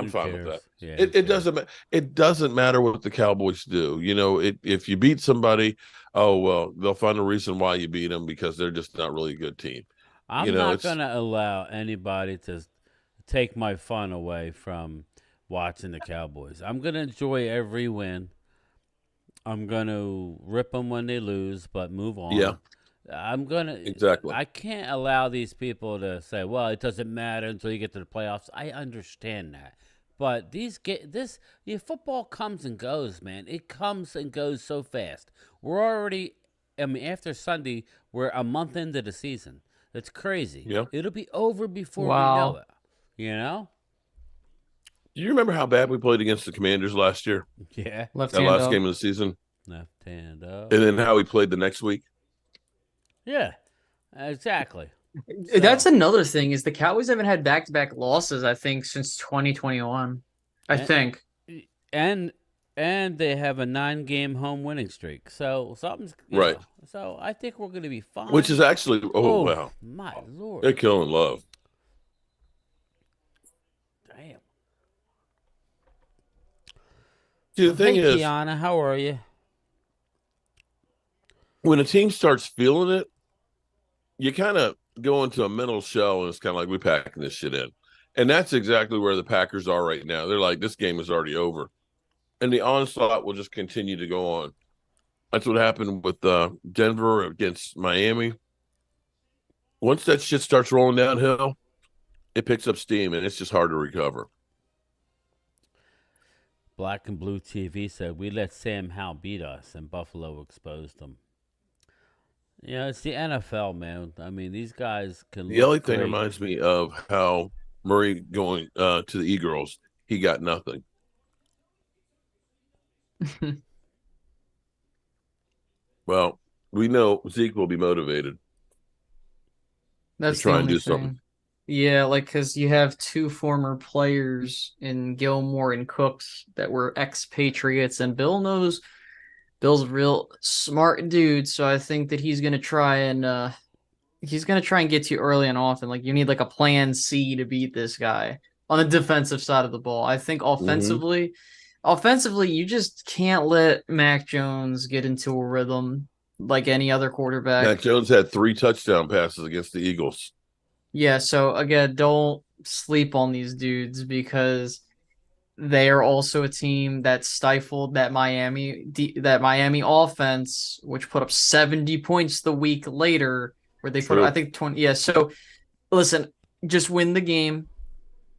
Speaker 3: fine with that. Yeah, it doesn't matter what the Cowboys do. If you beat somebody, they'll find a reason why you beat them because they're just not really a good team.
Speaker 1: I'm not going to allow anybody to take my fun away from watching the Cowboys. I'm going to enjoy every win. I'm going to rip them when they lose, but move on.
Speaker 3: Yeah.
Speaker 1: Exactly. I can't allow these people to say, well, it doesn't matter until you get to the playoffs. I understand that. But football comes and goes, man. It comes and goes so fast. We're already, after Sunday, we're a month into the season. That's crazy.
Speaker 3: Yeah.
Speaker 1: It'll be over before we know it.
Speaker 3: Do you remember how bad we played against the Commanders last year?
Speaker 1: Yeah.
Speaker 3: That last game of the season?
Speaker 1: Left hand up.
Speaker 3: And then how we played the next week?
Speaker 1: Yeah, exactly.
Speaker 2: So. That's another thing is the Cowboys haven't had back-to-back losses, I think, since 2021. I think.
Speaker 1: And they have a 9-game home winning streak. So something's
Speaker 3: right.
Speaker 1: So I think we're going to be fine.
Speaker 3: Which is actually, wow.
Speaker 1: My Lord.
Speaker 3: They're killing Love.
Speaker 1: Damn.
Speaker 3: See, the thing is,
Speaker 1: Kiana, how are you?
Speaker 3: When a team starts feeling it, you kind of go into a mental shell, and it's kind of like, we're packing this shit in. And that's exactly where the Packers are right now. They're like, this game is already over. And the onslaught will just continue to go on. That's what happened with Denver against Miami. Once that shit starts rolling downhill, it picks up steam, and it's just hard to recover.
Speaker 1: Black and Blue TV said, we let Sam Howell beat us, and Buffalo exposed them. Yeah, it's the NFL, man. I mean, these guys can
Speaker 3: The
Speaker 1: look
Speaker 3: only thing
Speaker 1: great.
Speaker 3: reminds me of how Murray going to the Eagles, he got nothing. Well, we know Zeke will be motivated to
Speaker 2: That's the
Speaker 3: try and
Speaker 2: only
Speaker 3: do something.
Speaker 2: thing. Yeah, like because you have two former players in Gilmore and Cooks that were expatriates, and Bill's a real smart dude, so I think that he's gonna try and get you early and often. Like you need like a plan C to beat this guy on the defensive side of the ball. I think
Speaker 3: Mm-hmm.
Speaker 2: offensively, you just can't let Mac Jones get into a rhythm like any other
Speaker 3: Mac
Speaker 2: quarterback.
Speaker 3: Jones had 3 touchdown passes against the Eagles.
Speaker 2: Yeah, so again, don't sleep on these dudes because they are also a team that stifled that Miami offense, which put up 70 points the week later, where they put up, I
Speaker 3: True.
Speaker 2: think 20. Yeah, so listen, just win the game.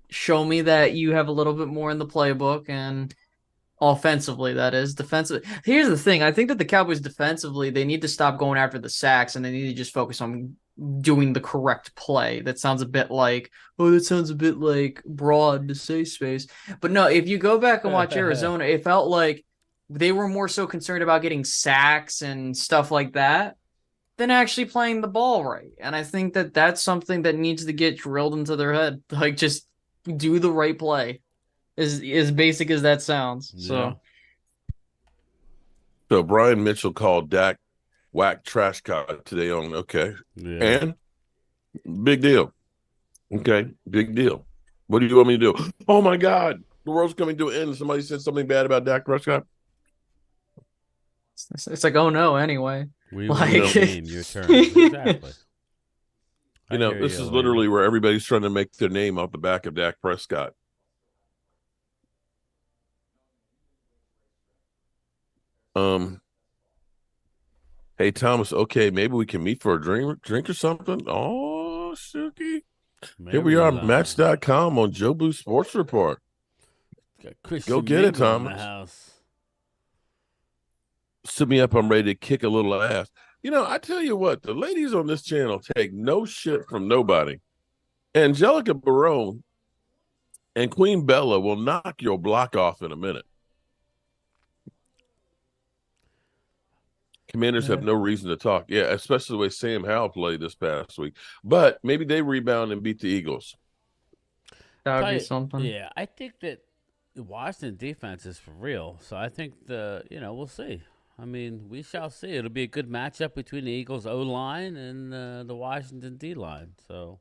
Speaker 2: Show me that you have a little bit more in the playbook and offensively, that is. Defensive. Here's the thing. I think that the Cowboys defensively, they need to stop going after the sacks and they need to just focus on doing the correct play. That sounds a bit like, oh, that sounds a bit like broad to say space. But no, if you go back and watch Arizona, it felt like they were more so concerned about getting sacks and stuff like that than actually playing the ball right. And I think that that's something that needs to get drilled into their head. Like just do the right play. As basic as that sounds.
Speaker 1: Yeah,
Speaker 2: So
Speaker 3: So Brian Mitchell called Dak whack trash cut today on okay.
Speaker 1: yeah.
Speaker 3: And big deal. Okay, big deal. What do you want me to do? Oh my God, the world's coming to an end. Somebody said something bad about Dak Prescott.
Speaker 2: it's like, oh no, anyway.
Speaker 1: We won
Speaker 3: You
Speaker 1: the
Speaker 2: Like,
Speaker 3: know,
Speaker 1: game. Your turn. Exactly. I hear
Speaker 3: this
Speaker 1: you,
Speaker 3: is
Speaker 1: Lane.
Speaker 3: literally where everybody's trying to make their name off the back of Dak Prescott. Um, hey Thomas, okay, maybe we can meet for a drink or something. Oh, Suki. Here we
Speaker 1: Maybe
Speaker 3: are, Match.com on Joe Boo Sports Report.
Speaker 1: got
Speaker 3: Go
Speaker 1: Christian
Speaker 3: get it,
Speaker 1: Mingle in the
Speaker 3: Thomas.
Speaker 1: house.
Speaker 3: Sit me up. I'm ready to kick a little ass. I tell you what, the ladies on this channel take no shit from nobody. Angelica Barone and Queen Bella will knock your block off in a minute. Commanders
Speaker 2: yeah,
Speaker 3: have no reason to talk. Yeah, especially the way Sam Howell played this past week. But maybe they rebound and beat the Eagles.
Speaker 2: that would be
Speaker 1: Probably,
Speaker 2: something.
Speaker 1: yeah. I think that the Washington defense is for real. So I think we'll see. I mean, we shall see. It'll be a good matchup between the Eagles O line and the Washington D line. So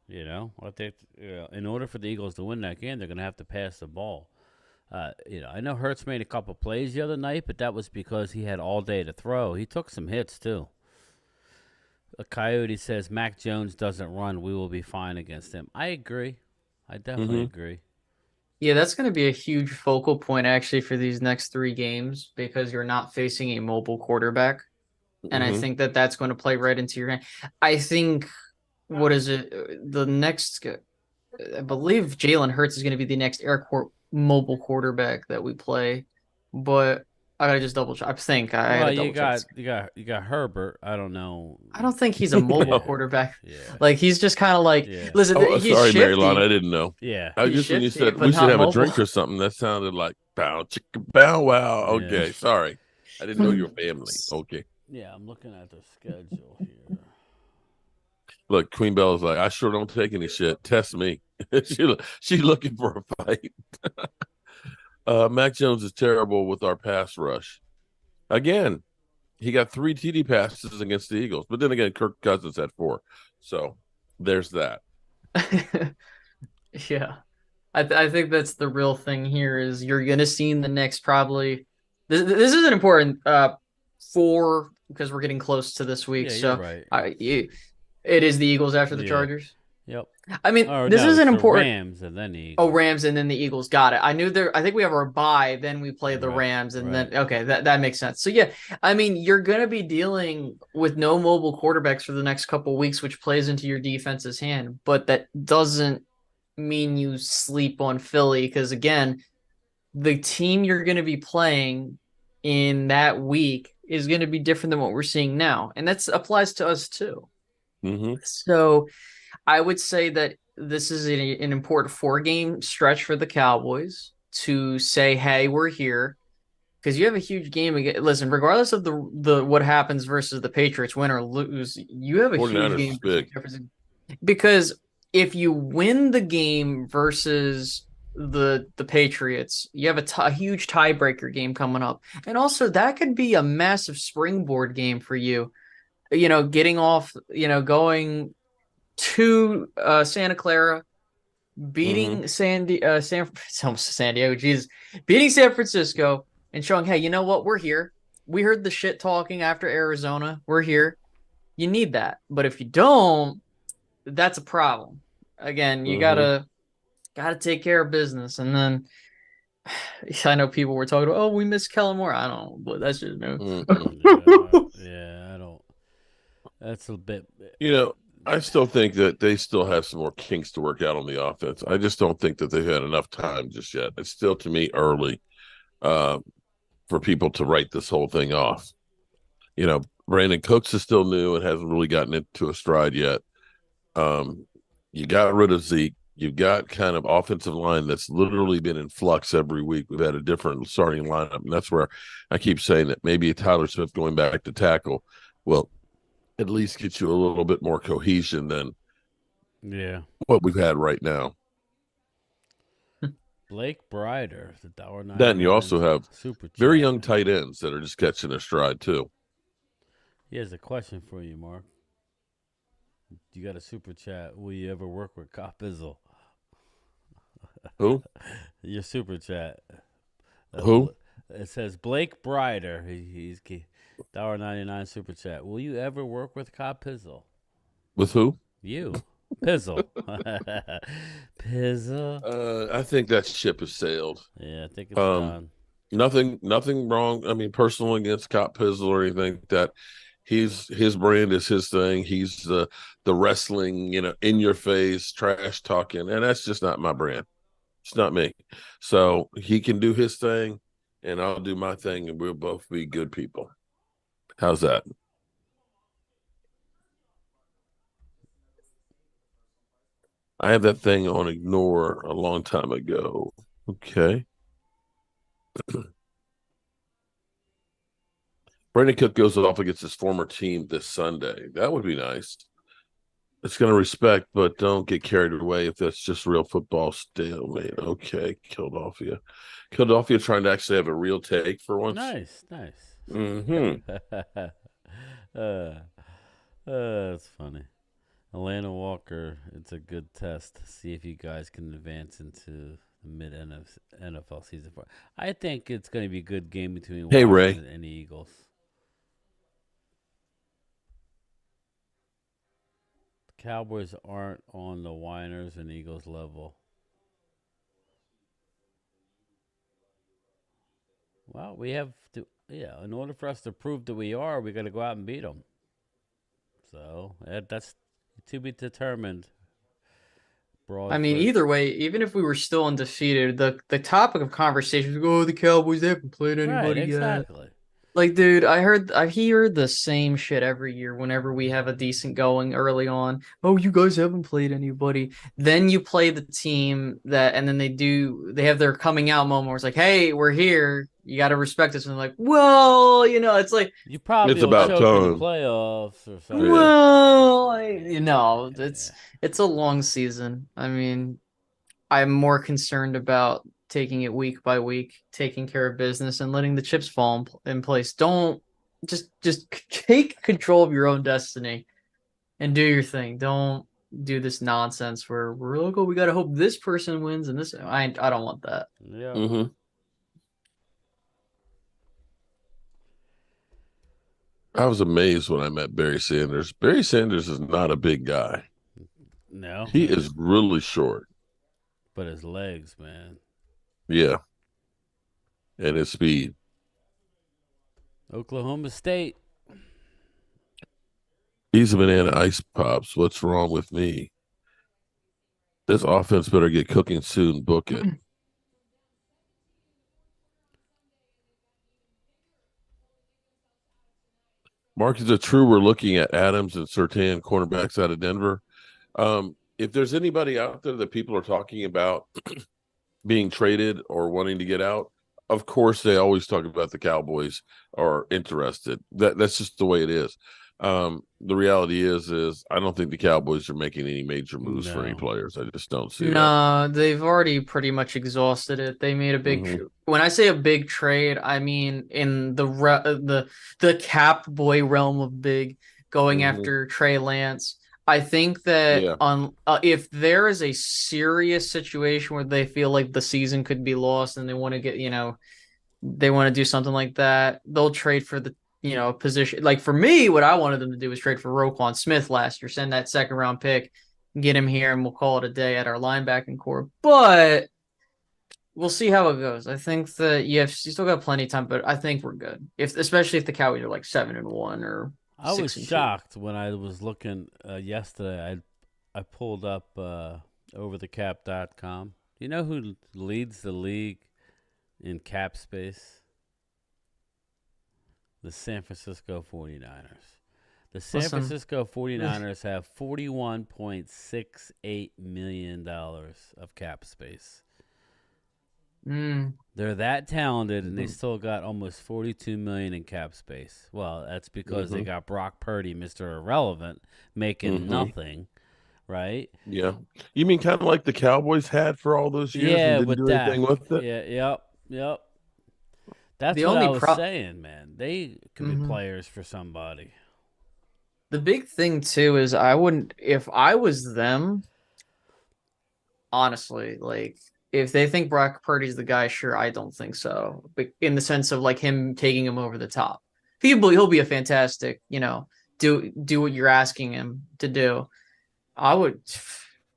Speaker 1: I think in order for the Eagles to win that game, they're going to have to pass the ball. I know Hurts made a couple plays the other night, but that was because he had all day to throw. He took some hits too. A Coyote says Mac Jones doesn't run. We will be fine against him. I agree. I definitely
Speaker 3: Mm-hmm.
Speaker 1: agree.
Speaker 2: Yeah, that's going to be a huge focal point actually for these next three games because you're not facing a mobile quarterback. And I
Speaker 3: Mm-hmm.
Speaker 2: think that that's going to play right into your hand. I think, what is it? The next, I believe Jalen Hurts is going to be the next mobile quarterback that we play. But I got to just double check. I got
Speaker 1: Well,
Speaker 2: to
Speaker 1: you
Speaker 2: double check.
Speaker 1: got you got Herbert. I don't know.
Speaker 2: I don't think he's a mobile
Speaker 1: Yeah,
Speaker 3: No.
Speaker 2: quarterback.
Speaker 1: yeah,
Speaker 2: Like he's just kind of like,
Speaker 1: yeah,
Speaker 2: listen,
Speaker 3: Oh,
Speaker 2: he's
Speaker 3: sorry, Mary Lon. I
Speaker 2: shifty.
Speaker 3: didn't know.
Speaker 1: yeah,
Speaker 3: I
Speaker 2: He's
Speaker 3: just when you
Speaker 2: shifty,
Speaker 3: said
Speaker 2: but
Speaker 3: we should
Speaker 2: not
Speaker 3: have a
Speaker 2: mobile.
Speaker 3: drink or something, that sounded like bow chicka bow wow.
Speaker 1: yeah,
Speaker 3: Okay, sorry. I didn't know your family. Okay.
Speaker 1: yeah. I'm looking at the schedule here.
Speaker 3: Look, Queen Bella's like, I sure don't take any shit. Test me. She's looking for a fight. Mac Jones is terrible with our pass rush. Again, he got 3 TD passes against the Eagles, but then again, Kirk Cousins had 4. So there's that.
Speaker 2: Yeah. I think that's the real thing here is you're gonna see in the next probably this is an important for because we're getting close to this week.
Speaker 1: Yeah, you're
Speaker 2: So
Speaker 1: right.
Speaker 2: it is the Eagles after the
Speaker 1: Yeah.
Speaker 2: Chargers.
Speaker 1: Yep.
Speaker 2: I mean,
Speaker 1: Oh
Speaker 2: this
Speaker 1: no,
Speaker 2: is
Speaker 1: it's
Speaker 2: an
Speaker 1: the
Speaker 2: important.
Speaker 1: Rams and then the
Speaker 2: Oh,
Speaker 1: Eagles.
Speaker 2: Rams and then the Eagles. Got it. I knew there. I think we have our bye, then we play the
Speaker 1: Right.
Speaker 2: Rams, and
Speaker 1: Right.
Speaker 2: then okay, that makes sense. So yeah, I mean, you're gonna be dealing with no mobile quarterbacks for the next couple of weeks, which plays into your defense's hand. But that doesn't mean you sleep on Philly because again, the team you're going to be playing in that week is going to be different than what we're seeing now, and that applies to us too.
Speaker 3: Mm-hmm.
Speaker 2: So I would say that this is an important 4-game stretch for the Cowboys to say, "Hey, we're here." Because you have a huge game again. Listen, regardless of the what happens versus the Patriots, win or lose, you have a huge
Speaker 3: 49ers is
Speaker 2: game
Speaker 3: big.
Speaker 2: because if you win the game versus the Patriots, you have a huge tiebreaker game coming up, and also that could be a massive springboard game for you. You know, getting off, going to Santa Clara,
Speaker 3: Mm-hmm.
Speaker 2: beating San Diego, Jesus, beating San Francisco, and showing, hey, you know what, we're here. We heard the shit talking after Arizona. We're here. You need that, but if you don't, that's a problem. Again, you
Speaker 3: Mm-hmm.
Speaker 2: gotta take care of business, and then I know people were talking about, oh, we miss Kellen Moore. I don't know, but that's just no.
Speaker 1: Yeah, I don't. That's a bit.
Speaker 3: You know, I still think that they still have some more kinks to work out on the offense. I just don't think that they've had enough time just yet. It's still, to me, early uh, for people to write this whole thing off. You know, Brandon Cooks is still new and hasn't really gotten into a stride yet. You got rid of Zeke. You've got kind of offensive line that's literally been in flux every week. We've had a different starting lineup, and that's where I keep saying that maybe Tyler Smith going back to tackle will at least get you a little bit more cohesion than
Speaker 1: Yeah.
Speaker 3: what we've had right now.
Speaker 1: Blake Brider, the $1.99
Speaker 3: Then you also have
Speaker 1: super
Speaker 3: very
Speaker 1: chat.
Speaker 3: young tight ends that are just catching their stride too.
Speaker 1: Here's a question for you, Mark. You got a super chat. Will you ever work with Cop Izzle?
Speaker 3: Who?
Speaker 1: Your super chat.
Speaker 3: Who?
Speaker 1: It says Blake Brider. He's $1.99 super chat. Will you ever work with Cop Pizzle?
Speaker 3: With who?
Speaker 1: You. Pizzle. Pizzle.
Speaker 3: I think that ship has sailed.
Speaker 1: Yeah, I think it's done.
Speaker 3: Nothing wrong. I mean, personal against Cop Pizzle or anything like that. His brand is his thing. He's the wrestling, in your face, trash talking, and that's just not my brand. It's not me. So he can do his thing, and I'll do my thing, and we'll both be good people. How's that? I had that thing on ignore a long time ago. Okay. Brandon Cook goes off against his former team this Sunday. That would be nice. It's going to respect, but don't get carried away if that's just real football stalemate. Okay, Philadelphia. Philadelphia trying to actually have a real take for once.
Speaker 1: Nice.
Speaker 3: Mm-hmm.
Speaker 1: That's funny. Atlanta Walker, it's a good test to see if you guys can advance into the mid NFL season. I think it's going to be a good game between
Speaker 3: Hey, Ray.
Speaker 1: Washington and the Eagles. The Cowboys aren't on the Winers and Eagles level. Well, we have to, in order for us to prove that we are, we got to go out and beat them. So that's to be determined.
Speaker 2: I mean, either way, even if we were still undefeated, the topic of conversation is, oh, the Cowboys, they haven't played anybody
Speaker 1: right, exactly.
Speaker 2: yet. Like, dude, I hear the same shit every year whenever we have a decent going early on. Oh, you guys haven't played anybody. Then you play the team and then they have their coming out moment where it's like, hey, we're here. You got to respect us. And they're like, well, it's like,
Speaker 1: you probably
Speaker 3: it's
Speaker 1: will
Speaker 3: about
Speaker 1: choke in the
Speaker 3: time.
Speaker 1: playoffs or something.
Speaker 2: Well, it's a long season. I mean, I'm more concerned about taking it week by week, taking care of business, and letting the chips fall in place. Don't just take control of your own destiny and do your thing. Don't do this nonsense where we're like, oh, we gotta hope this person wins and this. I don't want that.
Speaker 1: Yeah.
Speaker 3: Mm-hmm. I was amazed when I met Barry Sanders. Barry Sanders is not a big guy.
Speaker 1: No.
Speaker 3: He is really short.
Speaker 1: But his legs, man.
Speaker 3: Yeah. And his speed.
Speaker 1: Oklahoma State.
Speaker 3: He's a banana ice pops. What's wrong with me? This offense better get cooking soon. Book it. Mark, is it true we're looking at Adams and Surtain cornerbacks out of Denver? If there's anybody out there that people are talking about being traded or wanting to get out, of course they always talk about the Cowboys are interested. That's just the way it is. The reality is I don't think the Cowboys are making any major moves for any
Speaker 1: No.
Speaker 3: players. I just don't see that.
Speaker 2: No, they've already pretty much exhausted it. They made a big
Speaker 3: Mhm.
Speaker 2: when I say a big trade, I mean in the cap boy realm of big, going
Speaker 3: Mhm.
Speaker 2: after Trey Lance. I think that
Speaker 3: Yeah.
Speaker 2: on if there is a serious situation where they feel like the season could be lost and they want to get, they want to do something like that, they'll trade for the, position. Like for me, what I wanted them to do was trade for Roquan Smith last year, send that second round pick, get him here, and we'll call it a day at our linebacking core. But we'll see how it goes. I think that you still got plenty of time, but I think we're good. Especially if the Cowboys are like 7-1 or
Speaker 1: I was
Speaker 2: 6-2.
Speaker 1: shocked when I was looking yesterday. I pulled up overthecap.com. You know who leads the league in cap space? The San Francisco 49ers. The San
Speaker 2: Listen,
Speaker 1: Francisco 49ers have $41.68 million of cap space. They're that talented, and they still got almost 42 million in cap space. Well, that's because they got Brock Purdy, Mr. Irrelevant, making nothing, right?
Speaker 3: Yeah. You mean kind of like the Cowboys had for all those years and
Speaker 1: Yeah,
Speaker 3: didn't
Speaker 1: with
Speaker 3: do anything
Speaker 1: Dak.
Speaker 3: with it?
Speaker 1: Yeah, yep. That's
Speaker 2: the
Speaker 1: what I
Speaker 2: only
Speaker 1: was
Speaker 2: pro
Speaker 1: saying, man. They could be
Speaker 2: Mhm.
Speaker 1: players for somebody.
Speaker 2: The big thing too is I wouldn't if I was them, honestly, like if they think Brock Purdy's the guy, sure, I don't think so. But in the sense of like him taking him over the top. He'll be a fantastic, do what you're asking him to do. I would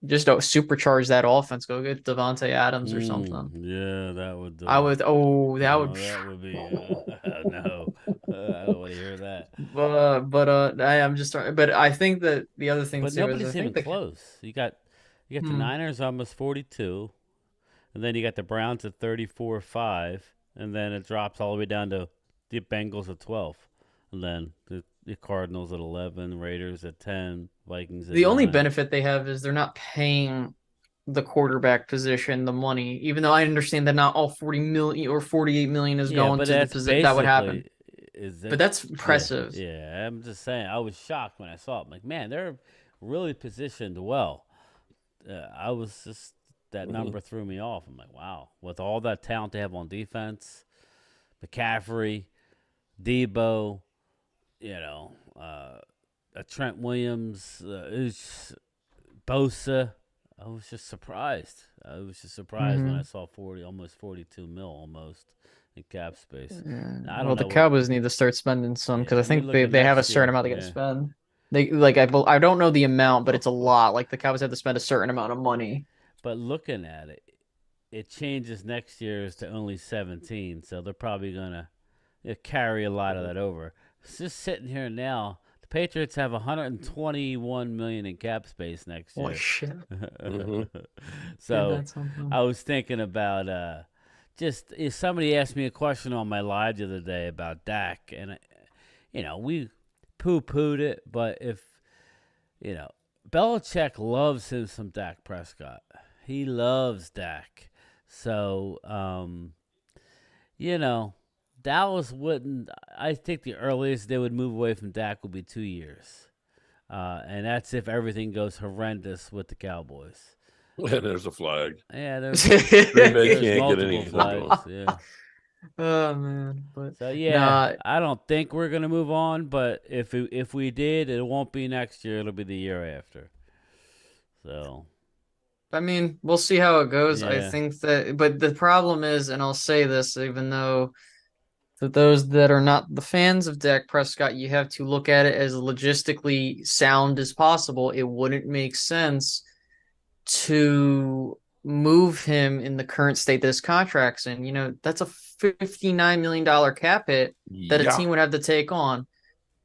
Speaker 2: just don't supercharge that offense. Go get Devontae Adams or something.
Speaker 1: Yeah, that would do
Speaker 2: I
Speaker 1: it.
Speaker 2: would. Oh, that would.
Speaker 1: No, that would be no. I don't want to hear that.
Speaker 2: I'm just. But I think that the other thing
Speaker 1: But
Speaker 2: too is I
Speaker 1: nobody's even
Speaker 2: think the.
Speaker 1: close. You got the
Speaker 2: Hmm.
Speaker 1: Niners almost 42, and then you got the Browns at 34-5, and then it drops all the way down to the Bengals at 12, and then the Cardinals at 11, Raiders at 10, Vikings at
Speaker 2: The only
Speaker 1: 9.
Speaker 2: benefit they have is they're not paying the quarterback position the money, even though I understand that not all 40 million or 48 million is
Speaker 1: Yeah,
Speaker 2: going
Speaker 1: but
Speaker 2: to the
Speaker 1: that's
Speaker 2: position that would happen.
Speaker 1: basically is
Speaker 2: But
Speaker 1: that
Speaker 2: that's
Speaker 1: yeah,
Speaker 2: impressive.
Speaker 1: yeah. I'm just saying. I was shocked when I saw it. I'm like, man, they're really positioned well. I was just that
Speaker 3: Mhm.
Speaker 1: number threw me off. I'm like, wow, with all that talent they have on defense, McCaffrey, Debo, you know, Trent Williams, Bosa. I was just surprised. I was just surprised when I
Speaker 2: Hmm.
Speaker 1: saw almost 42 mil almost in cap space.
Speaker 2: Yeah.
Speaker 1: Now, I don't
Speaker 2: Well, the
Speaker 1: know what.
Speaker 2: Cowboys need to start spending some because
Speaker 1: Yeah,
Speaker 2: I
Speaker 1: you
Speaker 2: think
Speaker 1: look at
Speaker 2: they have a
Speaker 1: next
Speaker 2: certain
Speaker 1: year.
Speaker 2: amount they got to
Speaker 1: Yeah,
Speaker 2: spend. They like I don't know the amount, but it's a lot. Like the Cowboys have to spend a certain amount of money.
Speaker 1: but looking at it, it changes next year's to only 17, so they're probably gonna carry a lot of that over. It's just sitting here now. The Patriots have 121 million in cap space next
Speaker 2: Holy
Speaker 1: year.
Speaker 2: shit!
Speaker 3: Mhm.
Speaker 2: Yeah,
Speaker 1: So
Speaker 2: that's something.
Speaker 1: I was thinking about just if somebody asked me a question on my live the other day about Dak, and we poo-pooed it, but if you know Belichick loves him some Dak Prescott, he loves Dak, so you know Dallas wouldn't. I think the earliest they would move away from Dak would be 2 years. And that's if everything goes horrendous with the Cowboys.
Speaker 3: And there's a flag.
Speaker 1: Yeah,
Speaker 3: Green Bay
Speaker 1: there's
Speaker 3: can't get
Speaker 1: multiple
Speaker 3: anything to
Speaker 1: flags.
Speaker 3: them.
Speaker 1: Yeah.
Speaker 2: Oh man, but
Speaker 1: So yeah,
Speaker 2: nah.
Speaker 1: I don't think we're gonna move on, but if we did, it won't be next year. It'll be the year after. So
Speaker 2: I mean, we'll see how it goes. I
Speaker 1: yeah,
Speaker 2: think that, but the problem is, and I'll say this, even though for those that are not the fans of Dak Prescott, you have to look at it as logistically sound as possible. It wouldn't make sense to move him in the current state that his contract's in. That's a $59 million cap hit that a
Speaker 3: Yeah.
Speaker 2: team would have to take on.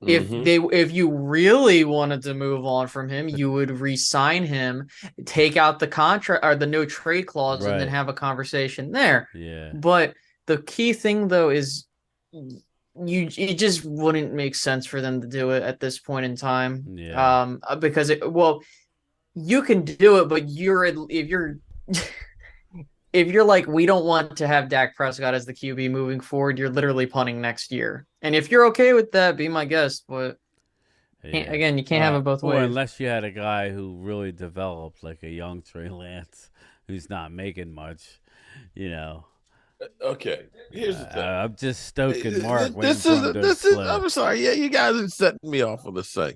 Speaker 3: Hmm.
Speaker 2: If you really wanted to move on from him, you would re-sign him, take out the contract or the no trade clause, and then
Speaker 1: right.
Speaker 2: have a conversation there.
Speaker 1: Yeah,
Speaker 2: But the key thing though is it just wouldn't make sense for them to do it at this point in time.
Speaker 1: Yeah.
Speaker 2: Because you can do it, but if you're like, we don't want to have Dak Prescott as the QB moving forward, you're literally punting next year. And if you're okay with that, be my guest. But again, you can't have it both
Speaker 1: Or
Speaker 2: ways.
Speaker 1: unless you had a guy who really developed, like a young Trey Lance, who's not making much, you know.
Speaker 3: Okay, here's the thing.
Speaker 1: I'm just stoking Mark.
Speaker 3: I'm sorry. Yeah, you guys are setting me off on this thing.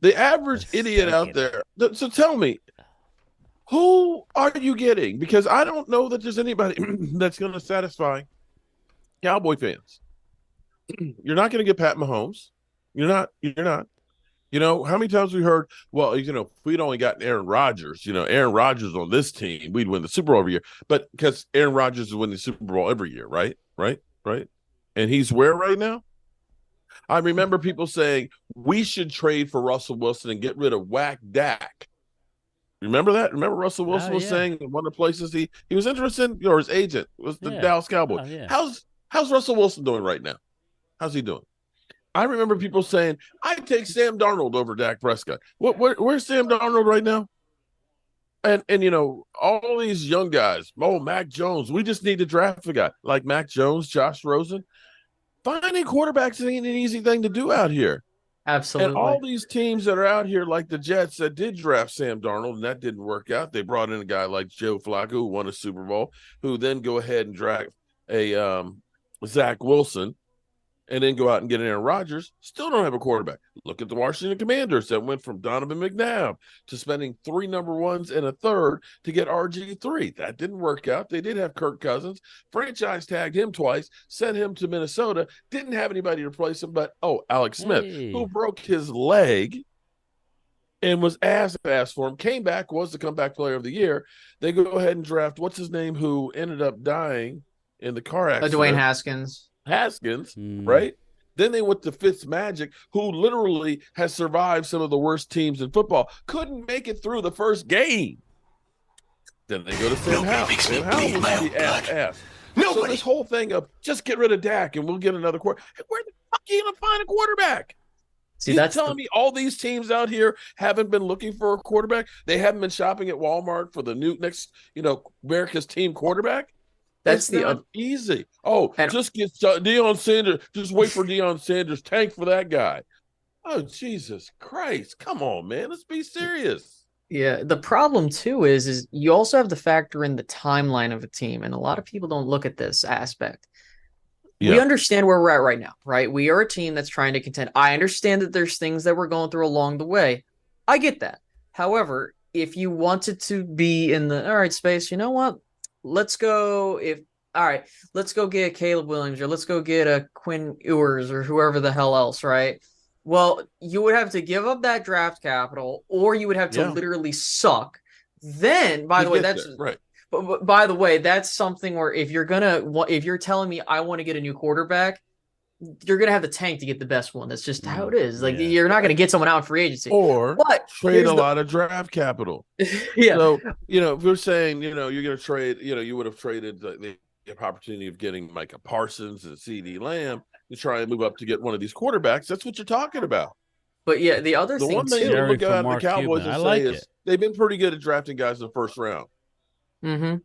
Speaker 3: The average idiot out there. So tell me, who are you getting? Because I don't know that there's anybody that's going to satisfy Cowboy fans. You're not going to get Pat Mahomes. You're not. You know, how many times we heard, well, you know, if we'd only gotten Aaron Rodgers, Aaron Rodgers on this team, we'd win the Super Bowl every year. But because Aaron Rodgers is winning the Super Bowl every year, right? And he's where right now? I remember people saying we should trade for Russell Wilson and get rid of whack Dak. Remember that? Remember Russell Wilson was saying in one of the places he was interested in, or his agent was the Dallas Cowboys.
Speaker 1: Oh, yeah.
Speaker 3: How's Russell Wilson doing right now? How's he doing? I remember people saying, I'd take Sam Darnold over Dak Prescott. Where's Sam Darnold right now? And all these young guys, Mac Jones, we just need to draft a guy like Mac Jones, Josh Rosen. Finding quarterbacks ain't an easy thing to do out here.
Speaker 2: Absolutely.
Speaker 3: And all these teams that are out here, like the Jets that did draft Sam Darnold, and that didn't work out. They brought in a guy like Joe Flacco, who won a Super Bowl, who then go ahead and draft a Zach Wilson, and then go out and get Aaron Rodgers, still don't have a quarterback. Look at the Washington Commanders that went from Donovan McNabb to spending 3 number ones and a third to get RG3. That didn't work out. They did have Kirk Cousins, franchise tagged him twice, sent him to Minnesota, didn't have anybody to replace him, but Alex Smith, who broke his leg and was ass for him, came back, was the comeback player of the year. They go ahead and draft, what's his name, who ended up dying in the car accident.
Speaker 2: Dwayne Haskins,
Speaker 3: right? Then they went to Fitzmagic, who literally has survived some of the worst teams in football. Couldn't make it through the first game. Then they go to Sam Howell. Sam Howell was the ass. So this whole thing of just get rid of Dak and we'll get another quarterback. Where the fuck are you going to find a quarterback? See, that's telling me all these teams out here haven't been looking for a quarterback. They haven't been shopping at Walmart for the new next, America's team quarterback. That's easy. Just get Deion Sanders. Just wait for Deion Sanders. Tank for that guy. Oh, Jesus Christ. Come on, man. Let's be serious.
Speaker 2: Yeah. The problem, too, is you also have to factor in the timeline of a team. And a lot of people don't look at this aspect. Yeah. We understand where we're at right now, right? We are a team that's trying to contend. I understand that there's things that we're going through along the way. I get that. However, if you wanted to be in the, all right, space, you know what? Let's go get Caleb Williams, or let's go get a Quinn Ewers or whoever the hell else, right? Well, you would have to give up that draft capital, or you would have to literally suck. Then, by the way, that's
Speaker 3: right.
Speaker 2: But by the way, that's something where if you're telling me I want to get a new quarterback, you're gonna have the tank to get the best one. That's just how it is. Like you're not gonna get someone out in free agency,
Speaker 3: or trade a lot of draft capital.
Speaker 2: Yeah.
Speaker 3: So if we're saying you're gonna trade, you would have traded the opportunity of getting Micah Parsons and CD Lamb to try and move up to get one of these quarterbacks. That's what you're talking about.
Speaker 2: But yeah, the other thing
Speaker 3: one
Speaker 2: too,
Speaker 3: thing to look at the Cowboys and say is they've been pretty good at drafting guys in the first round.
Speaker 2: Mm-hmm.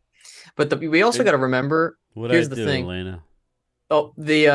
Speaker 2: But we also got to remember. Here's the thing.
Speaker 1: Elena?
Speaker 2: Oh, the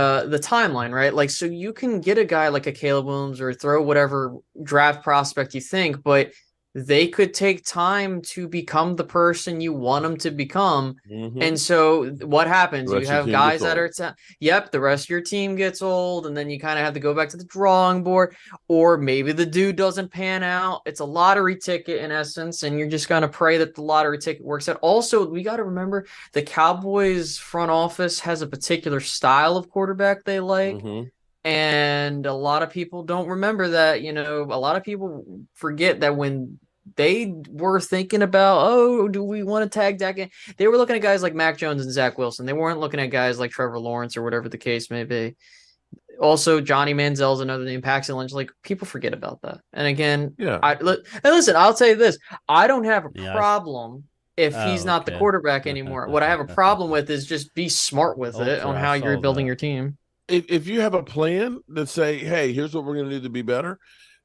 Speaker 2: timeline, right? Like, so you can get a guy like a Caleb Williams or throw whatever draft prospect you think, but they could take time to become the person you want them to become. Mm-hmm. And so what happens? You have guys that are, the rest of your team gets old, and then you kind of have to go back to the drawing board, or maybe the dude doesn't pan out. It's a lottery ticket in essence, and you're just going to pray that the lottery ticket works out. Also, we got to remember the Cowboys front office has a particular style of quarterback they like. Mm-hmm. And a lot of people don't remember that, a lot of people forget that when they were thinking about, do we want to tag Dak in? They were looking at guys like Mac Jones and Zach Wilson. They weren't looking at guys like Trevor Lawrence or whatever the case may be. Also, Johnny Manziel's another name, Paxton Lynch. Like, people forget about that. And again, listen, I'll tell you this. I don't have a problem if he's not the quarterback anymore. What I have a problem with is just be smart with it on how you're building your team.
Speaker 3: if you have a plan that say, hey, here's what we're going to do to be better.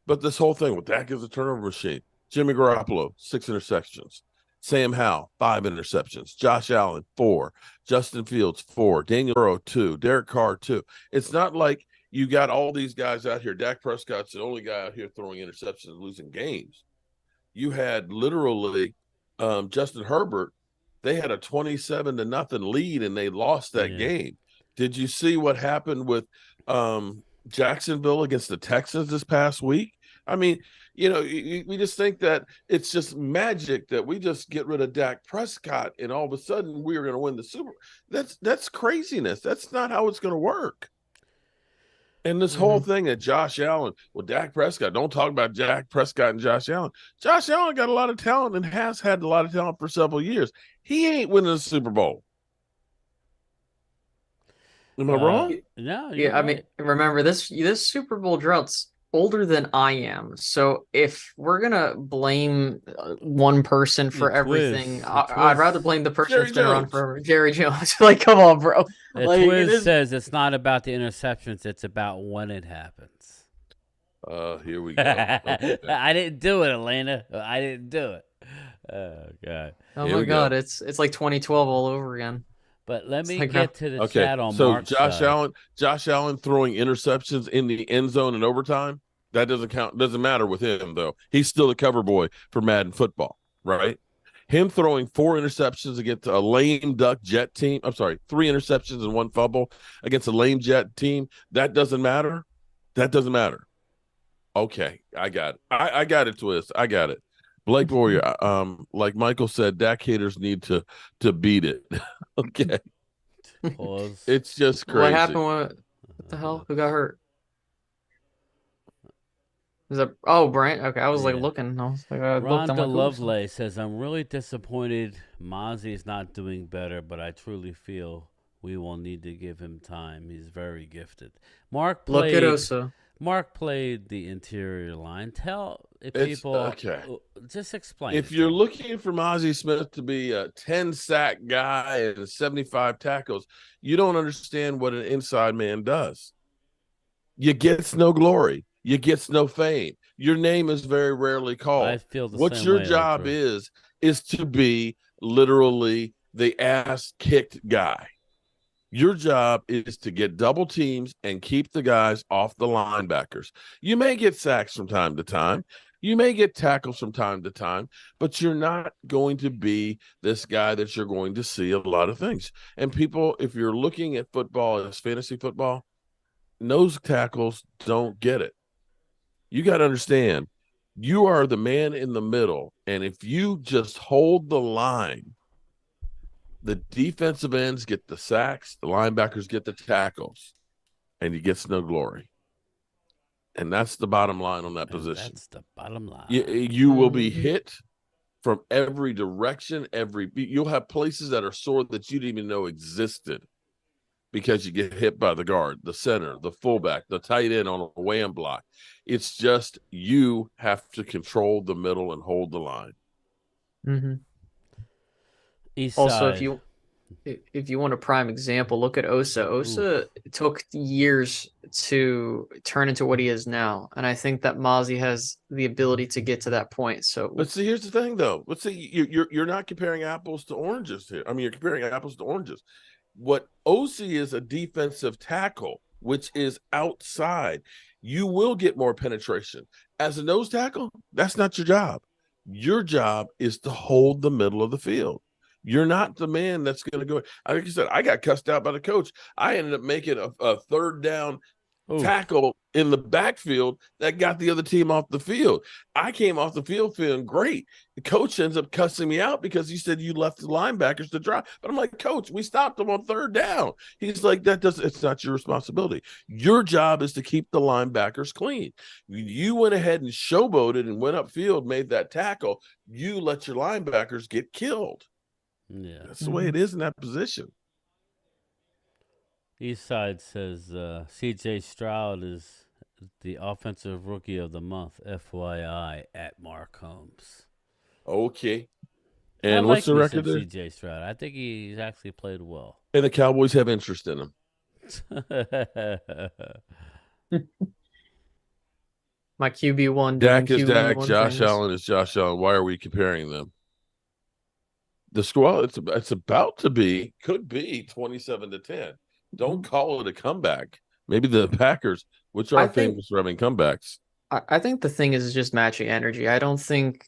Speaker 3: But this whole thing with Dak is a turnover machine. Jimmy Garoppolo, 6 interceptions. Sam Howell, 5 interceptions. Josh Allen, 4. Justin Fields, 4. Daniel Burrow, 2. Derek Carr, 2. It's not like you got all these guys out here. Dak Prescott's the only guy out here throwing interceptions and losing games. You had literally Justin Herbert. They had a 27-0 lead and they lost that game. Did you see what happened with Jacksonville against the Texans this past week? I mean, we just think that it's just magic that we just get rid of Dak Prescott and all of a sudden we are going to win the Super Bowl. That's craziness. That's not how it's going to work. And this whole thing that Josh Allen, Dak Prescott, don't talk about Dak Prescott and Josh Allen. Josh Allen got a lot of talent and has had a lot of talent for several years. He ain't winning the Super Bowl. Am I wrong?
Speaker 1: No.
Speaker 2: Yeah, I mean, remember this Super Bowl drought's older than I am. So if we're gonna blame one person for everything, I'd rather blame the person that's been around forever, Jerry Jones. Like, come on, bro.
Speaker 1: The Twiz says it's not about the interceptions; it's about when it happens.
Speaker 3: Here we go. Okay.
Speaker 1: I didn't do it, Elena. I didn't do it. Oh God.
Speaker 2: Oh my God, it's like 2012 all over again.
Speaker 1: But let me get to the chat on
Speaker 3: Mark's side. Josh Allen throwing interceptions in the end zone in overtime, that doesn't count. Doesn't matter with him, though. He's still the cover boy for Madden football, right? Him throwing 4 interceptions against a lame duck Jet team. I'm sorry, 3 interceptions and 1 fumble against a lame Jet team. That doesn't matter. That doesn't matter. Okay, I got it. I got it, Twist. I got it. Blake Warrior, like Michael said, Dak haters need to beat it. Okay.
Speaker 1: Pause.
Speaker 3: It's just crazy.
Speaker 2: What happened? What the hell? Who got hurt? Is that Bryant? Okay, I was like looking. I was like,
Speaker 1: Rhonda Lovelace says, "I'm really disappointed. Mozzie's not doing better, but I truly feel we will need to give him time. He's very gifted." Mark played.
Speaker 2: Look at Osa.
Speaker 1: Mark played the interior line. People just explain.
Speaker 3: If you're looking for Mozzie Smith to be a 10-sack guy and 75 tackles, you don't understand what an inside man does. You gets no glory. You gets no fame. Your name is very rarely called.
Speaker 1: I feel the
Speaker 3: what
Speaker 1: same
Speaker 3: your
Speaker 1: way,
Speaker 3: job is to be literally the ass-kicked guy. Your job is to get double teams and keep the guys off the linebackers. You may get sacks from time to time. You may get tackles from time to time, but you're not going to be this guy that you're going to see a lot of things. And people, if you're looking at football as fantasy football, nose tackles don't get it. You got to understand, you are the man in the middle, and if you just hold the line, the defensive ends get the sacks, the linebackers get the tackles, and he gets no glory. And that's the bottom line on that position.
Speaker 1: That's the bottom line.
Speaker 3: You will be hit from every direction. You'll have places that are sore that you didn't even know existed because you get hit by the guard, the center, the fullback, the tight end on a wham block. It's just you have to control the middle and hold the line.
Speaker 2: Mm-hmm.
Speaker 1: East
Speaker 2: also,
Speaker 1: side.
Speaker 2: if you want a prime example, look at Osa. Osa took years to turn into what he is now, and I think that Mozzie has the ability to get to that point. So,
Speaker 3: but see, here's the thing, though. Let's see, you're not comparing apples to oranges here. I mean, you're comparing apples to oranges. What Osi is a defensive tackle, which is outside. You will get more penetration as a nose tackle. That's not your job. Your job is to hold the middle of the field. You're not the man that's going to go. Like you said, I got cussed out by the coach. I ended up making a third down tackle in the backfield that got the other team off the field. I came off the field feeling great. The coach ends up cussing me out because he said you left the linebackers to drive. But I'm like, Coach, we stopped them on third down. He's like, it's not your responsibility. Your job is to keep the linebackers clean. You went ahead and showboated and went upfield, made that tackle. You let your linebackers get killed.
Speaker 1: Yeah,
Speaker 3: that's the way it is in that position.
Speaker 1: Eastside says C.J. Stroud is the offensive rookie of the month, FYI, at Mark Holmes.
Speaker 3: Okay. And what's the record there?
Speaker 1: C.J. Stroud. I think he's actually played well.
Speaker 3: And the Cowboys have interest in him.
Speaker 2: My QB1 doing
Speaker 3: Dak is Dak.
Speaker 2: QB1
Speaker 3: Josh
Speaker 2: things.
Speaker 3: Allen is Josh Allen. Why are we comparing them? The squad, it's about to be, could be 27-10. Don't call it a comeback. Maybe the Packers, which
Speaker 2: I
Speaker 3: are
Speaker 2: think
Speaker 3: famous for having comebacks.
Speaker 2: I think the thing is just matching energy. I don't think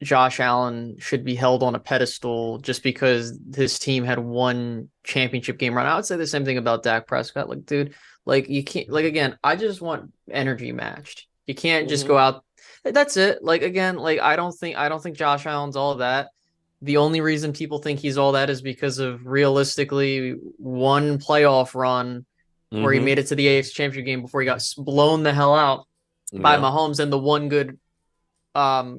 Speaker 2: Josh Allen should be held on a pedestal just because his team had one championship game run. I would say the same thing about Dak Prescott. Like, dude, like you can't like again, I just want energy matched. You can't just go out. That's it. Like again, like I don't think Josh Allen's all that. The only reason people think he's all that is because of realistically one playoff run where he
Speaker 3: Mm-hmm.
Speaker 2: made it to the AFC Championship game before he got blown the hell out by
Speaker 3: Yeah.
Speaker 2: Mahomes, and the one good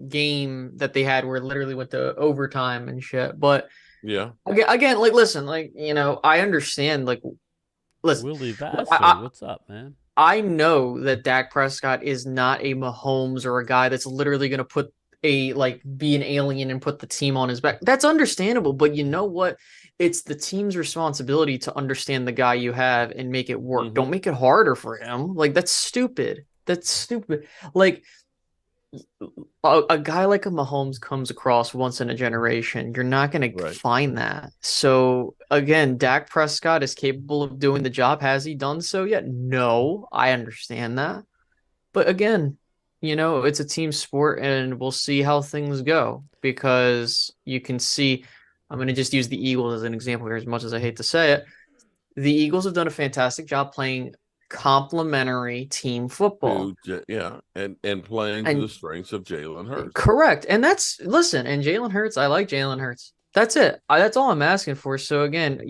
Speaker 2: game that they had where it literally went to overtime and shit. But
Speaker 3: Yeah.
Speaker 2: again, like listen, like I understand. Like listen,
Speaker 1: Willie Vassar,
Speaker 2: I
Speaker 1: what's up, man?
Speaker 2: I know that Dak Prescott is not a Mahomes or a guy that's literally going to put a like be an alien and put the team on his back. That's understandable, but you know what? It's the team's responsibility to understand the guy you have and make it work. Don't make it harder for him. Like that's stupid. That's stupid. Like a guy like a Mahomes comes across once in a generation. You're not going to
Speaker 3: Right.
Speaker 2: find that. So again, Dak Prescott is capable of doing the job. Has he done so yet? No, I understand that. But again, it's a team sport and we'll see how things go because you can see, I'm going to just use the Eagles as an example here, as much as I hate to say it. The Eagles have done a fantastic job playing complementary team football.
Speaker 3: Yeah, and playing to the
Speaker 2: And
Speaker 3: strengths of Jalen Hurts.
Speaker 2: correct. And listen, and Jalen Hurts, I like Jalen Hurts. That's it. That's all I'm asking for. So again,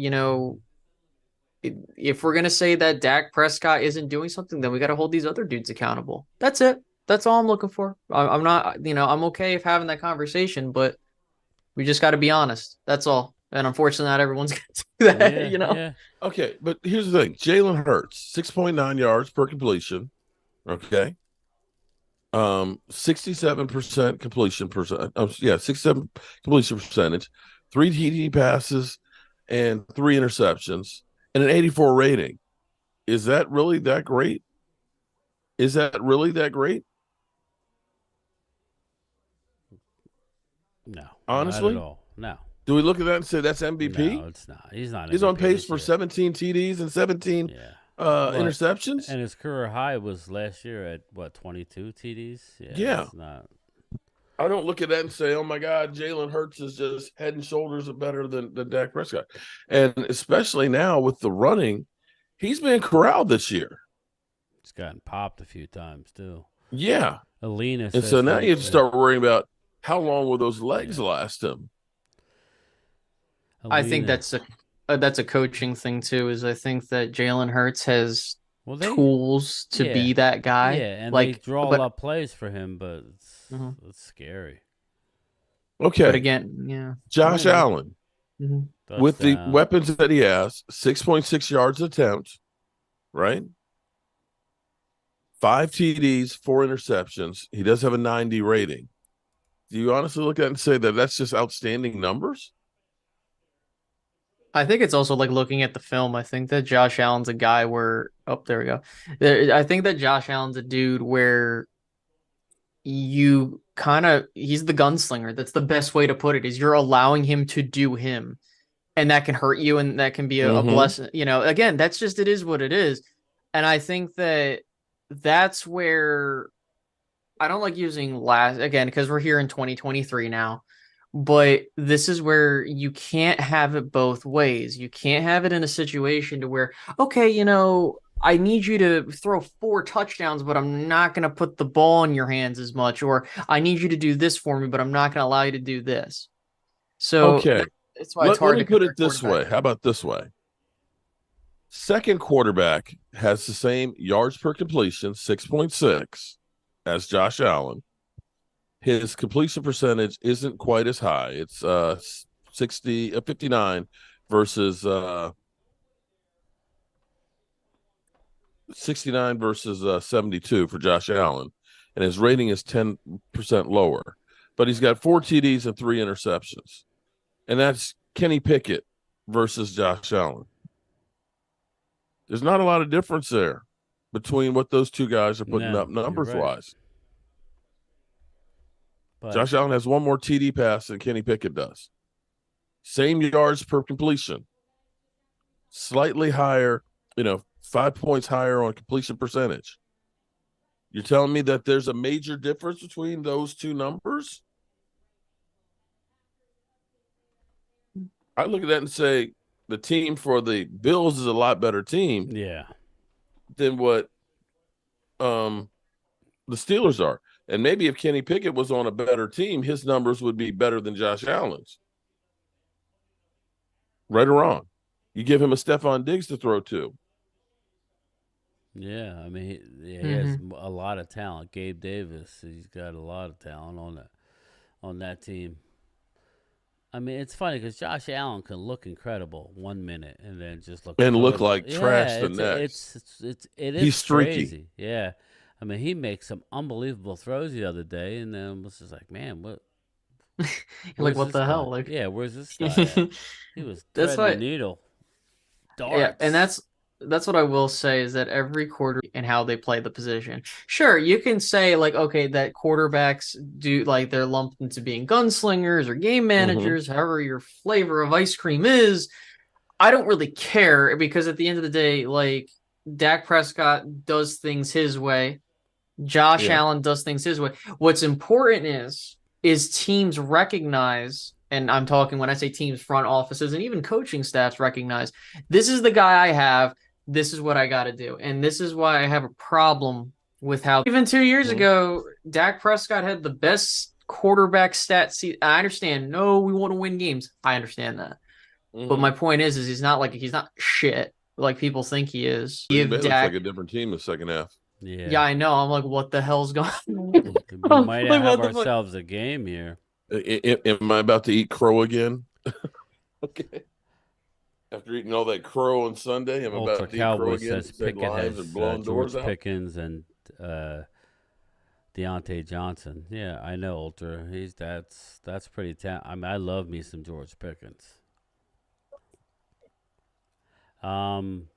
Speaker 2: if we're gonna say that Dak Prescott isn't doing something, then we got to hold these other dudes accountable. That's it. That's all I'm looking for. I'm not, I'm okay if having that conversation, but we just got to be honest. That's all. And unfortunately, not everyone's gonna do that.
Speaker 1: Yeah.
Speaker 3: Okay, but here's the thing: Jalen Hurts, 6.9 yards per completion. Okay. 67% completion percent. 67 completion percentage, 3 TD passes, and 3 interceptions, and an 84 rating. Is that really that great? Is that really that great?
Speaker 1: No, not at
Speaker 3: Honestly,
Speaker 1: all. No,
Speaker 3: do we look at that and say that's MVP?
Speaker 1: no, it's not. He's not
Speaker 3: He's
Speaker 1: MVP
Speaker 3: on pace
Speaker 1: this
Speaker 3: for
Speaker 1: year.
Speaker 3: 17 TDs and 17
Speaker 1: Yeah. But-
Speaker 3: interceptions.
Speaker 1: And his career high was last year at what, 22 TDs?
Speaker 3: Yeah.
Speaker 1: It's not.
Speaker 3: I don't look at that and say, "Oh my God, Jalen Hurts is just head and shoulders better than Dak Prescott," and especially now with the running, he's been corralled this year.
Speaker 1: He's gotten popped a few times too.
Speaker 3: Yeah,
Speaker 1: Alina
Speaker 3: and
Speaker 1: says
Speaker 3: so now
Speaker 1: from-
Speaker 3: you have to start worrying about how long will those legs last him.
Speaker 2: I think
Speaker 1: Alina-
Speaker 2: that's a coaching thing too. Is I think that Jalen Hurts has
Speaker 1: well,
Speaker 2: tools to be that guy.
Speaker 1: Yeah, and
Speaker 2: like,
Speaker 1: they draw
Speaker 2: but,
Speaker 1: up plays for him, but
Speaker 2: Mhm.
Speaker 1: it's scary.
Speaker 3: Okay,
Speaker 2: but again, yeah.
Speaker 3: Josh
Speaker 2: I know.
Speaker 3: Allen
Speaker 2: Mhm.
Speaker 3: with the
Speaker 1: Touchdown.
Speaker 3: weapons that he has, 6.6 yards attempt, right? 5 TDs, 4 interceptions. He does have a 90 rating. Do you honestly look at it and say that that's just outstanding numbers?
Speaker 2: I think it's also like looking at the film. I think that Josh Allen's a guy where, oh, there we go. I think that Josh Allen's a dude where he's the gunslinger. That's the best way to put it, is you're allowing him to do him, and that can hurt you, and that can be a blessing. Again, that's just, it is what it is. And I think that that's where I don't like using last again, because we're here in 2023 now. But this is where you can't have it both ways. You can't have it in a situation to where, okay, I need you to throw 4 touchdowns, but I'm not going to put the ball in your hands as much. Or I need you to do this for me, but I'm not going to allow you to do this. So
Speaker 3: Okay.
Speaker 2: that's why it's hard
Speaker 3: Let me
Speaker 2: to
Speaker 3: put
Speaker 2: compare
Speaker 3: it this way.
Speaker 2: quarterbacks.
Speaker 3: How about this way? Second quarterback has the same yards per completion, 6.6, as Josh Allen. His completion percentage isn't quite as high. It's 59 versus 72 for Josh Allen, and his rating is 10% lower. But he's got 4 TDs and 3 interceptions, and that's Kenny Pickett versus Josh Allen. There's not a lot of difference there between what those two guys are putting up
Speaker 1: No, you're
Speaker 3: numbers
Speaker 1: right.
Speaker 3: wise.
Speaker 1: But
Speaker 3: Josh Allen has one more TD pass than Kenny Pickett does. Same yards per completion, slightly higher, 5 points higher on completion percentage. You're telling me that there's a major difference between those two numbers? I look at that and say the team for the Bills is a lot better team
Speaker 1: yeah,
Speaker 3: than what the Steelers are. And maybe if Kenny Pickett was on a better team, his numbers would be better than Josh Allen's. Right or wrong? You give him a Stephon Diggs to throw to.
Speaker 1: yeah. I mean, he has
Speaker 2: Mm-hmm.
Speaker 1: a lot of talent. Gabe Davis, he's got a lot of talent on that team. I mean, it's funny because Josh Allen can look incredible 1 minute and then just look
Speaker 3: And look
Speaker 1: total.
Speaker 3: like trash
Speaker 1: Yeah,
Speaker 3: the next.
Speaker 1: it
Speaker 3: He's
Speaker 1: is
Speaker 3: streaky.
Speaker 1: crazy. Yeah, I mean, he makes some unbelievable throws the other day, and then was just like, man,
Speaker 2: Like,
Speaker 1: where's
Speaker 2: what
Speaker 1: this
Speaker 2: the
Speaker 1: guy?
Speaker 2: hell? Like,
Speaker 1: Yeah, where's this guy at? He was
Speaker 2: that's
Speaker 1: threading the
Speaker 2: why.
Speaker 1: needle,
Speaker 2: Yeah, and
Speaker 1: darts.
Speaker 2: that's what I will say is that every quarter and how they play the position. Sure, you can say like, okay, that quarterbacks do like they're lumped into being gunslingers or game
Speaker 3: Mm-hmm.
Speaker 2: managers, however your flavor of ice cream is. I don't really care because at the end of the day, like Dak Prescott does things his way. Josh
Speaker 3: Yeah.
Speaker 2: Allen does things his way. What's important is teams recognize, and I'm talking when I say teams, front offices, and even coaching staffs recognize this is the guy I have. This is what I got to do, and this is why I have a problem with how even 2 years
Speaker 3: Mm-hmm.
Speaker 2: ago, Dak Prescott had the best quarterback stat. I understand. No, we want to win games. I understand that, but
Speaker 3: Mm-hmm.
Speaker 2: my point is he's not shit like people think he is.
Speaker 3: Green
Speaker 2: Give
Speaker 3: Bay looks like
Speaker 2: Dak.
Speaker 3: a different team in the second half.
Speaker 2: Yeah,
Speaker 1: Yeah,
Speaker 2: I know. I'm like, what the hell's going on?
Speaker 1: we might
Speaker 2: Like,
Speaker 1: have
Speaker 2: what the fuck?
Speaker 1: ourselves a game here.
Speaker 3: Am I about to eat crow again? Okay. After eating all that crow on Sunday, I'm
Speaker 1: Ultra
Speaker 3: about to eat crow
Speaker 1: Cowboy
Speaker 3: again
Speaker 1: says
Speaker 3: to save
Speaker 1: Pickett
Speaker 3: lives and
Speaker 1: has
Speaker 3: blowing doors
Speaker 1: George
Speaker 3: out.
Speaker 1: Pickens and uh, Deontay Johnson. Yeah, I know Ultra. That's pretty I mean, I love me some George Pickens. Um,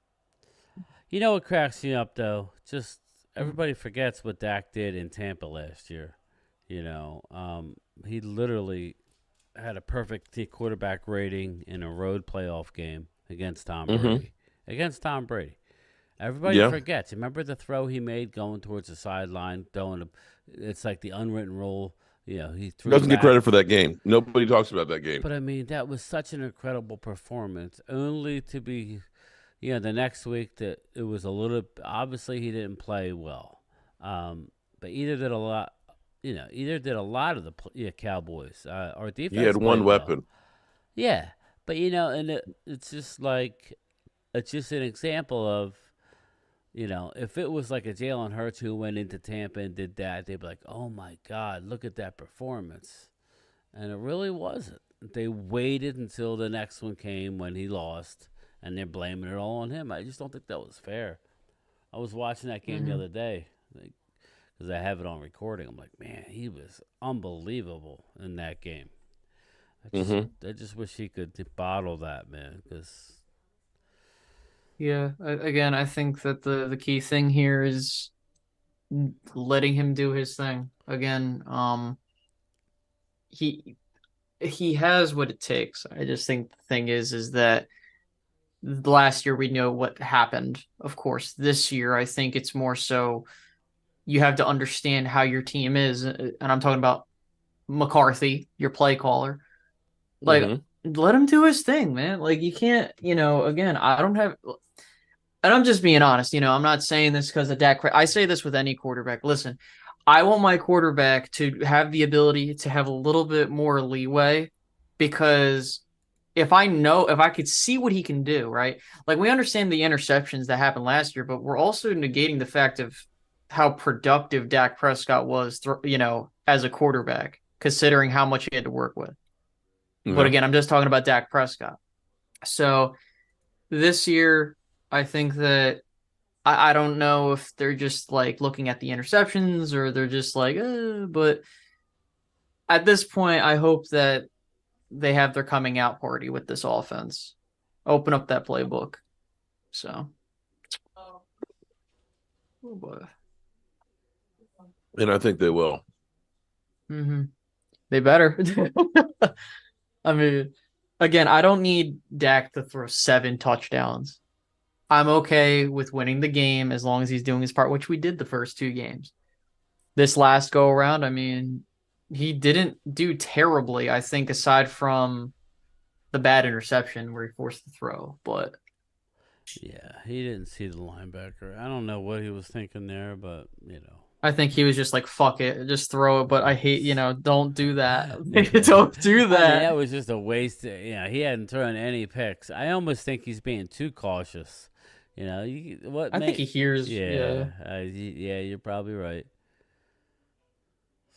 Speaker 1: you know what cracks me up though? Just everybody forgets what Dak did in Tampa last year. He literally had a perfect quarterback rating in a road playoff game against Tom
Speaker 3: Mm-hmm.
Speaker 1: Brady. Against Tom Brady. Everybody
Speaker 3: Yeah.
Speaker 1: forgets. Remember the throw he made going towards the sideline, it's like the unwritten rule. He threw
Speaker 3: Doesn't get
Speaker 1: back.
Speaker 3: credit for that game. Nobody talks about that game.
Speaker 1: But I mean, that was such an incredible performance, only to be, the next week that it was a little. Obviously, he didn't play well, but either did a lot of the Cowboys. Our
Speaker 3: He had
Speaker 1: defense
Speaker 3: one
Speaker 1: played well.
Speaker 3: weapon.
Speaker 1: Yeah, but and it's just like it's just an example of if it was like a Jalen Hurts who went into Tampa and did that, they'd be like, "Oh my God, look at that performance," and it really wasn't. They waited until the next one came when he lost, and they're blaming it all on him. I just don't think that was fair. I was watching that game the
Speaker 2: Mm-hmm.
Speaker 1: other day because I have it on recording. I'm like, man, he was unbelievable in that game.
Speaker 3: Mm-hmm.
Speaker 1: I just wish he could bottle that, man. Because
Speaker 2: Yeah, again, I think that the key thing here is letting him do his thing. Again, he he has what it takes. I just think the thing is that last year we know what happened. Of course, this year I think it's more so you have to understand how your team is, and I'm talking about McCarthy, your play caller. Like,
Speaker 3: Mm-hmm.
Speaker 2: let him do his thing, man. Like, you can't, again, I don't have, and I'm just being honest. I'm not saying this because of Dak. I say this with any quarterback. Listen, I want my quarterback to have the ability to have a little bit more leeway because if I could see what he can do, right? Like we understand the interceptions that happened last year, but we're also negating the fact of how productive Dak Prescott was, as a quarterback, considering how much he had to work with. But
Speaker 3: Yeah.
Speaker 2: again, I'm just talking about Dak Prescott. So this year, I think that I don't know if they're just like looking at the interceptions or they're just like, but at this point, I hope that they have their coming out party with this offense. Open up that playbook. So But
Speaker 3: And I think they will.
Speaker 2: they better. I mean, again, I don't need Dak to throw 7 touchdowns. I'm okay with winning the game as long as he's doing his part, which we did the first 2 games. This last go around, I mean, he didn't do terribly, I think, aside from the bad interception where he forced the throw. But
Speaker 1: Yeah, he didn't see the linebacker. I don't know what he was thinking there, but
Speaker 2: I think he was just like, fuck it, just throw it. But I hate, don't do that. Don't do
Speaker 1: I mean,
Speaker 2: that.
Speaker 1: that was just a waste. He hadn't thrown any picks. I almost think he's being too cautious. What?
Speaker 2: I think he hears.
Speaker 1: Yeah, yeah, you're probably right.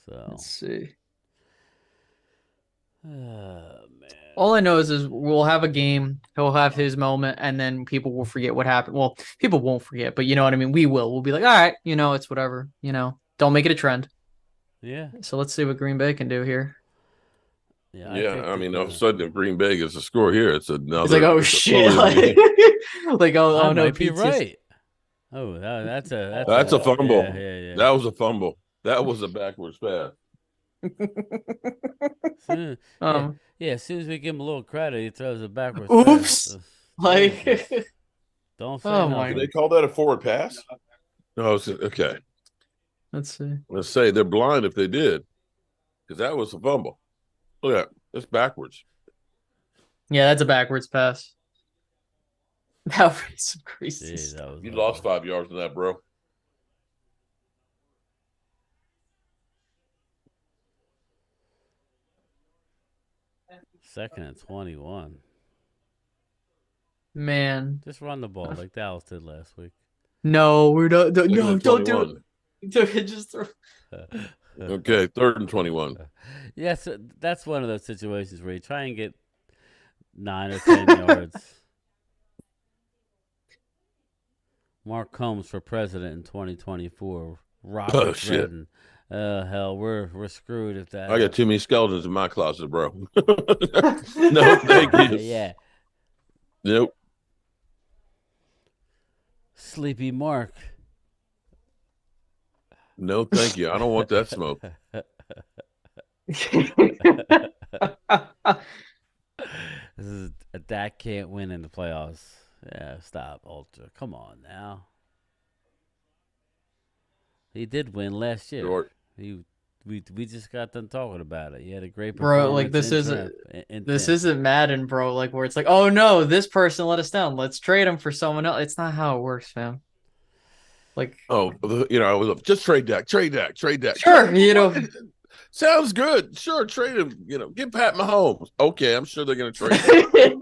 Speaker 1: So
Speaker 2: Let's see.
Speaker 1: oh man.
Speaker 2: All I know is we'll have a game. He'll have his moment, and then people will forget what happened. Well, people won't forget, but you know what I mean. We will. We'll be like, all right, it's whatever. Don't make it a trend.
Speaker 1: Yeah.
Speaker 2: So let's see what Green Bay can do here.
Speaker 3: Yeah, I mean, all of a sudden, if Green Bay gets a score here, it's another.
Speaker 2: It's like, oh shit! Like, oh no,
Speaker 1: might be right. Oh, that's
Speaker 3: a fumble.
Speaker 1: Yeah.
Speaker 3: That was a fumble. That was a backwards pass.
Speaker 1: As soon as we give him a little credit, he throws it backwards.
Speaker 2: Oops!
Speaker 1: Like, don't say
Speaker 3: Did they call that a forward pass? No, okay.
Speaker 2: Let's see.
Speaker 3: Let's say they're blind if they did, because that was a fumble. Look at that. That's backwards.
Speaker 2: Yeah, that's a backwards pass. That was some crazy
Speaker 3: stuff. You lost 5 yards on that, bro.
Speaker 1: Second and 21.
Speaker 2: Man.
Speaker 1: Just run the ball like Dallas did last week.
Speaker 2: No, we're not. No, don't do it. Just throw.
Speaker 3: Okay, 3rd and 21.
Speaker 1: Yes, that's one of those situations where you try and get 9 or 10 yards. Mark Combs for president in 2024. Robert Redden. Hell, we're screwed if that.
Speaker 3: I got too many skeletons in my closet, bro. No, thank you.
Speaker 1: Yeah.
Speaker 3: Nope.
Speaker 1: Sleepy Mark.
Speaker 3: No, thank you. I don't want that smoke.
Speaker 1: This is a Dak can't win in the playoffs. Yeah, stop, Ultra. Come on now. He did win last year.
Speaker 3: Short.
Speaker 1: We just got done talking about it. He had a great
Speaker 2: performance. Bro, like this isn't Madden, bro. Like where it's like, oh no, this person let us down. Let's trade him for someone else. It's not how it works, fam. Like,
Speaker 3: just trade Dak. Sure, sounds good. Sure, trade him. Get Pat Mahomes. Okay, I'm sure they're gonna trade him.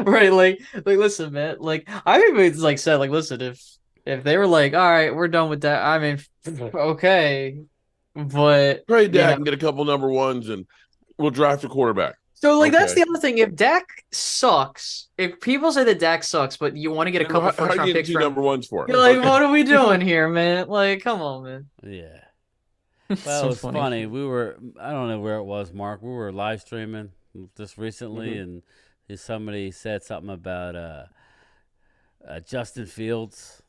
Speaker 2: Right, like listen, man. Like I even said, like, listen, if they were like, all right, we're done with that. I mean, okay, but
Speaker 3: trade Dak and get a couple number ones, and we'll draft a quarterback.
Speaker 2: So, like, that's the other thing. If Dak sucks, if people say that Dak sucks, but you want to get a couple first-round picks from
Speaker 3: number ones for him,
Speaker 2: you're like, what are we doing here, man? Like, come on, man.
Speaker 1: Yeah. Well, it was funny. We were, I don't know where it was, Mark. We were live streaming just recently, and somebody said something about Justin Fields.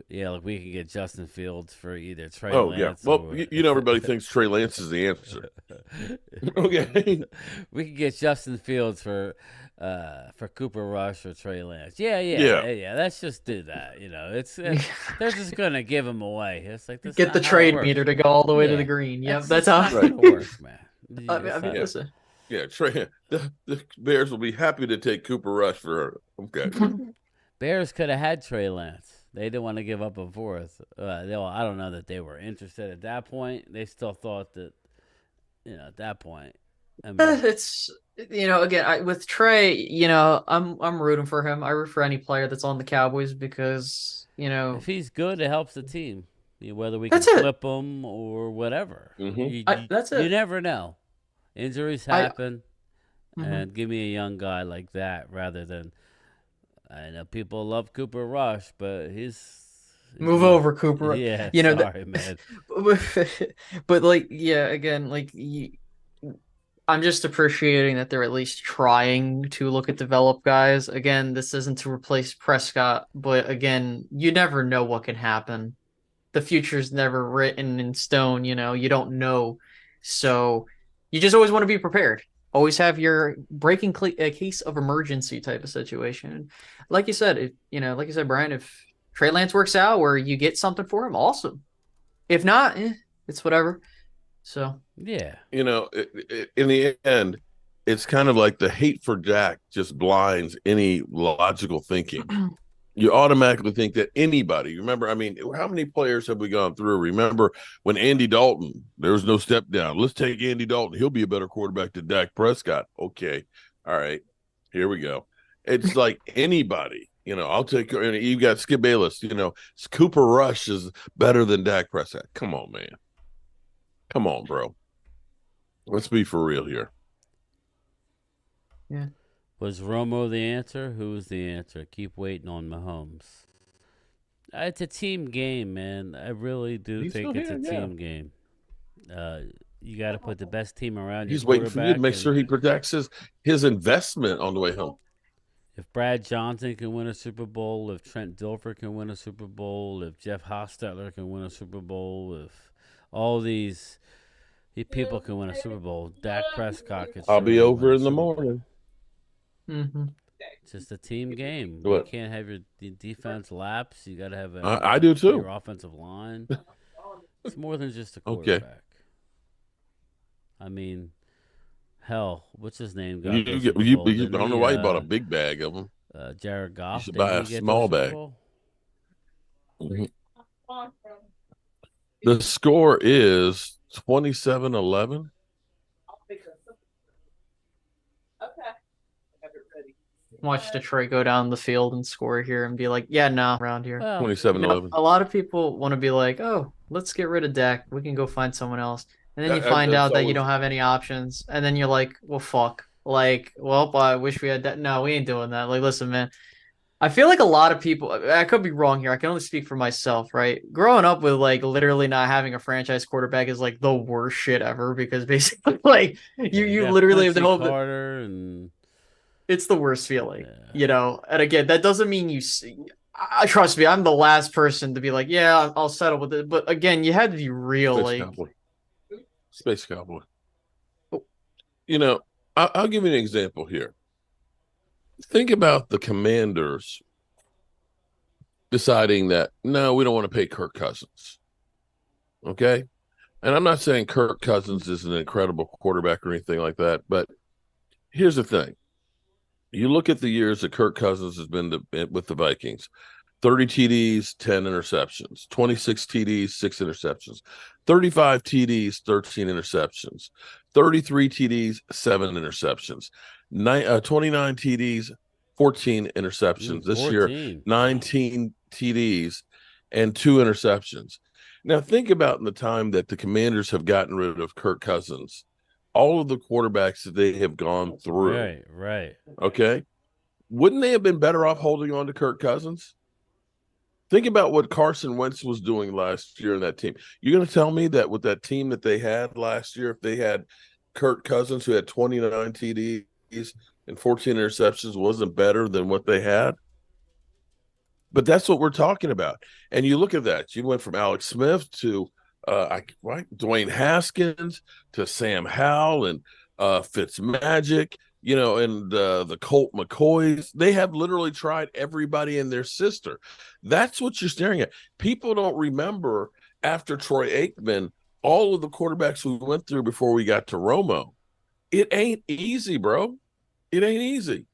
Speaker 1: Yeah, like we could get Justin Fields for either Trey Lance.
Speaker 3: Well, everybody thinks Trey Lance is the answer. Okay,
Speaker 1: we could get Justin Fields for Cooper Rush or Trey Lance. Yeah. Let's just do that. It's they're just gonna give him away. It's like this
Speaker 2: get the trade meter to go all the way to the green. Yep, that's how
Speaker 1: it works, man.
Speaker 2: I mean, listen.
Speaker 3: Yeah, Trey. The Bears will be happy to take Cooper Rush for. Okay.
Speaker 1: Bears could have had Trey Lance. They didn't want to give up a fourth. I don't know that they were interested at that point. They still thought that, at that point. I mean,
Speaker 2: it's again with Trey. I'm rooting for him. I root for any player that's on the Cowboys because
Speaker 1: if he's good, it helps the team. Whether we can flip him or whatever.
Speaker 2: That's it.
Speaker 1: You never know. Injuries happen, and give me a young guy like that rather than. I know people love Cooper Rush, but he's
Speaker 2: move over Cooper.
Speaker 1: Yeah, sorry, man.
Speaker 2: But again, I'm just appreciating that they're at least trying to look at develop guys. Again, this isn't to replace Prescott, but again, you never know what can happen. the future's never written in stone. You don't know, so you just always want to be prepared. Always have your breaking a case of emergency type of situation. Like you said, like you said, Brian, if Trey Lance works out where you get something for him, awesome. If not, it's whatever. So
Speaker 1: yeah,
Speaker 3: in the end, it's kind of like the hate for Dak just blinds any logical thinking. You automatically think that anybody, remember, I mean, how many players have we gone through? Remember when Andy Dalton, there was no step down. Let's take Andy Dalton. He'll be a better quarterback than Dak Prescott. Okay. All right. Here we go. It's like anybody, I'll take, you got Skip Bayless, Cooper Rush is better than Dak Prescott. Come on, man. Come on, bro. Let's be for real here.
Speaker 2: Yeah.
Speaker 1: Was Romo the answer? Who was the answer? Keep waiting on Mahomes. It's a team game, man. I really do think it's a team game. You got to put the best team around you.
Speaker 3: He's waiting for you to make sure he protects his investment on the way home.
Speaker 1: If Brad Johnson can win a Super Bowl, if Trent Dilfer can win a Super Bowl, if Jeff Hostetler can win a Super Bowl, if all these people can win a Super Bowl, Dak Prescott can.
Speaker 3: I'll be over in the morning.
Speaker 2: Mm-hmm.
Speaker 1: It's just a team game.
Speaker 3: What?
Speaker 1: You can't have your defense lapse. You got to have
Speaker 3: I do too.
Speaker 1: Your offensive line. It's more than just a quarterback.
Speaker 3: Okay.
Speaker 1: I mean, hell, what's his name?
Speaker 3: I don't know why you bought a big bag of them.
Speaker 1: Jared Goff.
Speaker 3: You should buy a small bag. Mm-hmm. The score is 27-11.
Speaker 2: Watch Detroit go down the field and score here and be like, yeah, no, around here.
Speaker 1: Well,
Speaker 3: 27-11.
Speaker 2: A lot of people want to be like, oh, let's get rid of Dak. We can go find someone else. And then you find out that you don't have any options. And then you're like, well, fuck. Like, well, I wish we had that. No, we ain't doing that. Like, listen, man. I feel like a lot of people, I could be wrong here. I can only speak for myself, right? Growing up with like literally not having a franchise quarterback is like the worst shit ever because basically like you literally have the whole
Speaker 1: Carter and
Speaker 2: it's the worst feeling, And again, that doesn't mean trust me, I'm the last person to be like, yeah, I'll settle with it. But again, you had to be real,
Speaker 3: Space Cowboy. I'll give you an example here. Think about the Commanders deciding that, no, we don't want to pay Kirk Cousins. Okay? And I'm not saying Kirk Cousins is an incredible quarterback or anything like that, but here's the thing. You look at the years that Kirk Cousins has been with the Vikings. 30 TDs, 10 interceptions. 26 TDs, 6 interceptions. 35 TDs, 13 interceptions. 33 TDs, 7 interceptions. 29 TDs, 14 interceptions. This year, 19 TDs and 2 interceptions. Now, think about in the time that the Commanders have gotten rid of Kirk Cousins, all of the quarterbacks that they have gone through.
Speaker 1: Right.
Speaker 3: Okay. Wouldn't they have been better off holding on to Kirk Cousins? Think about what Carson Wentz was doing last year in that team. You're going to tell me that with that team that they had last year, if they had Kirk Cousins, who had 29 TDs and 14 interceptions, wasn't better than what they had? But that's what we're talking about. And you look at that. You went from Alex Smith to Dwayne Haskins to Sam Howell and Fitzmagic, and the Colt McCoys. They have literally tried everybody and their sister. That's what you're staring at. People don't remember after Troy Aikman, all of the quarterbacks we went through before we got to Romo. It ain't easy, bro. It ain't easy.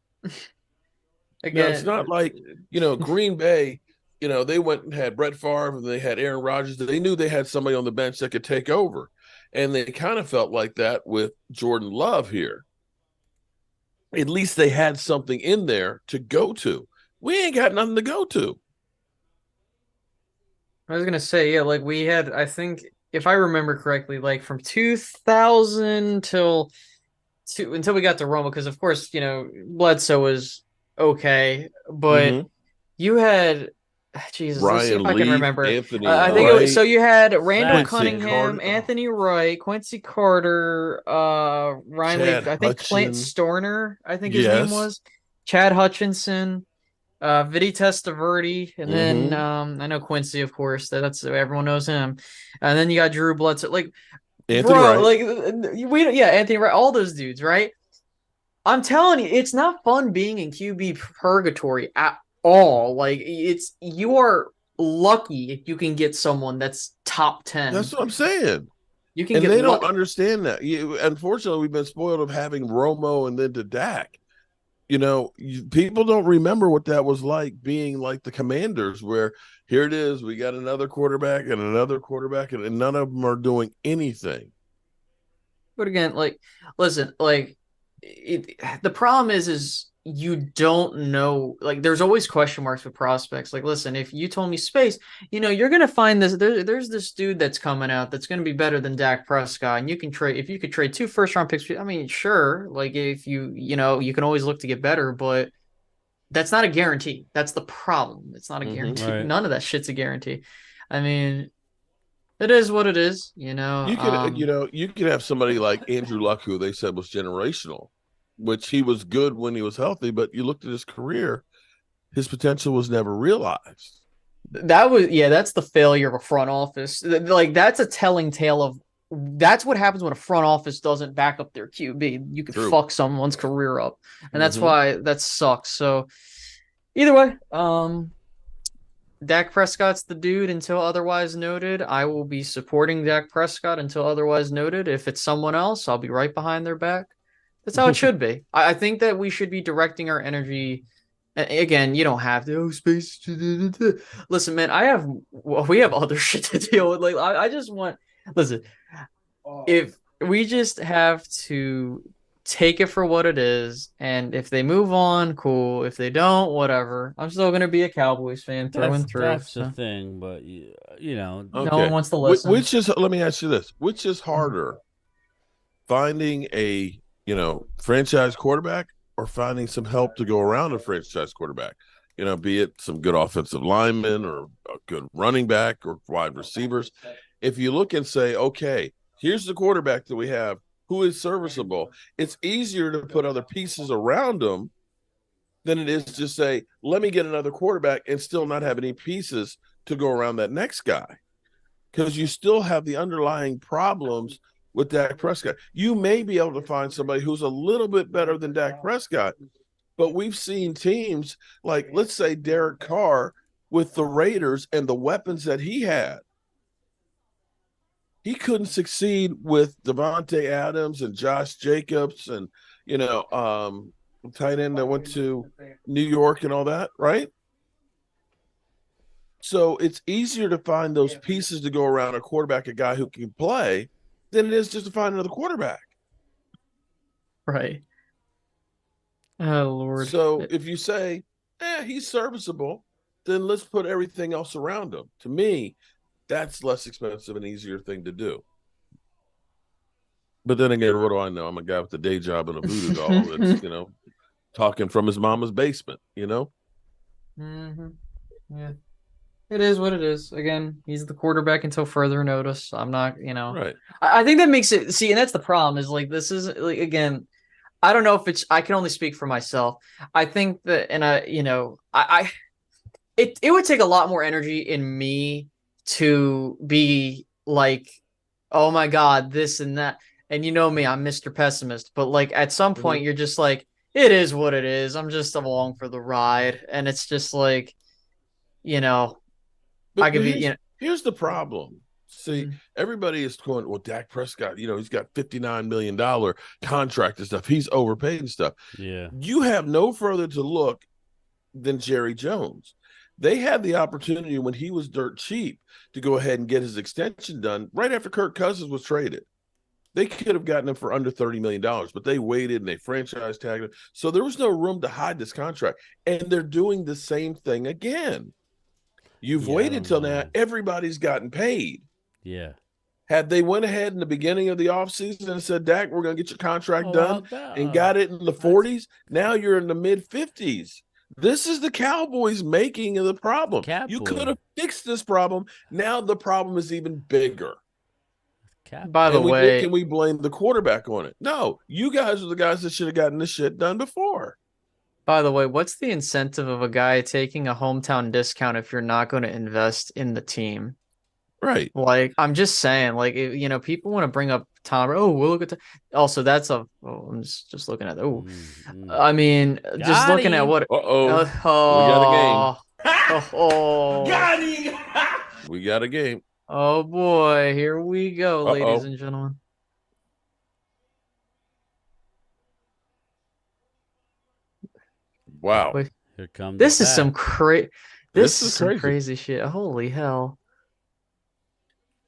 Speaker 3: Again, it's not like, Green Bay, they went and had Brett Favre and they had Aaron Rodgers. They knew they had somebody on the bench that could take over. And they kind of felt like that with Jordan Love here. At least they had something in there to go to. We ain't got nothing to go to.
Speaker 2: I was going to say, yeah, like we had, I think, if I remember correctly, like from 2000 until we got to Roma, because of course, Bledsoe was okay, but you had Jesus, let's see if I can remember.
Speaker 3: Anthony
Speaker 2: I think it was, so you had Randall Cunningham, Anthony Wright, Quincy Carter, Ryan Leaf, I think Clint Storner, I think his name was, Chad Hutchinson, Vidi Testaverde, and then
Speaker 3: Mm-hmm.
Speaker 2: I know Quincy, of course. That's everyone knows him. And then you got Drew Bledsoe. Like,
Speaker 3: Anthony
Speaker 2: bro,
Speaker 3: Wright.
Speaker 2: like yeah, Anthony Wright, all those dudes, right? I'm telling you, it's not fun being in QB purgatory at all. Like, you are lucky if you can get someone that's top
Speaker 3: That's
Speaker 2: 10.
Speaker 3: what I'm saying.
Speaker 2: You can
Speaker 3: And
Speaker 2: get
Speaker 3: they don't
Speaker 2: lucky.
Speaker 3: understand that. Unfortunately, we've been spoiled of having Romo and then to Dak. People don't remember what that was like being like the Commanders, where here it is, we got another quarterback and another quarterback, and none of them are doing anything.
Speaker 2: But again, like, listen, like, the problem is you don't know. Like, there's always question marks with prospects. Like, listen, if you told me Space, you're gonna find this. There's this dude that's coming out that's gonna be better than Dak Prescott, and you can trade if you could trade 2 first-round picks. I mean, sure, like if you can always look to get better, but that's not a guarantee. That's the problem. It's not a
Speaker 3: Mm-hmm.
Speaker 2: guarantee.
Speaker 1: Right.
Speaker 2: None of that shit's a guarantee. I mean, it is what it is.
Speaker 3: You could have somebody like Andrew Luck, who they said was generational, which he was good when he was healthy, but you looked at his career, his potential was never realized.
Speaker 2: That was yeah, that's the failure of a front office. Like that's a telling tale of that's what happens when a front office doesn't back up their QB. You could
Speaker 3: True.
Speaker 2: fuck someone's career up. And that's
Speaker 3: Mm-hmm.
Speaker 2: why that sucks. So either way, Dak Prescott's the dude until otherwise noted. I will be supporting Dak Prescott until otherwise noted. If it's someone else, I'll be right behind their back. That's how it should be. I think that we should be directing our energy. Again, you don't have to. Oh, space. Listen, man, we have other shit to deal with. Like, I just want. Listen, if we just have to take it for what it is, and if they move on, cool. If they don't, whatever. I'm still gonna be a Cowboys fan through
Speaker 1: That's
Speaker 2: and through.
Speaker 1: that's the
Speaker 2: So
Speaker 1: thing, but
Speaker 2: no one
Speaker 3: Okay.
Speaker 2: wants to listen.
Speaker 3: Let me ask you this: which is harder, finding a franchise quarterback or finding some help to go around a franchise quarterback? Be it some good offensive linemen or a good running back or wide receivers. If you look and say, okay, here's the quarterback that we have who is serviceable, it's easier to put other pieces around them than it is to say, let me get another quarterback and still not have any pieces to go around that next guy. Because you still have the underlying problems with Dak Prescott. You may be able to find somebody who's a little bit better than Dak Prescott, but we've seen teams like, let's say, Derek Carr with the Raiders and the weapons that he had. He couldn't succeed with Devontae Adams and Josh Jacobs and, tight end that went to New York and all that, right? So it's easier to find those pieces to go around a quarterback, a guy who can play, than it is just to find another quarterback.
Speaker 2: Right. Oh Lord.
Speaker 3: So if you say, he's serviceable, then let's put everything else around him. To me, that's less expensive and easier thing to do. But then again, what do I know? I'm a guy with a day job and a voodoo doll that's, talking from his mama's basement,
Speaker 2: Mm-hmm. Yeah. It is what it is. Again, he's the quarterback until further notice. I'm not.
Speaker 3: Right.
Speaker 2: I think that makes it see, and that's the problem, is like this is like again, I don't know if it's I can only speak for myself. I think that and I it would take a lot more energy in me to be like, oh my God, this and that. And you know me, I'm Mr. Pessimist, but like at some point
Speaker 3: Mm-hmm.
Speaker 2: you're just like, it is what it is. I'm just along for the ride. And it's just like, you know, I
Speaker 3: But
Speaker 2: could be,
Speaker 3: here's the problem. See,
Speaker 2: mm,
Speaker 3: everybody is going, well, Dak Prescott, he's got $59 million contract and stuff. He's overpaid and stuff.
Speaker 1: Yeah.
Speaker 3: You have no further to look than Jerry Jones. They had the opportunity when he was dirt cheap to go ahead and get his extension done right after Kirk Cousins was traded. They could have gotten him for under $30 million, but they waited and they franchise tagged him. So there was no room to hide this contract. And they're doing the same thing again. You've
Speaker 1: Yeah, I
Speaker 3: waited
Speaker 1: don't
Speaker 3: till now.
Speaker 1: know.
Speaker 3: Everybody's gotten paid.
Speaker 1: Yeah.
Speaker 3: Had they went ahead in the beginning of the offseason and said, Dak, we're going to get your contract
Speaker 1: Oh,
Speaker 3: done
Speaker 1: that,
Speaker 3: and got it in the 40s, now you're in the mid 50s. This is the Cowboys making of the problem.
Speaker 1: Cat
Speaker 3: You could
Speaker 1: boy.
Speaker 3: have fixed this problem. Now the problem is even bigger.
Speaker 1: Cat
Speaker 2: by the
Speaker 3: And we look
Speaker 2: way,
Speaker 3: and we blame the quarterback on it. No, you guys are the guys that should have gotten this shit done before.
Speaker 2: By the way, what's the incentive of a guy taking a hometown discount if you're not going to invest in the team?
Speaker 3: Right.
Speaker 2: Like, I'm just saying, like, people want to bring up Tom. Oh, we'll look at. Also, that's a. Oh, I'm just looking at. Oh,
Speaker 1: Mm-hmm.
Speaker 2: I mean, just
Speaker 1: Got
Speaker 2: looking at
Speaker 1: him.
Speaker 2: what.
Speaker 3: Uh-oh. We got a game.
Speaker 2: Oh, oh,
Speaker 4: Got him.
Speaker 3: We got a game.
Speaker 2: oh boy, here we go, ladies
Speaker 3: Uh-oh.
Speaker 2: and gentlemen.
Speaker 3: Wow.
Speaker 2: Wait,
Speaker 1: Here comes the
Speaker 2: this is
Speaker 1: pack.
Speaker 2: some cra.
Speaker 3: This
Speaker 2: This
Speaker 3: is
Speaker 2: is some
Speaker 3: crazy.
Speaker 2: crazy shit. Holy hell.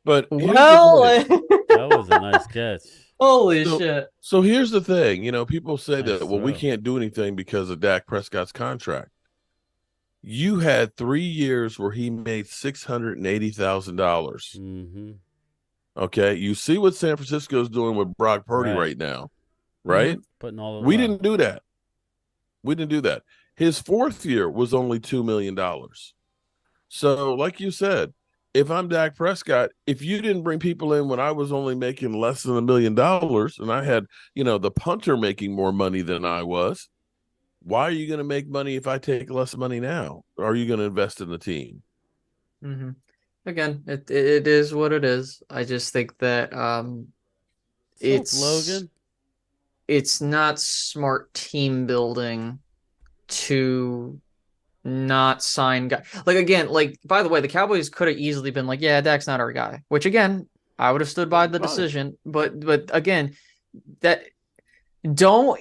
Speaker 3: But here's the
Speaker 2: Well,
Speaker 3: thing.
Speaker 1: That was a nice catch.
Speaker 2: holy
Speaker 3: So
Speaker 2: shit.
Speaker 3: so here's the thing. People say
Speaker 1: Nice
Speaker 3: that, well, we
Speaker 1: throw.
Speaker 3: can't do anything because of Dak Prescott's contract. You had 3 years where he made $680,000.
Speaker 1: Mm-hmm.
Speaker 3: Okay. You see what San Francisco's doing with Brock Purdy
Speaker 1: Right.
Speaker 3: right now,
Speaker 2: Mm-hmm.
Speaker 3: right?
Speaker 1: Putting all the
Speaker 3: We
Speaker 1: well.
Speaker 3: didn't do that. We didn't do that. His fourth year was only $2 million. So, like you said, if I'm Dak Prescott, if you didn't bring people in when I was only making less than $1 million and I had, the punter making more money than I was, why are you going to make money if I take less money now? Are you going to invest in the team?
Speaker 2: Mm-hmm. Again, it is what it is. I just think that
Speaker 1: What's up,
Speaker 2: it's
Speaker 1: Logan?
Speaker 2: it's not smart team building to not sign guy. Like again, like by the way, the Cowboys could have easily been like, yeah, Dak's not our guy. Which again, I would have stood by the
Speaker 3: Fine.
Speaker 2: decision. But again, that don't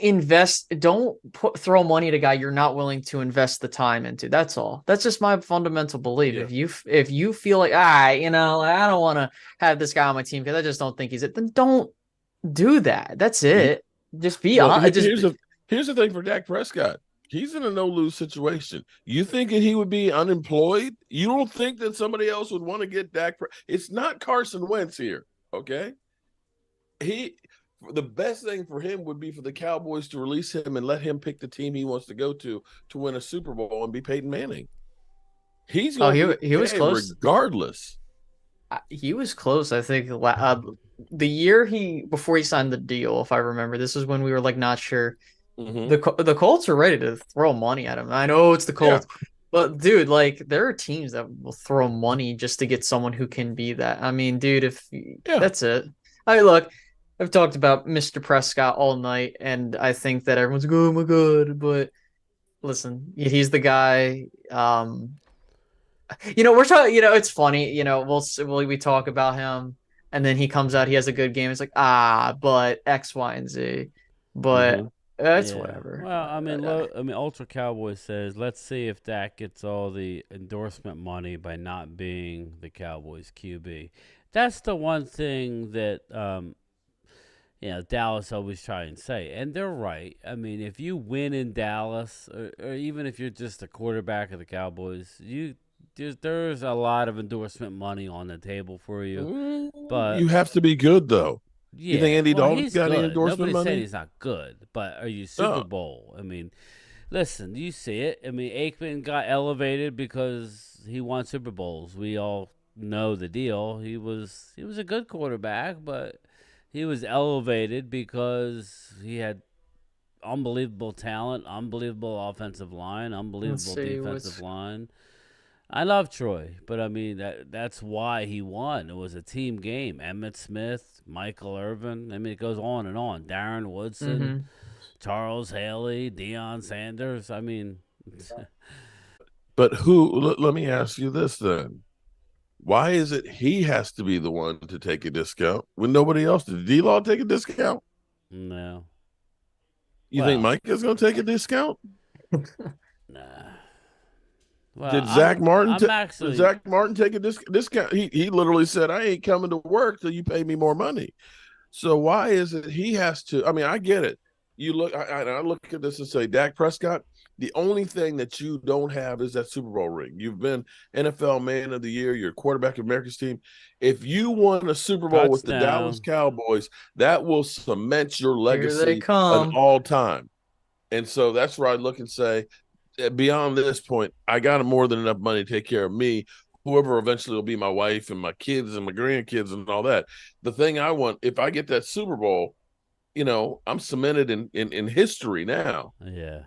Speaker 2: throw money at a guy you're not willing to invest the time into. That's all. That's just my fundamental belief.
Speaker 3: Yeah.
Speaker 2: If you feel like I don't want to have this guy on my team because I just don't think he's it, then don't do that. That's it. Just be
Speaker 3: Well,
Speaker 2: honest.
Speaker 3: here's the thing for Dak Prescott. He's in a no-lose situation. You thinking he would be unemployed? You don't think that somebody else would want to get Dak? It's not Carson Wentz here, okay? The best thing for him would be for the Cowboys to release him and let him pick the team he wants to go to win a Super Bowl and be Peyton Manning. He's
Speaker 2: Oh,
Speaker 3: going to be
Speaker 2: he was
Speaker 3: okay
Speaker 2: close.
Speaker 3: regardless.
Speaker 2: He was close. I think the year before he signed the deal, if I remember, this is when we were like not sure.
Speaker 3: Mm-hmm.
Speaker 2: The Colts are ready to throw money at him. I know it's the Colts, but dude, like there are teams that will throw money just to get someone who can be that. I mean, dude, that's it. Look, I've talked about Mr. Prescott all night, and I think that everyone's like, oh my god, but listen, he's the guy. We're talking. It's funny. We talk about him, and then he comes out. He has a good game. It's like but X, Y, and Z. But
Speaker 3: Mm-hmm.
Speaker 2: it's
Speaker 1: Yeah.
Speaker 2: whatever.
Speaker 1: Well, I mean, Ultra Cowboy says, let's see if Dak gets all the endorsement money by not being the Cowboys QB. That's the one thing that Dallas always try and say, and they're right. I mean, if you win in Dallas, or even if you're just a quarterback of the Cowboys, there's a lot of endorsement money on the table for you. But
Speaker 3: you have to be good, though.
Speaker 1: yeah,
Speaker 3: You think Andy
Speaker 1: well,
Speaker 3: Dalton
Speaker 1: he's
Speaker 3: got any
Speaker 1: good.
Speaker 3: endorsement
Speaker 1: Nobody said
Speaker 3: money?
Speaker 1: he's not good, but are you Super
Speaker 3: No.
Speaker 1: Bowl? I mean, listen, you see it. I mean, Aikman got elevated because he won Super Bowls. We all know the deal. He was a good quarterback, but he was elevated because he had unbelievable talent, unbelievable offensive line, unbelievable defensive line. I love Troy, but I mean that's why he won. It was a team game. Emmitt Smith, Michael Irvin. I mean, it goes on and on. Darren Woodson, Charles Haley, Deion Sanders. I mean,
Speaker 3: But let me ask you this then. Why is it he has to be the one to take a discount when nobody else did? Did D-Law take a discount?
Speaker 1: no.
Speaker 3: You think Mike is going to take a discount?
Speaker 1: Nah. Well,
Speaker 3: Did Zach Martin?
Speaker 1: actually.
Speaker 3: Did Zach Martin take a discount? He literally said, "I ain't coming to work till you pay me more money." So why is it he has to? I mean, I get it. You look, I look at this and say, Dak Prescott. The only thing that you don't have is that Super Bowl ring. You've been NFL Man of the Year. You're quarterback of America's team. If you won a Super Bowl with the Dallas Cowboys, that will cement your legacy an all time. And so that's where I look and say, beyond this point, I got more than enough money to take care of me, whoever eventually will be my wife and my kids and my grandkids and all that. The thing I want, if I get that Super Bowl, I'm cemented in history now.
Speaker 1: Yeah.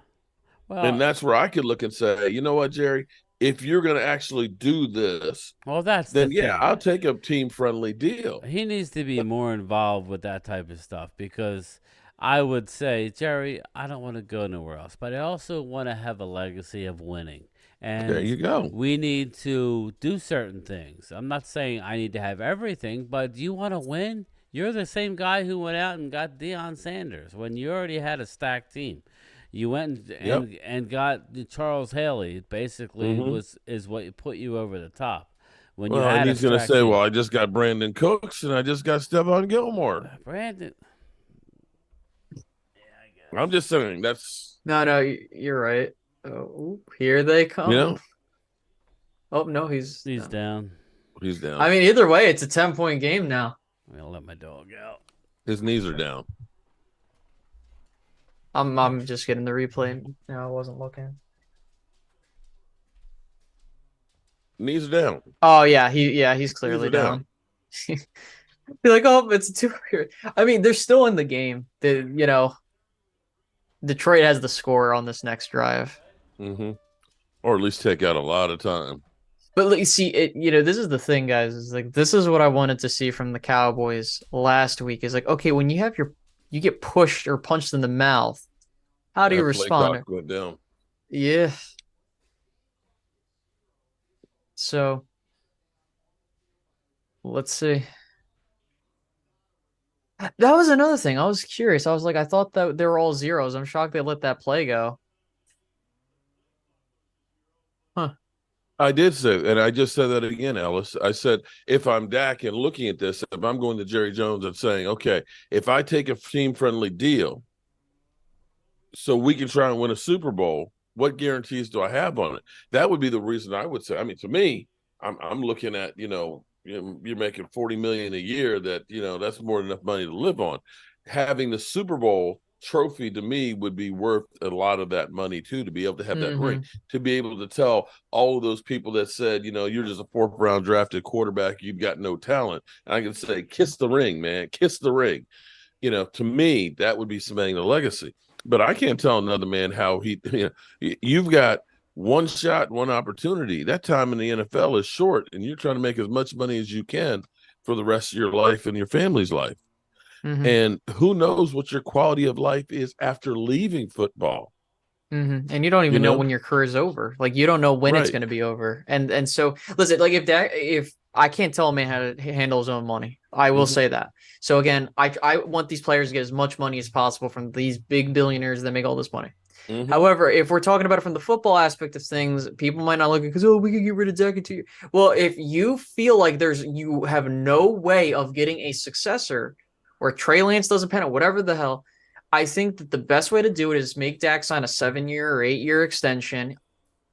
Speaker 3: And that's where I could look and say, you know what, Jerry, if you're going to actually do this,
Speaker 1: that's the
Speaker 3: then yeah,
Speaker 1: thing.
Speaker 3: I'll take a team friendly deal.
Speaker 1: He needs to be more involved with that type of stuff because I would say, Jerry, I don't want to go nowhere else, but I also want to have a legacy of winning.
Speaker 3: There
Speaker 1: And
Speaker 3: you go.
Speaker 1: we need to do certain things. I'm not saying I need to have everything, but do you want to win? You're the same guy who went out and got Deion Sanders when you already had a stacked team. You went and got Charles Haley. Basically, is what put you over the top when you
Speaker 3: Well, and
Speaker 1: had a
Speaker 3: he's going to
Speaker 1: stacked
Speaker 3: say,
Speaker 1: team.
Speaker 3: well, I just got Brandon Cooks and I just got Stephon Gilmore.
Speaker 1: Brandon.
Speaker 3: I'm just saying that's.
Speaker 2: No, you're right. Oh, here they come.
Speaker 3: You know,
Speaker 2: oh no, he's
Speaker 1: down.
Speaker 3: He's down.
Speaker 2: I mean, either way, it's a 10-point game now.
Speaker 1: I'm gonna let my dog out.
Speaker 3: His knees are down.
Speaker 2: I'm just getting the replay. No, I wasn't looking.
Speaker 3: Knees are down.
Speaker 2: Oh yeah, he's clearly down. Be like, oh, it's a 2. I mean, they're still in the game. Detroit has the score on this next drive.
Speaker 3: Or at least take out a lot of time.
Speaker 2: But you see, this is the thing, guys. Is like this is what I wanted to see from the Cowboys last week. Is like, okay, when you get pushed or punched in the mouth, how do you respond?
Speaker 3: Went down.
Speaker 2: Yeah. So let's see. That was another thing. I was curious. I was like, I thought that they were all zeros. I'm shocked they let that play go. Huh.
Speaker 3: I did say, and I just said that again, Ellis. I said, if I'm Dak and looking at this, if I'm going to Jerry Jones and saying, okay, if I take a team-friendly deal so we can try and win a Super Bowl, what guarantees do I have on it? That would be the reason I would say. I mean, to me, I'm looking at, you're making $40 million a year. That's more than enough money to live on. Having the Super Bowl trophy to me would be worth a lot of that money too, to be able to have that ring, to be able to tell all of those people that said, you're just a 4th round drafted quarterback, you've got no talent. And I can say, kiss the ring, man, kiss the ring. To me, that would be cementing the legacy. But I can't tell another man how you've got one shot, one opportunity. That time in the NFL is short, and you're trying to make as much money as you can for the rest of your life and your family's life. And who knows what your quality of life is after leaving football.
Speaker 2: And you don't even know when your career is over. Like, you don't know when it's going to be over. And so, listen, like if I can't tell a man how to handle his own money, I will say that. So again, I want these players to get as much money as possible from these big billionaires that make all this money. However, if we're talking about it from the football aspect of things, people might not look at because, we could get rid of Dak in 2 years. Well, if you feel like you have no way of getting a successor, or Trey Lance doesn't pan out, whatever the hell, I think that the best way to do it is make Dak sign a 7-year or 8-year extension,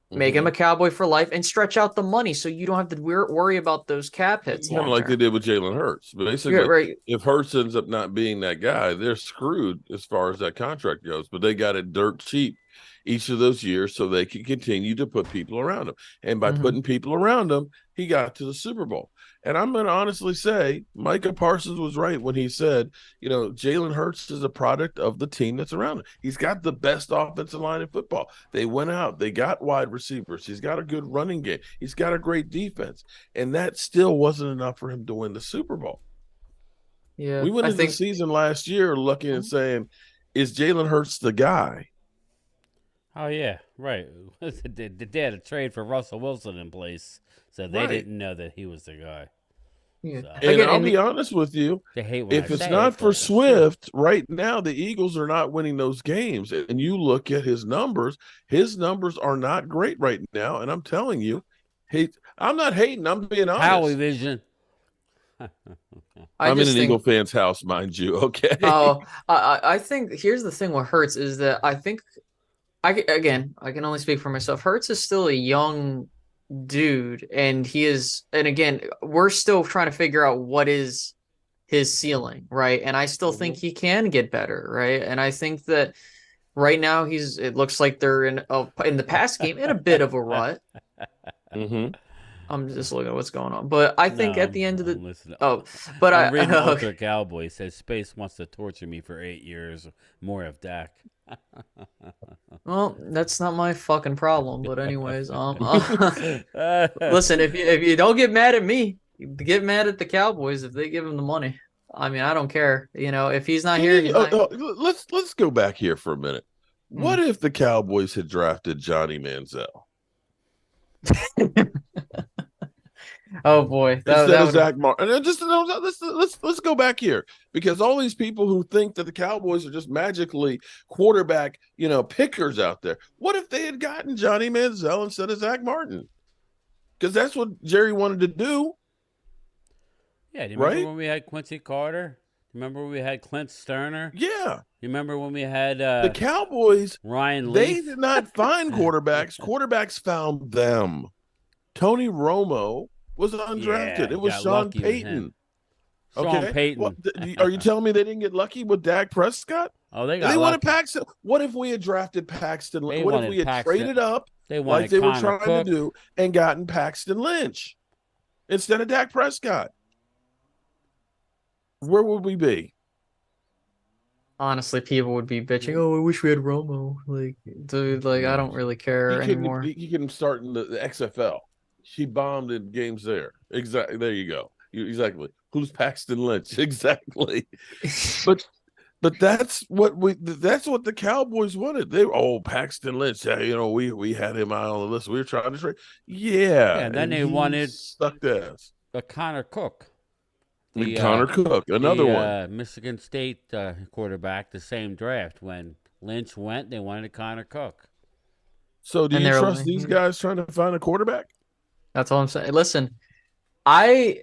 Speaker 2: make him a Cowboy for life, and stretch out the money so you don't have to worry about those cap hits.
Speaker 3: Kind of like they did with Jalen Hurts. Basically, if Hurts ends up not being that guy, they're screwed as far as that contract goes. But they got it dirt cheap each of those years so they can continue to put people around him. And by putting people around him, he got to the Super Bowl. And I'm going to honestly say Micah Parsons was right when he said, Jalen Hurts is a product of the team that's around him. He's got the best offensive line in football. They went out. They got wide receivers. He's got a good running game. He's got a great defense. And that still wasn't enough for him to win the Super Bowl.
Speaker 2: Yeah,
Speaker 3: we went into the season last year looking and saying, is Jalen Hurts the guy?
Speaker 1: Oh, yeah, right. They had a trade for Russell Wilson in place, so they didn't know that he was the guy.
Speaker 2: Yeah.
Speaker 1: So.
Speaker 3: And I'll be honest with you, if it's not for Swift, right now the Eagles are not winning those games. And you look at his numbers are not great right now. And I'm telling you, I'm not hating, I'm being honest.
Speaker 1: Howie Vision.
Speaker 3: I'm in an Eagle fan's house, mind you, okay?
Speaker 2: Oh, I think here's the thing what hurts is that I think I can only speak for myself. Hurts is still a young dude, and again, we're still trying to figure out what is his ceiling, right? And I still think he can get better, right? And I think that right now it looks like they're in the past game in a bit of a rut. I'm just looking at what's going on, but I think at the end of the
Speaker 1: I'm reading Ultra Cowboy says Space wants to torture me for 8 years more of Dak.
Speaker 2: Well, that's not my fucking problem. But anyways, listen, if you don't get mad at me, get mad at the Cowboys if they give him the money. I mean, I don't care. If he's not here, he's not.
Speaker 3: Let's go back here for a minute.
Speaker 2: Hmm.
Speaker 3: What if the Cowboys had drafted Johnny Manziel
Speaker 2: Oh boy, that
Speaker 3: instead
Speaker 2: that
Speaker 3: of
Speaker 2: would.
Speaker 3: Zach Martin? And just let's go back here, because all these people who think that the Cowboys are just magically quarterback, pickers out there. What if they had gotten Johnny Manziel instead of Zach Martin? Because that's what Jerry wanted to do,
Speaker 1: Yeah, do you remember
Speaker 3: right?
Speaker 1: when we had Quincy Carter? Remember when we had Clint Sterner?
Speaker 3: Yeah.
Speaker 1: You remember when we had
Speaker 3: The Cowboys,
Speaker 1: Ryan
Speaker 3: they
Speaker 1: Leaf?
Speaker 3: did not find quarterbacks. Quarterbacks found them. Tony Romo was undrafted.
Speaker 1: Yeah,
Speaker 3: It was
Speaker 1: got
Speaker 3: Sean
Speaker 1: lucky with him.
Speaker 3: Payton.
Speaker 1: Sean
Speaker 3: Okay. Well,
Speaker 1: Payton.
Speaker 3: are you telling me they didn't get lucky with Dak Prescott?
Speaker 1: Oh, they
Speaker 3: They
Speaker 1: got
Speaker 3: wanted
Speaker 1: lucky.
Speaker 3: Paxton. What if we had drafted Paxton?
Speaker 1: They
Speaker 3: What if we
Speaker 1: wanted
Speaker 3: had
Speaker 1: Paxton.
Speaker 3: traded up
Speaker 1: They
Speaker 3: like
Speaker 1: wanted
Speaker 3: they were
Speaker 1: Connor
Speaker 3: trying to
Speaker 1: Cook.
Speaker 3: do and gotten Paxton Lynch instead of Dak Prescott? Where would we be?
Speaker 2: Honestly, people would be bitching. Oh, I wish we had Romo. Like, dude, like I don't really care anymore.
Speaker 3: He couldn't start in the XFL. She bombed in games there. Exactly. There you go. Exactly. Who's Paxton Lynch? Exactly. But that's what the Cowboys wanted. They were, Paxton Lynch. Yeah, we had him out on the list. We were trying to trade. Yeah,
Speaker 1: Yeah, and then
Speaker 3: and
Speaker 1: they
Speaker 3: he
Speaker 1: wanted
Speaker 3: sucked ass.
Speaker 1: a Connor Cook.
Speaker 3: And Connor Cook, another one.
Speaker 1: Michigan State quarterback, the same draft. When Lynch went, they wanted Connor Cook.
Speaker 3: So do
Speaker 2: And
Speaker 3: you
Speaker 2: they're
Speaker 3: trust these guys trying to find a quarterback?
Speaker 2: That's all I'm saying. Listen, I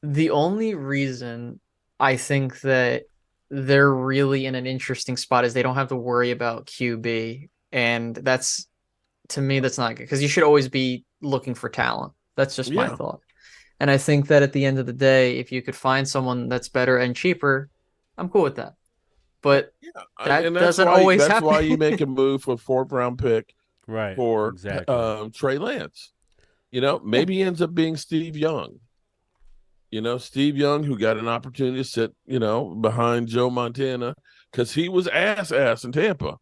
Speaker 2: the only reason I think that they're really in an interesting spot is they don't have to worry about QB. And that's to me, that's not good because you should always be looking for talent. That's just my
Speaker 3: Yeah.
Speaker 2: thought. And I think that at the end of the day, if you could find someone that's better and cheaper, I'm cool with that. But
Speaker 3: Yeah.
Speaker 2: that
Speaker 3: And
Speaker 2: doesn't always
Speaker 3: that's why
Speaker 2: happen.
Speaker 3: you make a move for a fourth-round pick
Speaker 1: Right.
Speaker 3: for
Speaker 1: Exactly.
Speaker 3: Trey Lance.
Speaker 2: Yeah.
Speaker 3: Maybe he ends up being Steve Young. Steve Young, who got an opportunity to sit, behind Joe Montana because he was ass in Tampa.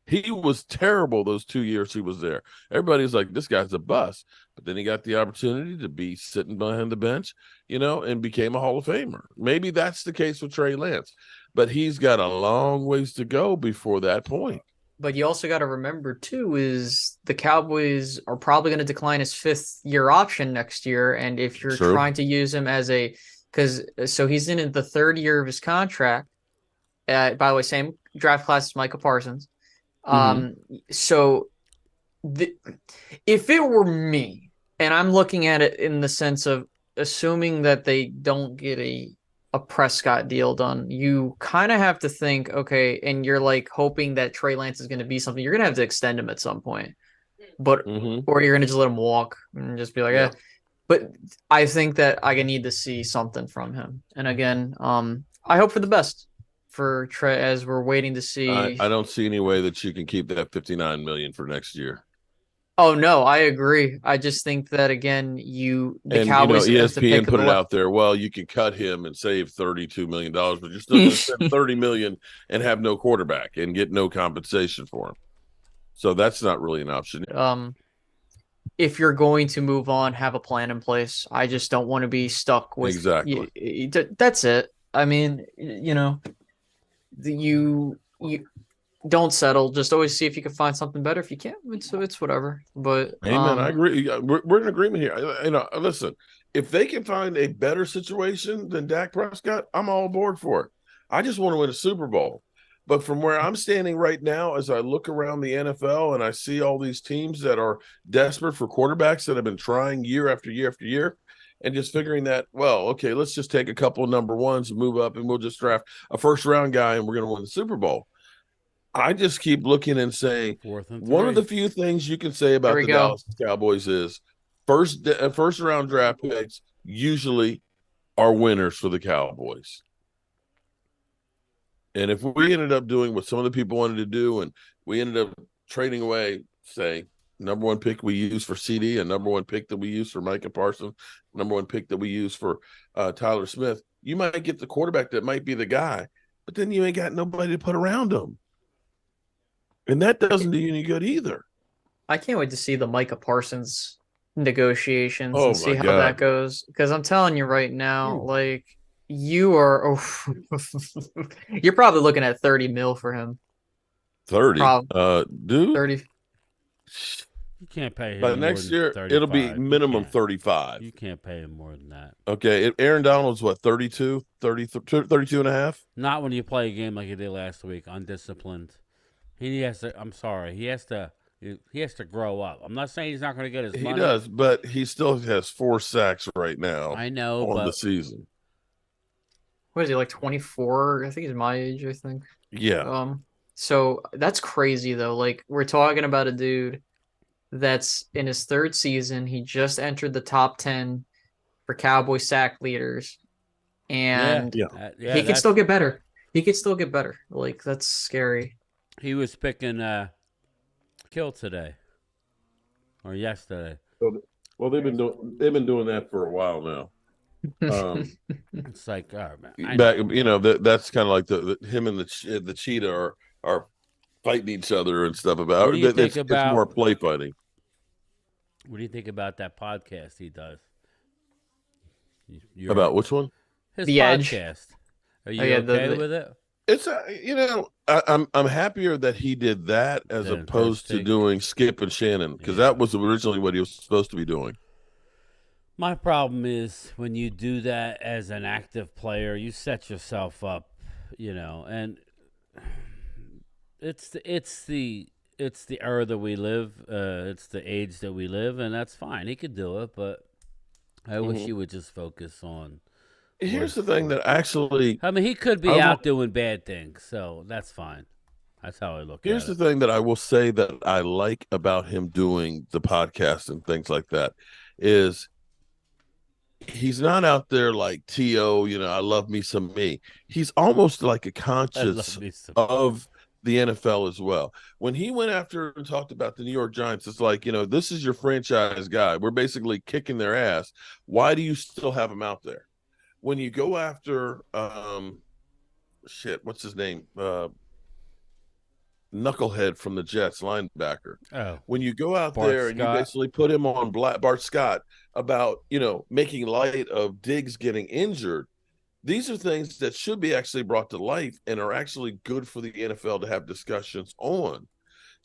Speaker 3: He was terrible those 2 years he was there. Everybody's like, this guy's a bust. But then he got the opportunity to be sitting behind the bench, and became a Hall of Famer. Maybe that's the case with Trey Lance, but he's got a long ways to go before that point.
Speaker 2: But you also got to remember too is the Cowboys are probably going to decline his 5th-year option next year, and if you're
Speaker 3: True.
Speaker 2: trying to use him as so he's in the 3rd year of his contract. By the way, same draft class as Micah Parsons. So if it were me, and I'm looking at it in the sense of assuming that they don't get a Prescott deal done, you kind of have to think, okay, and you're like hoping that Trey Lance is going to be something. You're going to have to extend him at some point, but or you're going to just let him walk and just be like,
Speaker 3: Yeah.
Speaker 2: But I think that I need to see something from him. And again, I hope for the best for Trey as we're waiting to see.
Speaker 3: I don't see any way that you can keep that $59 million for next year.
Speaker 2: Oh no, I agree. I just think that again, Cowboys have to
Speaker 3: ESPN
Speaker 2: pick
Speaker 3: put
Speaker 2: the
Speaker 3: it out there. Well, you can cut him and save $32 million, but you're still going to spend $30 million and have no quarterback and get no compensation for him. So that's not really an option.
Speaker 2: If you're going to move on, have a plan in place. I just don't want to be stuck with
Speaker 3: Exactly.
Speaker 2: That's it. I mean, you don't settle. Just always see if you can find something better. If you can't, it's whatever. But
Speaker 3: Amen. I agree. We're in agreement here. Listen, if they can find a better situation than Dak Prescott, I'm all aboard for it. I just want to win a Super Bowl. But from where I'm standing right now, as I look around the NFL and I see all these teams that are desperate for quarterbacks that have been trying year after year after year, and just figuring that, well, okay, let's just take a couple of number ones and move up, and we'll just draft a first-round guy, and we're going to win the Super Bowl. I just keep looking and saying, one of the few things you can say about the Dallas Cowboys is first-round draft picks usually are winners for the Cowboys. And if we ended up doing what some of the people wanted to do, and we ended up trading away, say, number one pick we use for CD, a number one pick that we use for Micah Parsons, number one pick that we use for Tyler Smith, you might get the quarterback that might be the guy, but then you ain't got nobody to put around him. And that doesn't do you any good either.
Speaker 2: I can't wait to see the Micah Parsons negotiations and
Speaker 3: Oh
Speaker 2: see
Speaker 3: my
Speaker 2: how that
Speaker 3: God.
Speaker 2: goes. Because I'm telling you right now,
Speaker 1: Ooh.
Speaker 2: like you are, you're probably looking at 30 mil for him.
Speaker 3: 30.
Speaker 2: Probably
Speaker 3: Dude,
Speaker 2: 30.
Speaker 1: You can't pay
Speaker 3: by
Speaker 1: him more
Speaker 3: next
Speaker 1: than
Speaker 3: year, it'll be
Speaker 1: 35. You
Speaker 3: minimum
Speaker 1: can't.
Speaker 3: 35.
Speaker 1: You can't pay him more than that.
Speaker 3: Okay. Aaron Donald's what, 32, 30, 32 and a half?
Speaker 1: Not when you play a game like you did last week, undisciplined. He has to. I'm sorry. He has to. He has to grow up. I'm not saying he's not going to get his
Speaker 3: He
Speaker 1: money.
Speaker 3: does, but he still has 4 sacks right now
Speaker 1: I know,
Speaker 3: on the
Speaker 1: but
Speaker 3: season.
Speaker 2: What is he like 24? I think he's my age, I think.
Speaker 3: Yeah.
Speaker 2: So that's crazy though. Like we're talking about a dude that's in his third season. He just entered the top 10 for Cowboy sack leaders,
Speaker 1: yeah,
Speaker 2: and
Speaker 3: Yeah.
Speaker 1: yeah.
Speaker 2: he could still
Speaker 1: That's
Speaker 2: get better. He could still get better. Like that's scary.
Speaker 1: he was picking kill today or yesterday.
Speaker 3: Well, they've been doing that for a while now.
Speaker 1: It's like, all right, man. I
Speaker 3: Back,
Speaker 1: know.
Speaker 3: that's kind of like the him and the cheetah are fighting each other and stuff
Speaker 1: What do
Speaker 3: about
Speaker 1: you
Speaker 3: it.
Speaker 1: think
Speaker 3: It's more
Speaker 1: about?
Speaker 3: play fighting.
Speaker 1: What do you think about that podcast he does? You're
Speaker 3: About which one?
Speaker 1: his
Speaker 2: The Edge.
Speaker 1: podcast. Are
Speaker 2: Oh
Speaker 1: you
Speaker 2: yeah,
Speaker 1: okay with it?
Speaker 3: It's I'm happier that he did that as
Speaker 1: Then first
Speaker 3: opposed to
Speaker 1: take.
Speaker 3: doing Skip and Shannon, because
Speaker 1: Yeah.
Speaker 3: that was originally what he was supposed to be doing.
Speaker 1: My problem is when you do that as an active player, you set yourself up, and it's the era that we live. It's the age that we live, and that's fine. He could do it, but I wish
Speaker 3: Mhm.
Speaker 1: he would just focus on.
Speaker 3: Here's the thing that actually
Speaker 1: I mean, he could
Speaker 3: I
Speaker 1: be
Speaker 3: will,
Speaker 1: out doing bad things, so that's fine. That's how I look
Speaker 3: here's
Speaker 1: at
Speaker 3: the
Speaker 1: it.
Speaker 3: thing that I will say that I like about him doing the podcast and things like that is he's not out there like T.O., I love me some me. He's almost like a
Speaker 1: I love
Speaker 3: conscious
Speaker 1: me some.
Speaker 3: of the NFL as well. When he went after and talked about the New York Giants, it's like, this is your franchise guy. We're basically kicking their ass. Why do you still have him out there? When you go after what's his name? Knucklehead from the Jets, linebacker.
Speaker 1: Oh,
Speaker 3: When you go out
Speaker 1: Bart
Speaker 3: there and you
Speaker 1: Scott.
Speaker 3: basically put him on Bart Scott about, making light of Diggs getting injured, these are things that should be actually brought to life and are actually good for the NFL to have discussions on.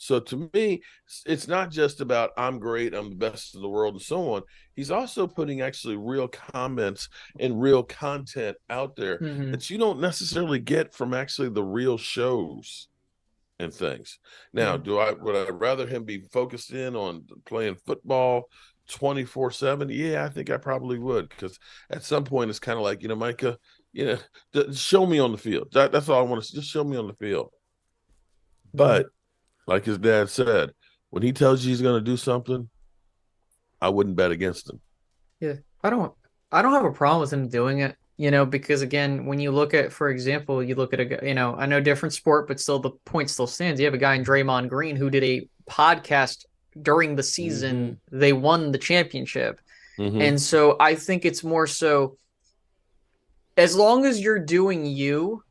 Speaker 3: So to me, it's not just about I'm great, I'm the best in the world, and so on. He's also putting actually real comments and real content out there
Speaker 2: Mhm.
Speaker 3: that you don't necessarily get from actually the real shows and things. Now, would I rather him be focused in on playing football 24/7? Yeah, I think I probably would, because at some point it's kind of like, Micah, show me on the field. That's all I want to just show me on the field. But like his dad said, when he tells you he's going to do something, I wouldn't bet against him.
Speaker 2: Yeah, I don't have a problem with him doing it, because again, when you look at, for example, you look at a guy, I know different sport, but still the point still stands. You have a guy in Draymond Green who did a podcast during the
Speaker 1: Mm-hmm.
Speaker 2: season they won the championship.
Speaker 3: Mm-hmm.
Speaker 2: And so I think it's more so as long as you're doing you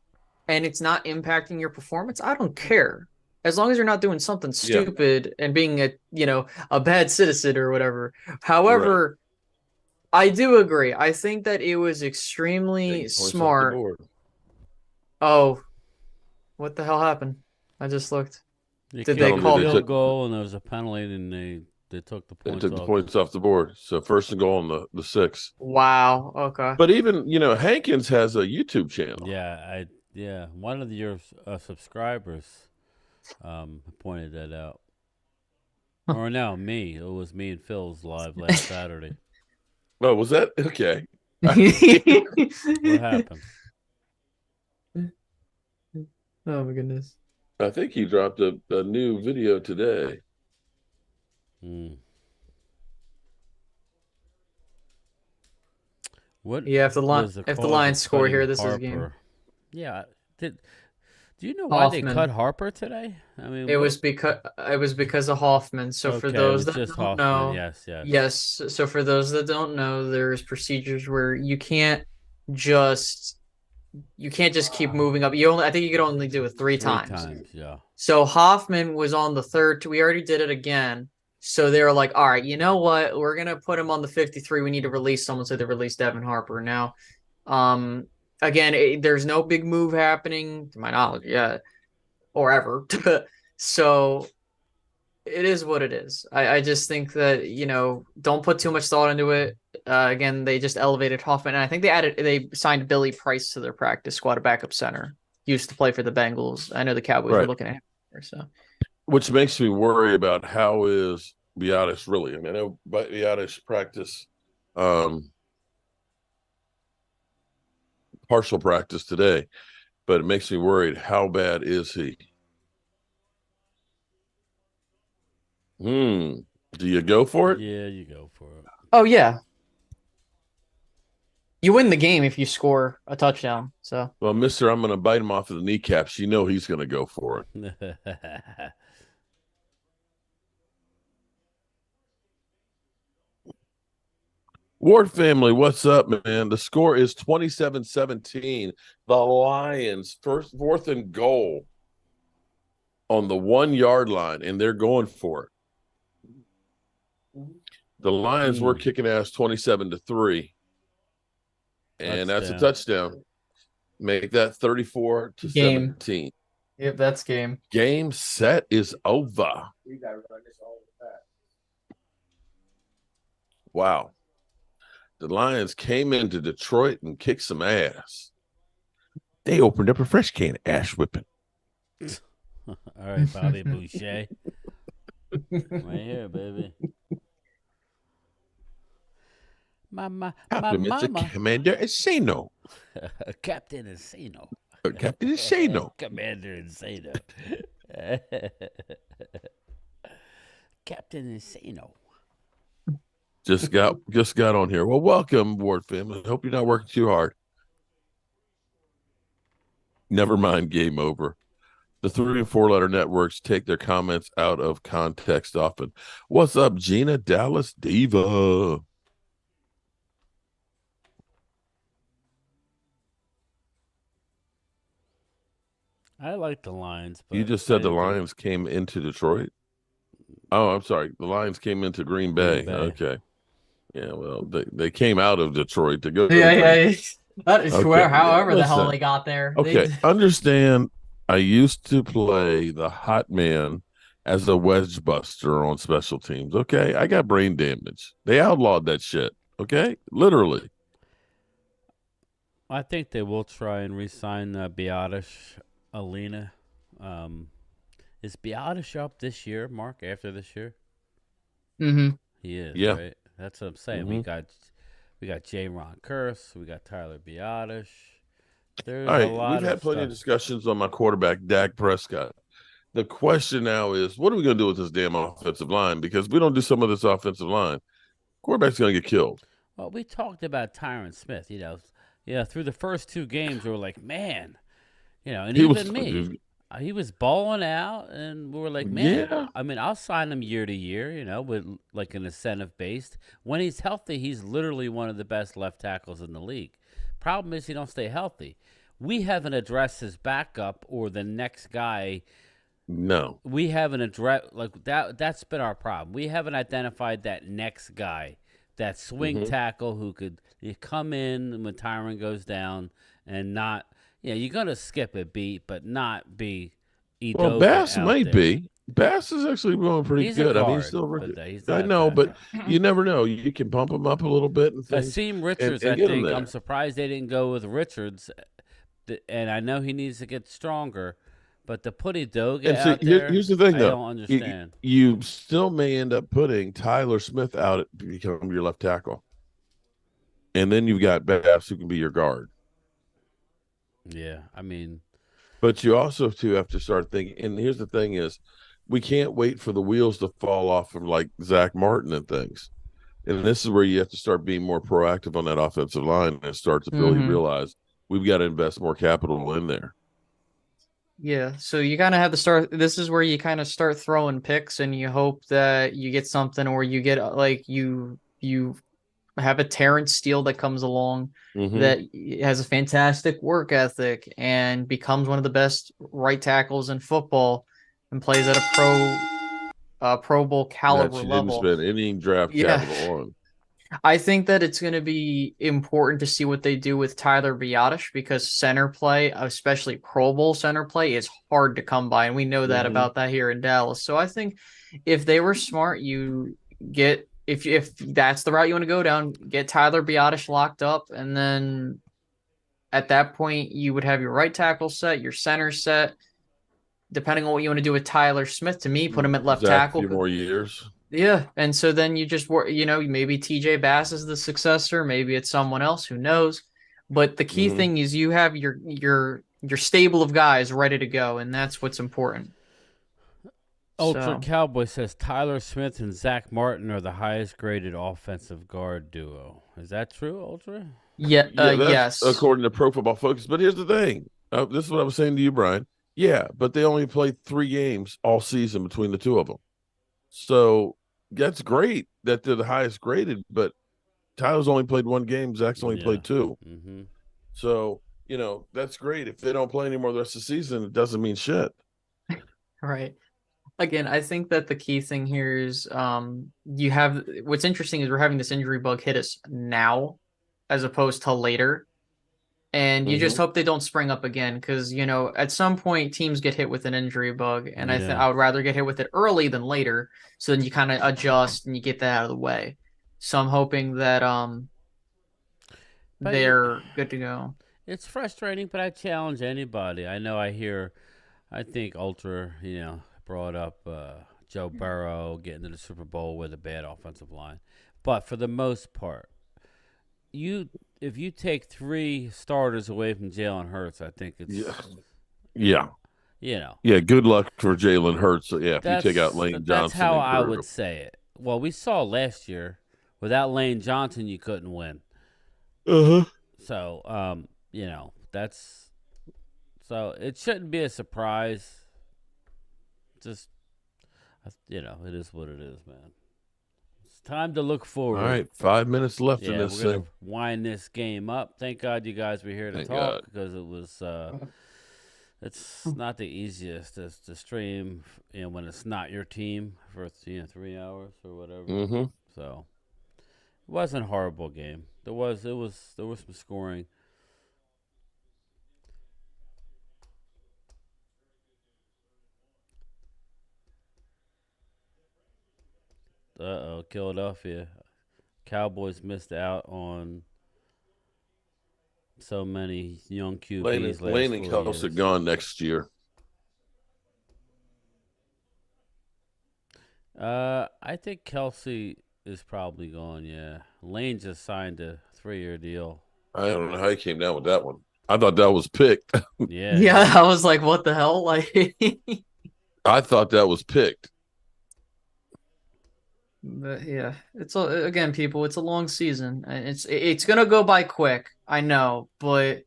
Speaker 2: and it's not impacting your performance, I don't care. As long as you're not doing something
Speaker 3: Yeah,
Speaker 2: stupid and being a bad citizen or whatever.
Speaker 3: right.
Speaker 2: However, I do agree. I think that it was extremely
Speaker 3: Taking points off the
Speaker 2: smart.
Speaker 3: board.
Speaker 2: Oh, what the hell happened? I just looked.
Speaker 1: They
Speaker 2: Did
Speaker 1: kicked
Speaker 2: they
Speaker 1: a
Speaker 3: Penalty,
Speaker 2: call?
Speaker 3: they
Speaker 1: field
Speaker 3: took
Speaker 1: goal, and there was a penalty, and they took the
Speaker 3: they
Speaker 1: points
Speaker 3: took the
Speaker 1: off.
Speaker 3: points off the board. So first and goal on the 6.
Speaker 2: Wow. Okay.
Speaker 3: But even, Hankins has a YouTube channel.
Speaker 1: Yeah, one of your subscribers pointed that out. Or no, me. It was me and Phil's live last Saturday.
Speaker 3: Oh, was that okay?
Speaker 1: What happened?
Speaker 2: Oh my goodness.
Speaker 3: I think he dropped a new video today.
Speaker 1: Hmm. What
Speaker 2: Yeah,
Speaker 1: was the
Speaker 2: if the
Speaker 1: cause
Speaker 2: Lions
Speaker 1: of
Speaker 2: score
Speaker 1: cutting
Speaker 2: here, this is a game.
Speaker 1: Harper? Yeah. Do you know why they cut
Speaker 2: Hoffman.
Speaker 1: Harper today? I mean,
Speaker 2: It
Speaker 1: what?
Speaker 2: was because of Hoffman. So for
Speaker 1: Okay, it
Speaker 2: those
Speaker 1: was
Speaker 2: that
Speaker 1: just
Speaker 2: don't
Speaker 1: Hoffman.
Speaker 2: know,
Speaker 1: Yes, yes.
Speaker 2: yes. So for those that don't know, there's procedures where you can't just you can't just keep moving up. I think you could only do it three
Speaker 1: Three
Speaker 2: times.
Speaker 1: times, yeah.
Speaker 2: So Hoffman was on the third. We already did it again. So they were like, all right, you know what? We're gonna put him on the 53. We need to release someone, so they released Devin Harper. Now, um, again, there's no big move happening to my knowledge yet or ever. So it is what it is. I just think that, don't put too much thought into it. Again, they just elevated Hoffman, and I think they signed Billy Price to their practice squad, a backup center. He used to play for the Bengals. I know the Cowboys were
Speaker 3: Right.
Speaker 2: looking at him. So
Speaker 3: Which makes me worry about how is Biotis really. I mean, I know Biotis practice partial practice today, but it makes me worried. How bad is he? Do you go for it?
Speaker 1: Yeah, you go for it.
Speaker 2: oh yeah, you win the game if you score a touchdown. So
Speaker 3: Well, mister, I'm going to bite him off of the kneecaps. You know he's going to go for it. Ward family, what's up, man? The score is 27-17. The Lions, fourth and goal on the 1 yard line, and they're going for it. The Lions were kicking ass 27-3. And that's a touchdown. Make that 34-17.
Speaker 2: Yep, that's game.
Speaker 3: Game set is over. Wow. The Lions came into Detroit and kicked some ass. They opened up a fresh can of ass whipping.
Speaker 1: All right, Bobby Boucher. Right here, baby. My
Speaker 3: Compliments
Speaker 1: mama.
Speaker 3: of Commander Insano.
Speaker 1: Captain Insano.
Speaker 3: Captain Insano.
Speaker 1: Commander Insano. Captain Insano.
Speaker 3: Just got on here. Well, welcome, Ward family. Hope you're not working too hard. Never mind, game over. The 3 and 4 letter networks take their comments out of context often. What's up, Gina Dallas Diva?
Speaker 1: I like the Lions. But
Speaker 3: You just said the Lions came into Detroit? Oh, I'm sorry. The Lions came into Green Bay. Okay. Yeah, well, they came out of Detroit to go.
Speaker 2: Yeah. That is
Speaker 3: Okay.
Speaker 2: however the hell they got there.
Speaker 3: Okay. Understand, I used to play the hot man as a wedge buster on special teams. Okay. I got brain damage. They outlawed that shit. Okay. Literally.
Speaker 1: I think they will try and re-sign Biotish Alina. Is Biotish up this year, Mark, after this year?
Speaker 2: Mm-hmm.
Speaker 1: He is,
Speaker 3: yeah.
Speaker 1: right? That's what I'm saying.
Speaker 3: Mm-hmm.
Speaker 1: We got J. Ron Curse. We got Tyler Biotish. There's
Speaker 3: All right.
Speaker 1: a lot
Speaker 3: We've had plenty of discussions on my quarterback, Dak Prescott. The question now is, what are we going to do with this damn offensive line? Because we don't do some of this offensive line, quarterback's going to get killed.
Speaker 1: Well, we talked about Tyron Smith, through the first 2 games, we were like, man, and he was balling out, and we were like, man,
Speaker 3: yeah.
Speaker 1: I mean, I'll sign him year to year, with like an incentive based. When he's healthy, he's literally one of the best left tackles in the league. Problem is, he don't stay healthy. We haven't addressed his backup or the next guy.
Speaker 3: No,
Speaker 1: we haven't addressed like that. That's been our problem. We haven't identified that next guy, that swing tackle who could come in when Tyron goes down and not. You're gonna skip a beat, but not be.
Speaker 3: Well, Bass might be. Bass is actually going pretty good.
Speaker 1: I
Speaker 3: mean, he's still.
Speaker 1: He's
Speaker 3: I know, but you never know. You can pump him up a little bit and things.
Speaker 1: Asim Richards, I think. I'm surprised they didn't go with Richards, and I know he needs to get stronger. But to put Edoga out there,
Speaker 3: here's the thing, though.
Speaker 1: I don't understand.
Speaker 3: You still may end up putting Tyler Smith out to become your left tackle, and then you've got Bass who can be your guard.
Speaker 1: Yeah, I mean,
Speaker 3: but you also too have to start thinking. And here's the thing: is we can't wait for the wheels to fall off of like Zach Martin and things. And this is where you have to start being more proactive on that offensive line and start to really realize we've got to invest more capital in there.
Speaker 2: Yeah, so you kind of have to start. This is where you kind of start throwing picks, and you hope that you get something, or you get like you have a Terrence Steele that comes along that has a fantastic work ethic and becomes one of the best right tackles in football and plays at a Pro Bowl
Speaker 3: that
Speaker 2: caliber
Speaker 3: she didn't
Speaker 2: level.
Speaker 3: spend any draft
Speaker 2: Yeah.
Speaker 3: capital on.
Speaker 2: I think that it's going to be important to see what they do with Tyler Biotish because center play, especially Pro Bowl center play, is hard to come by, and we know that about that here in Dallas. So I think if they were smart, you get if that's the route you want to go down, get Tyler Biotish locked up, and then at that point you would have your right tackle set, your center set. Depending on what you want to do with Tyler Smith, to me, put him at left
Speaker 3: Zach, a
Speaker 2: tackle.
Speaker 3: few more years.
Speaker 2: Yeah, and so then you just work, maybe TJ Bass is the successor, maybe it's someone else, who knows. But the key thing is you have your stable of guys ready to go, and that's what's important.
Speaker 1: Ultra Cowboy says Tyler Smith and Zach Martin are the highest graded offensive guard duo. Is that true, Ultra?
Speaker 2: Yeah,
Speaker 3: that's
Speaker 2: yes.
Speaker 3: according to Pro Football Focus. But here's the thing. This is what I was saying to you, Brian. Yeah, but they only played 3 games all season between the two of them. So that's great that they're the highest graded, but Tyler's only played 1 game. Zach's only played 2. So, that's great. If they don't play anymore the rest of the season, it doesn't mean shit.
Speaker 2: Right. Again, I think that the key thing here is what's interesting is we're having this injury bug hit us now as opposed to later. And you just hope they don't spring up again because, at some point teams get hit with an injury bug. And I would rather get hit with it early than later. So then you kind of adjust and you get that out of the way. So I'm hoping that they're good to go.
Speaker 1: It's frustrating, but I challenge anybody. I think Ultra, brought up Joe Burrow getting to the Super Bowl with a bad offensive line. But for the most part, if you take 3 starters away from Jalen Hurts, I think it's
Speaker 3: yeah.
Speaker 1: Yeah,
Speaker 3: good luck for Jalen Hurts. Yeah, if you take out Lane Johnson.
Speaker 1: That's how I would say it. Well, we saw last year without Lane Johnson, you couldn't win. So, it shouldn't be a surprise. Just, it is what it is, man. It's time to look forward.
Speaker 3: All right, 5 minutes left in this
Speaker 1: thing. We're going to wind this game up. Thank God you guys were here to talk because it was it's not the easiest to stream when it's not your team for 3 hours or whatever. So it wasn't a horrible game. There was some scoring. Philadelphia Cowboys missed out on so many young QBs.
Speaker 3: Lane and Kelsey are gone next year.
Speaker 1: I think Kelsey is probably gone. Yeah, Lane just signed a 3-year deal.
Speaker 3: I don't know how he came down with that one. I thought that was picked.
Speaker 2: Yeah. I was like, what the hell? Like,
Speaker 3: I thought that was picked.
Speaker 2: But yeah, it's again, people. It's a long season. It's gonna go by quick. I know, but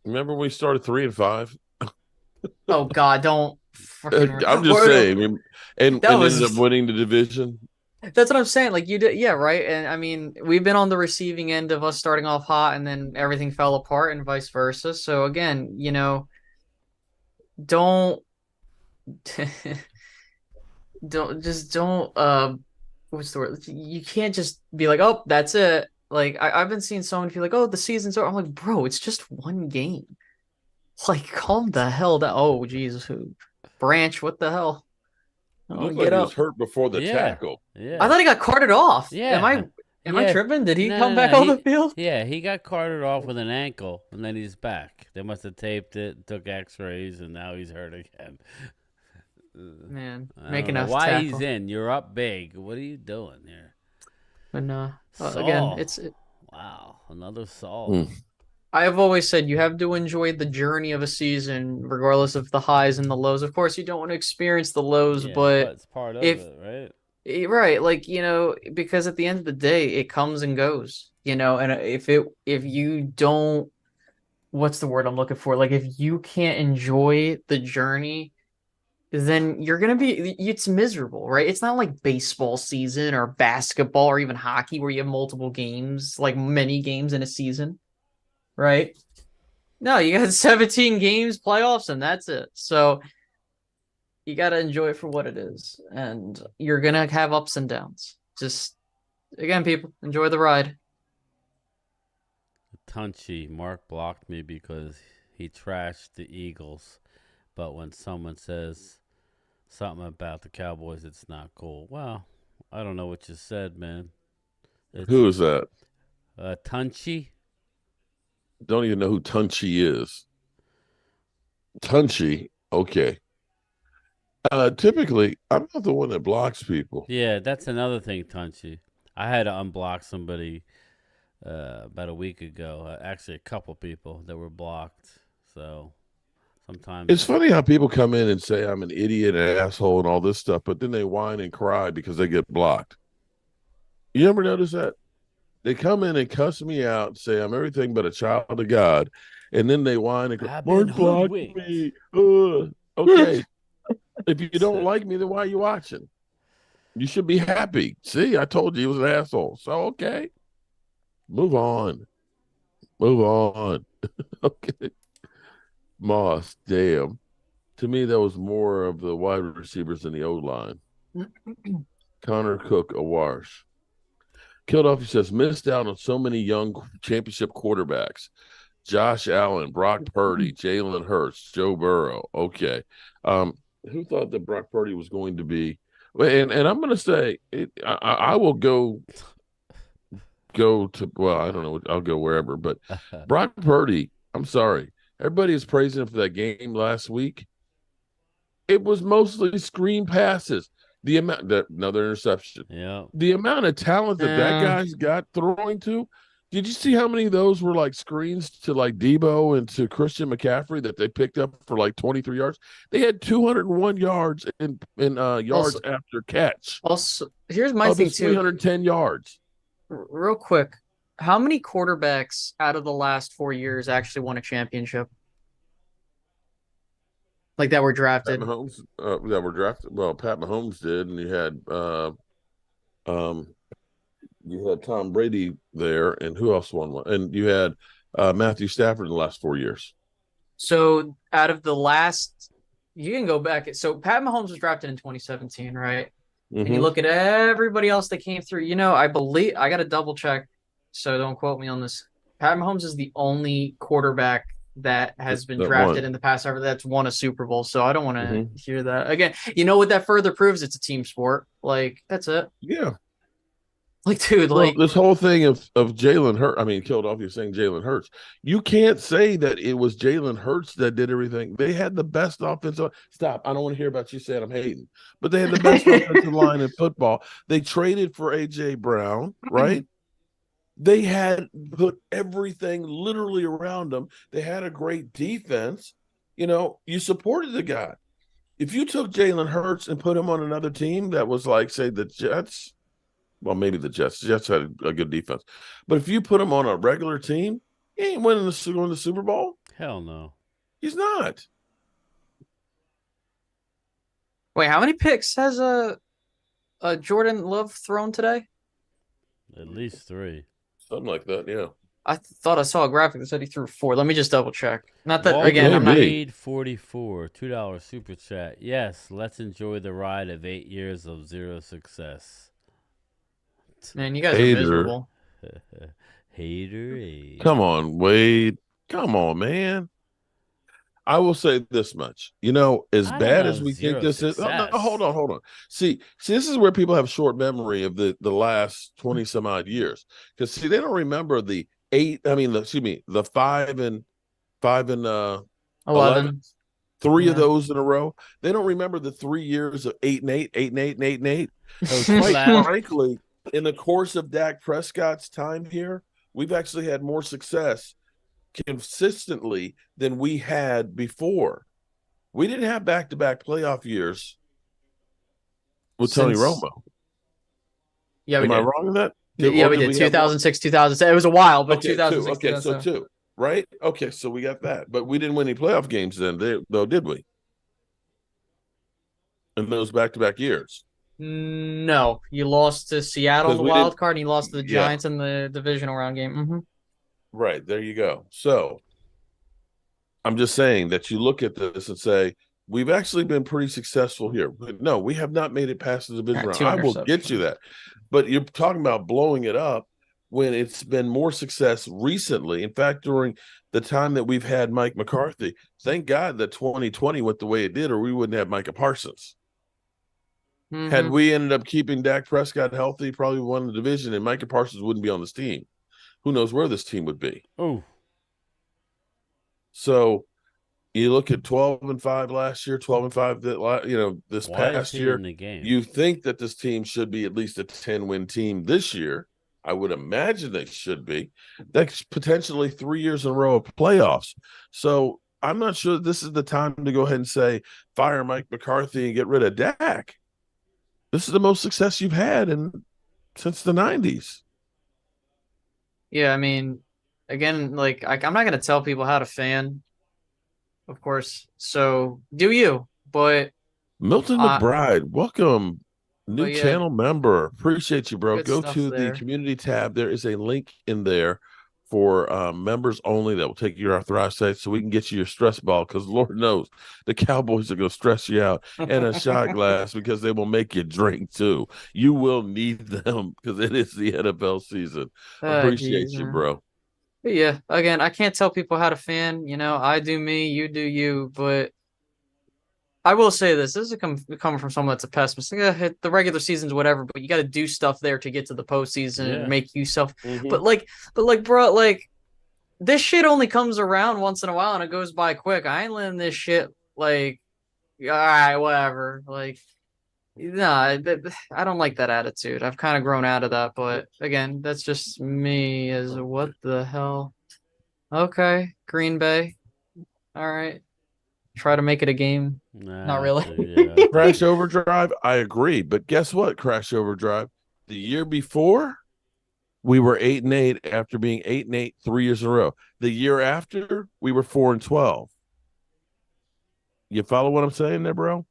Speaker 3: remember when we started 3-5?
Speaker 2: Oh God, don't.
Speaker 3: I'm just saying, and ended up winning the division.
Speaker 2: That's what I'm saying. Like you did, yeah, right. And I mean, we've been on the receiving end of us starting off hot, and then everything fell apart, and vice versa. So again, don't don't. What's the word? You can't just be like, oh, that's it. Like I've been seeing so many people like, oh, the season's over. I'm like, bro, it's just 1 game. Like, calm the hell down. Oh, Jesus, Branch, what the hell?
Speaker 3: Looked like he was hurt before the tackle.
Speaker 1: Yeah,
Speaker 2: I thought he got carted off.
Speaker 1: Yeah,
Speaker 2: am I tripping? Did he come back on the field?
Speaker 1: Yeah, he got carted off with an ankle, and then he's back. They must have taped it, took X-rays, and now he's hurt again.
Speaker 2: Man, making us
Speaker 1: why
Speaker 2: tackle.
Speaker 1: He's in. You're up big. What are you doing here?
Speaker 2: And again,
Speaker 1: wow, another Saul.
Speaker 2: I have always said you have to enjoy the journey of a season, regardless of the highs and the lows. Of course, you don't want to experience the lows, but
Speaker 1: it's part of it, right?
Speaker 2: Right, like because at the end of the day, it comes and goes. And if you don't, what's the word I'm looking for? Like if you can't enjoy the journey then you're gonna be it's miserable, right? It's not like baseball season or basketball or even hockey where you have multiple games, like many games in a season, right? No, you got 17 games, playoffs, and that's it. So you got to enjoy it for what it is. And you're going to have ups and downs. Just, again, people, enjoy the ride.
Speaker 1: Tunchi, Mark blocked me because he trashed the Eagles. But when someone says something about the Cowboys, it's not cool. Well, I don't know what you said, man. It's
Speaker 3: Who is that?
Speaker 1: Tunchi.
Speaker 3: Don't even know who Tunchi is. Tunchi, okay. Typically, I'm not the one that blocks people.
Speaker 1: Yeah, that's another thing, Tunchi. I had to unblock somebody about a week ago. Actually, a couple people that were blocked. So sometimes
Speaker 3: It's funny how people come in and say I'm an idiot, an asshole, and all this stuff, but then they whine and cry because they get blocked. You ever notice that? They come in and cuss me out, say I'm everything but a child of God, and then they whine and cry,
Speaker 1: I've been
Speaker 3: Mark blocked
Speaker 1: hoodwinked.
Speaker 3: me. Okay. If you don't like me, then why are you watching? You should be happy. See, I told you he was an asshole. So, okay. Move on. Move on. Okay. Moss, damn. To me, that was more of the wide receivers than the O line. Connor Cook, a wash. Killed off, he says, missed out on so many young championship quarterbacks. Josh Allen, Brock Purdy, Jalen Hurts, Joe Burrow. Okay. Who thought that Brock Purdy was going to be? And I'm going to say, I will go to, well, I don't know. I'll go wherever. But Brock Purdy, I'm sorry. Everybody is praising him for that game last week. It was mostly screen passes. The amount, another interception.
Speaker 1: Yeah.
Speaker 3: The amount of talent that guy's got throwing to. Did you see how many of those were like screens to like Debo and to Christian McCaffrey that they picked up for like 23 yards? They had 201 yards in yards after catch.
Speaker 2: Also, here's my thing too.
Speaker 3: 310 yards.
Speaker 2: Real quick, how many quarterbacks out of the last 4 years actually won a championship? Like that were drafted.
Speaker 3: Pat Mahomes, that were drafted. Well, Pat Mahomes did, and you had Tom Brady there, and who else won one? And you had Matthew Stafford in the last 4 years.
Speaker 2: So out of the last, you can go back. So Pat Mahomes was drafted in 2017, right?
Speaker 3: Mm-hmm.
Speaker 2: And you look at everybody else that came through. I believe I got to double check, so don't quote me on this. Pat Mahomes is the only quarterback that has been drafted in the past ever that's won a Super Bowl. So I don't want to hear that again. You know what that further proves? It's a team sport. Like that's it.
Speaker 3: Yeah.
Speaker 2: Like, dude, like
Speaker 3: this whole thing of Jalen Hurts. I mean, killed off. You're saying Jalen Hurts. You can't say that it was Jalen Hurts that did everything. They had the best offensive. Stop. I don't want to hear about you saying I'm hating, but they had the best offensive line in football. They traded for AJ Brown, right? They had put everything literally around them. They had a great defense. You supported the guy. If you took Jalen Hurts and put him on another team that was like, say, the Jets. Well, maybe the Jets. The Jets had a good defense. But if you put him on a regular team, he ain't winning the Super Bowl.
Speaker 1: Hell no.
Speaker 3: He's not.
Speaker 2: Wait, how many picks has a Jordan Love thrown today?
Speaker 1: At least 3.
Speaker 3: Something like that, yeah.
Speaker 2: I thought I saw a graphic that said he threw 4. Let me just double check. Not that,
Speaker 1: Walter
Speaker 2: again, I'm not...
Speaker 1: Reed 44, $2 super chat. Yes, let's enjoy the ride of 8 years of zero success.
Speaker 2: Man, you guys are miserable.
Speaker 1: Hater.
Speaker 3: Come on, Wade. Come on, man. I will say this much. As bad as we think this is. No, hold on. See, this is where people have short memory of the last 20 some odd years. Because they don't remember the 5 and 11. 3 of those in a row. They don't remember the 3 years of 8 and 8, 8 and 8, and 8 and 8. Quite frankly, in the course of Dak Prescott's time here, we've actually had more success consistently than we had before. We didn't have back-to-back playoff years with Tony Romo.
Speaker 2: Yeah,
Speaker 3: Am I wrong in that?
Speaker 2: We did. 2006, 2007. It was a while, but 2006.
Speaker 3: Okay, so 2, right? Okay, so we got that. But we didn't win any playoff games then, though, did we? in those back-to-back years?
Speaker 2: No, you lost to Seattle in
Speaker 3: Because
Speaker 2: the
Speaker 3: we
Speaker 2: wild
Speaker 3: didn't.
Speaker 2: card, and you lost to the
Speaker 3: Yeah,
Speaker 2: Giants in the divisional round game.
Speaker 3: right. There you go. So I'm just saying that you look at this and say, we've actually been pretty successful here. But no, we have not made it past the division round.
Speaker 2: Two
Speaker 3: I will get you
Speaker 2: interceptions.
Speaker 3: that. But you're talking about blowing it up when it's been more success recently. In fact, during the time that we've had Mike McCarthy, thank God that 2020 went the way it did, or we wouldn't have Micah Parsons. Had
Speaker 2: Mm-hmm.
Speaker 3: we ended up keeping Dak Prescott healthy, probably won the division, and Micah Parsons wouldn't be on this team. Who knows where this team would be?
Speaker 1: Oh,
Speaker 3: So you look at 12-5 last year, 12-5 this
Speaker 1: why is
Speaker 3: past
Speaker 1: he
Speaker 3: year.
Speaker 1: in the game?
Speaker 3: You think that this team should be at least a 10-win team this year. I would imagine they should be. That's potentially 3 years in a row of playoffs. So I'm not sure this is the time to go ahead and say fire Mike McCarthy and get rid of Dak. This is the most success you've had since the 90s.
Speaker 2: Yeah, I mean, again, like I'm not gonna tell people how to fan, of course. So do you?
Speaker 3: Milton
Speaker 2: Uh,
Speaker 3: McBride, welcome.
Speaker 2: but
Speaker 3: New
Speaker 2: yeah,
Speaker 3: channel member. Appreciate you, bro.
Speaker 2: good
Speaker 3: Go
Speaker 2: stuff
Speaker 3: to the
Speaker 2: there.
Speaker 3: community tab. There is a link in there for members only that will take you to our Thrive site so we can get you your stress ball because Lord knows the Cowboys are going to stress you out and a shot glass because they will make you drink too. You will need them because it is the NFL season.
Speaker 2: Oh, geez,
Speaker 3: Appreciate you,
Speaker 2: man.
Speaker 3: bro.
Speaker 2: But yeah, again, I can't tell people how to fan. I do me, you do you. But I will say this: this is coming from someone that's a pessimist. Like, the regular season's whatever, but you got to do stuff there to get to the postseason and
Speaker 1: Yeah.
Speaker 2: make yourself.
Speaker 3: Mm-hmm.
Speaker 2: But like, bro, like this shit only comes around once in a while and it goes by quick. I ain't letting this shit like, all right, whatever. Like, no, I don't like that attitude. I've kind of grown out of that, but again, that's just me. As what the hell? Okay, Green Bay. All right, try to make it a game. Not
Speaker 1: Nah,
Speaker 2: really.
Speaker 1: yeah, I
Speaker 3: Crash
Speaker 1: think
Speaker 3: Overdrive, I agree. But guess what, Crash Overdrive? The year before, we were 8-8 after being 8-8 3 years in a row. The year after, we were 4-12. You follow what I'm saying there, bro?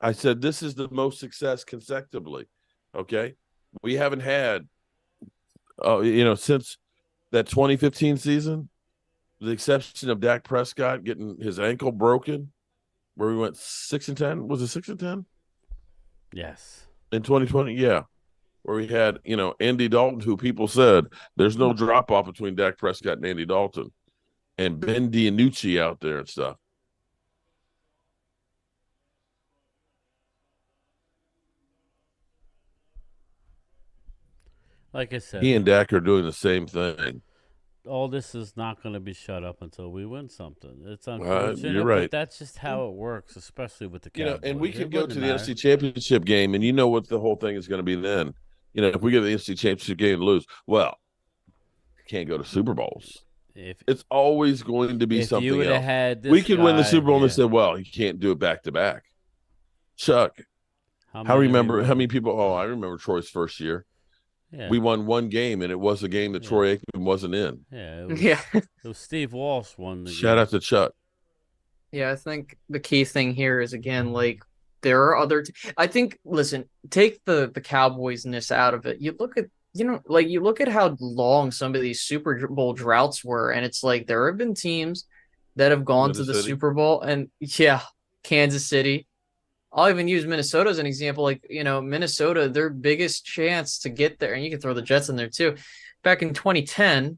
Speaker 3: I said this is the most success consecutively. Okay. We haven't had since that 2015 season, the exception of Dak Prescott getting his ankle broken, where we went 6-10. Was it 6-10?
Speaker 1: yes.
Speaker 3: In 2020? Yeah. Where we had, Andy Dalton, who people said there's no drop off between Dak Prescott and Andy Dalton, and Ben DiNucci out there and stuff.
Speaker 1: Like I said,
Speaker 3: He and Dak are doing the same thing.
Speaker 1: all this is not going to be shut up until we win something. It's
Speaker 3: You're
Speaker 1: unfortunate, but
Speaker 3: right.
Speaker 1: that's just how it works, especially with the
Speaker 3: And we
Speaker 1: Cowboys.
Speaker 3: could
Speaker 1: It
Speaker 3: go
Speaker 1: wouldn't
Speaker 3: to the
Speaker 1: matter.
Speaker 3: NFC Championship game, and you know what the whole thing is going to be then. If we get the NFC Championship game and lose, well, can't go to Super Bowls.
Speaker 1: If
Speaker 3: It's always going to be
Speaker 1: if you
Speaker 3: something
Speaker 1: would have
Speaker 3: else.
Speaker 1: had
Speaker 3: We
Speaker 1: this
Speaker 3: could win the
Speaker 1: guy,
Speaker 3: Super Bowl and they
Speaker 1: yeah.
Speaker 3: said, well, you can't do it back to back. Chuck,
Speaker 1: How
Speaker 3: how
Speaker 1: many we
Speaker 3: remember how
Speaker 1: won?
Speaker 3: many people? Oh, I remember Troy's first year.
Speaker 1: Yeah,
Speaker 3: We won one game, and it was a game that
Speaker 1: yeah,
Speaker 3: Troy Aikman wasn't in.
Speaker 1: yeah.
Speaker 2: Yeah.
Speaker 1: It was Steve Walsh won the
Speaker 3: Shout
Speaker 1: game.
Speaker 3: out to Chuck.
Speaker 2: Yeah, I think the key thing here is again, like there are I think listen, take the Cowboys-ness out of it. You look at how long some of these Super Bowl droughts were, and it's like there have been teams that have gone to
Speaker 3: Kansas
Speaker 2: the
Speaker 3: City.
Speaker 2: Super Bowl, and yeah, Kansas City. I'll even use Minnesota as an example. Like, Minnesota, their biggest chance to get there, and you can throw the Jets in there too. Back in 2010,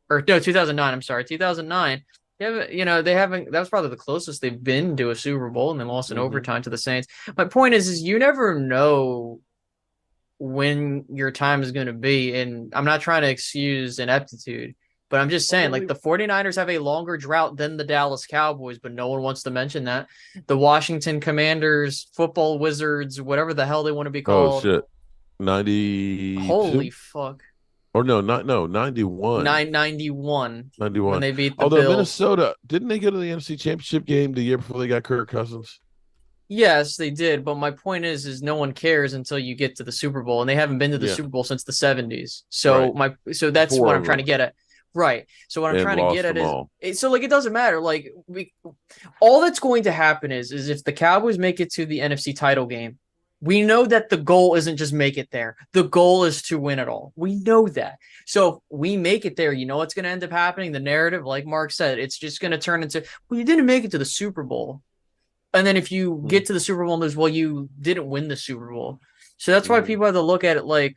Speaker 2: or no, 2009, I'm sorry, 2009. They haven't, that was probably the closest they've been to a Super Bowl, and then lost in
Speaker 3: Mm-hmm.
Speaker 2: overtime to the Saints. My point is you never know when your time is going to be. And I'm not trying to excuse ineptitude, but I'm just saying, like, the 49ers have a longer drought than the Dallas Cowboys, but no one wants to mention that. The Washington Commanders, football wizards, whatever the hell they want to be
Speaker 3: Oh
Speaker 2: called.
Speaker 3: shit,
Speaker 2: Holy
Speaker 3: 92
Speaker 2: fuck.
Speaker 3: or no 91.
Speaker 2: 991 when
Speaker 3: 91.
Speaker 2: they beat the
Speaker 3: Although
Speaker 2: Bills.
Speaker 3: Minnesota didn't they go to the NFC Championship game the year before they got Kirk Cousins?
Speaker 2: Yes, they did, but my point is no one cares until you get to the Super Bowl, and they haven't been to the
Speaker 3: Yeah,
Speaker 2: Super Bowl since the 70s.
Speaker 3: right.
Speaker 2: So that's
Speaker 3: Four
Speaker 2: what I'm
Speaker 3: of
Speaker 2: trying to
Speaker 3: them.
Speaker 2: get at. Right. So what I'm
Speaker 3: and
Speaker 2: trying to
Speaker 3: lost
Speaker 2: get at
Speaker 3: them
Speaker 2: is,
Speaker 3: all.
Speaker 2: so like it doesn't matter. Like all that's going to happen is if the Cowboys make it to the NFC title game, we know that the goal isn't just make it there. The goal is to win it all. We know that. So if we make it there, you know what's going to end up happening? The narrative, like Mark said, it's just going to turn into, well, you didn't make it to the Super Bowl. And then if you get to the Super Bowl and there's, well, you didn't win the Super Bowl. So that's why people have to look at it like,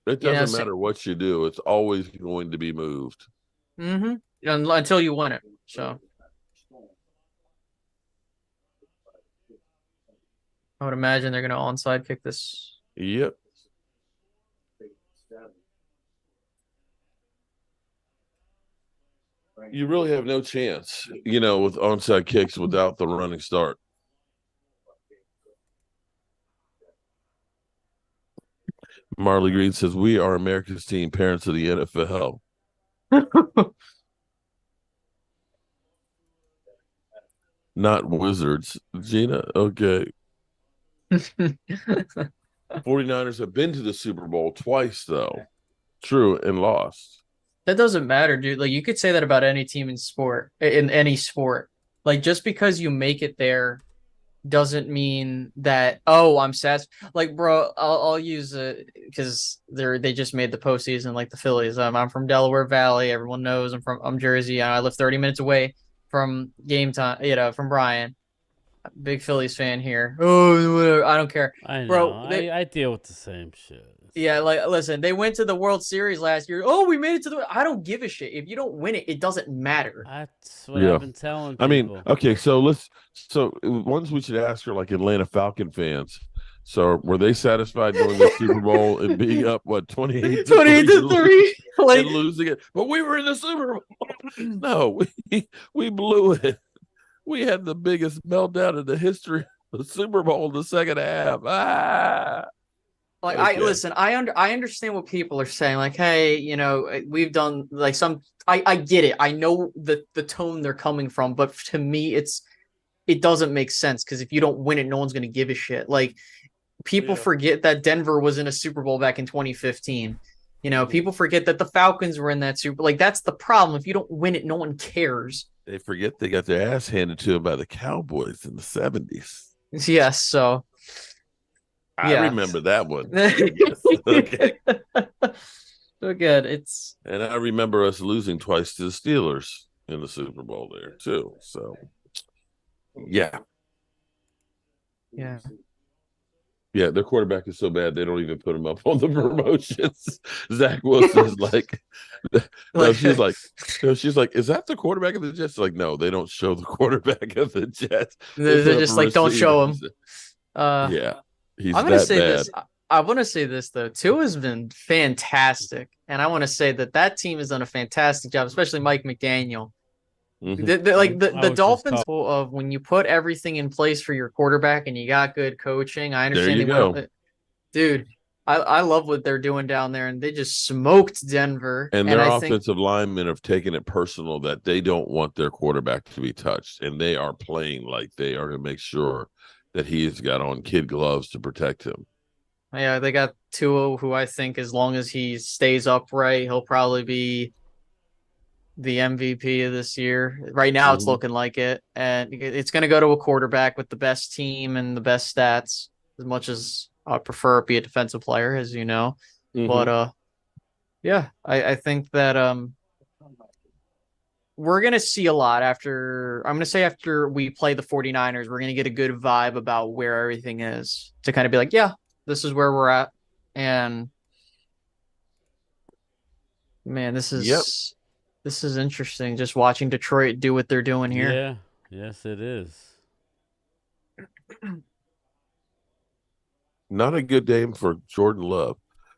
Speaker 3: It
Speaker 2: you know,
Speaker 3: doesn't matter what you do; it's always going to be moved.
Speaker 2: until you win it. So I would imagine they're going to onside kick this.
Speaker 3: Yep. You really have no chance, with onside kicks without the running start. Marley Green says, "We are America's team, parents of the NFL." Not Wizards. Gina, okay. 49ers have been to the Super Bowl twice, though. True, and lost.
Speaker 2: That doesn't matter, dude. Like you could say that about any team in any sport. Like just because you make it there doesn't mean that, oh, I'm sad. Like, bro, I'll use it because they just made the postseason, like the Phillies. I'm from Delaware Valley. Everyone knows I'm Jersey. I live 30 minutes away from game time, from Brian. Big Phillies fan here. Oh, whatever. I don't care.
Speaker 1: I know.
Speaker 2: Bro,
Speaker 1: I deal with the same shit.
Speaker 2: yeah, like listen, they went to the World Series last year. Oh, we made it to the. I don't give a shit. If you don't win it, it doesn't matter.
Speaker 1: That's what I've been telling people.
Speaker 3: I mean, okay, so ones we should ask are like Atlanta Falcon fans. So were they satisfied going to the Super Bowl and being up 28
Speaker 2: to 3
Speaker 3: and losing it? But we were in the Super Bowl. No, we blew it. We had the biggest meltdown in the history of the Super Bowl in the second half.
Speaker 2: Like okay. I understand what people are saying. Like, hey, we've done like some. I get it. I know the tone they're coming from, but to me, it doesn't make sense because if you don't win it, no one's gonna give a shit. Like, people forget that Denver was in a Super Bowl back in 2015. People forget that the Falcons were in that Super. Like, that's the problem. If you don't win it, no one cares.
Speaker 3: They forget they got their ass handed to them by the Cowboys in the 70s.
Speaker 2: Yes, so.
Speaker 3: I remember that one.
Speaker 2: Okay. So good.
Speaker 3: And I remember us losing twice to the Steelers in the Super Bowl there too. So yeah. Yeah, their quarterback is so bad they don't even put him up on the promotions. Zach Wilson's like, no, she's like, is that the quarterback of the Jets? Like, no, they don't show the quarterback of the Jets.
Speaker 2: They're just like, don't show him.
Speaker 3: Yeah. He's
Speaker 2: I'm gonna say this. I want to say this though. Tua has been fantastic, and I want to say that team has done a fantastic job, especially Mike McDaniel. The Dolphins of when you put everything in place for your quarterback and you got good coaching. I understand. Dude, I love what they're doing down there, and they just smoked Denver.
Speaker 3: And their offensive linemen have taken it personal that they don't want their quarterback to be touched, and they are playing like they are to make sure that he's got on kid gloves to protect him.
Speaker 2: Yeah, they got Tua, who I think as long as he stays upright, he'll probably be the MVP of this year. Right now, it's looking like it. And it's going to go to a quarterback with the best team and the best stats, as much as I prefer it be a defensive player, as you know. But, yeah, I think that we're going to see a lot after we play the 49ers, we're going to get a good vibe about where everything is to kind of be like, yeah, this is where we're at. And man, this is interesting. Just watching Detroit do what they're doing here.
Speaker 1: Yeah. Yes, it is.
Speaker 3: Not a good day for Jordan Love.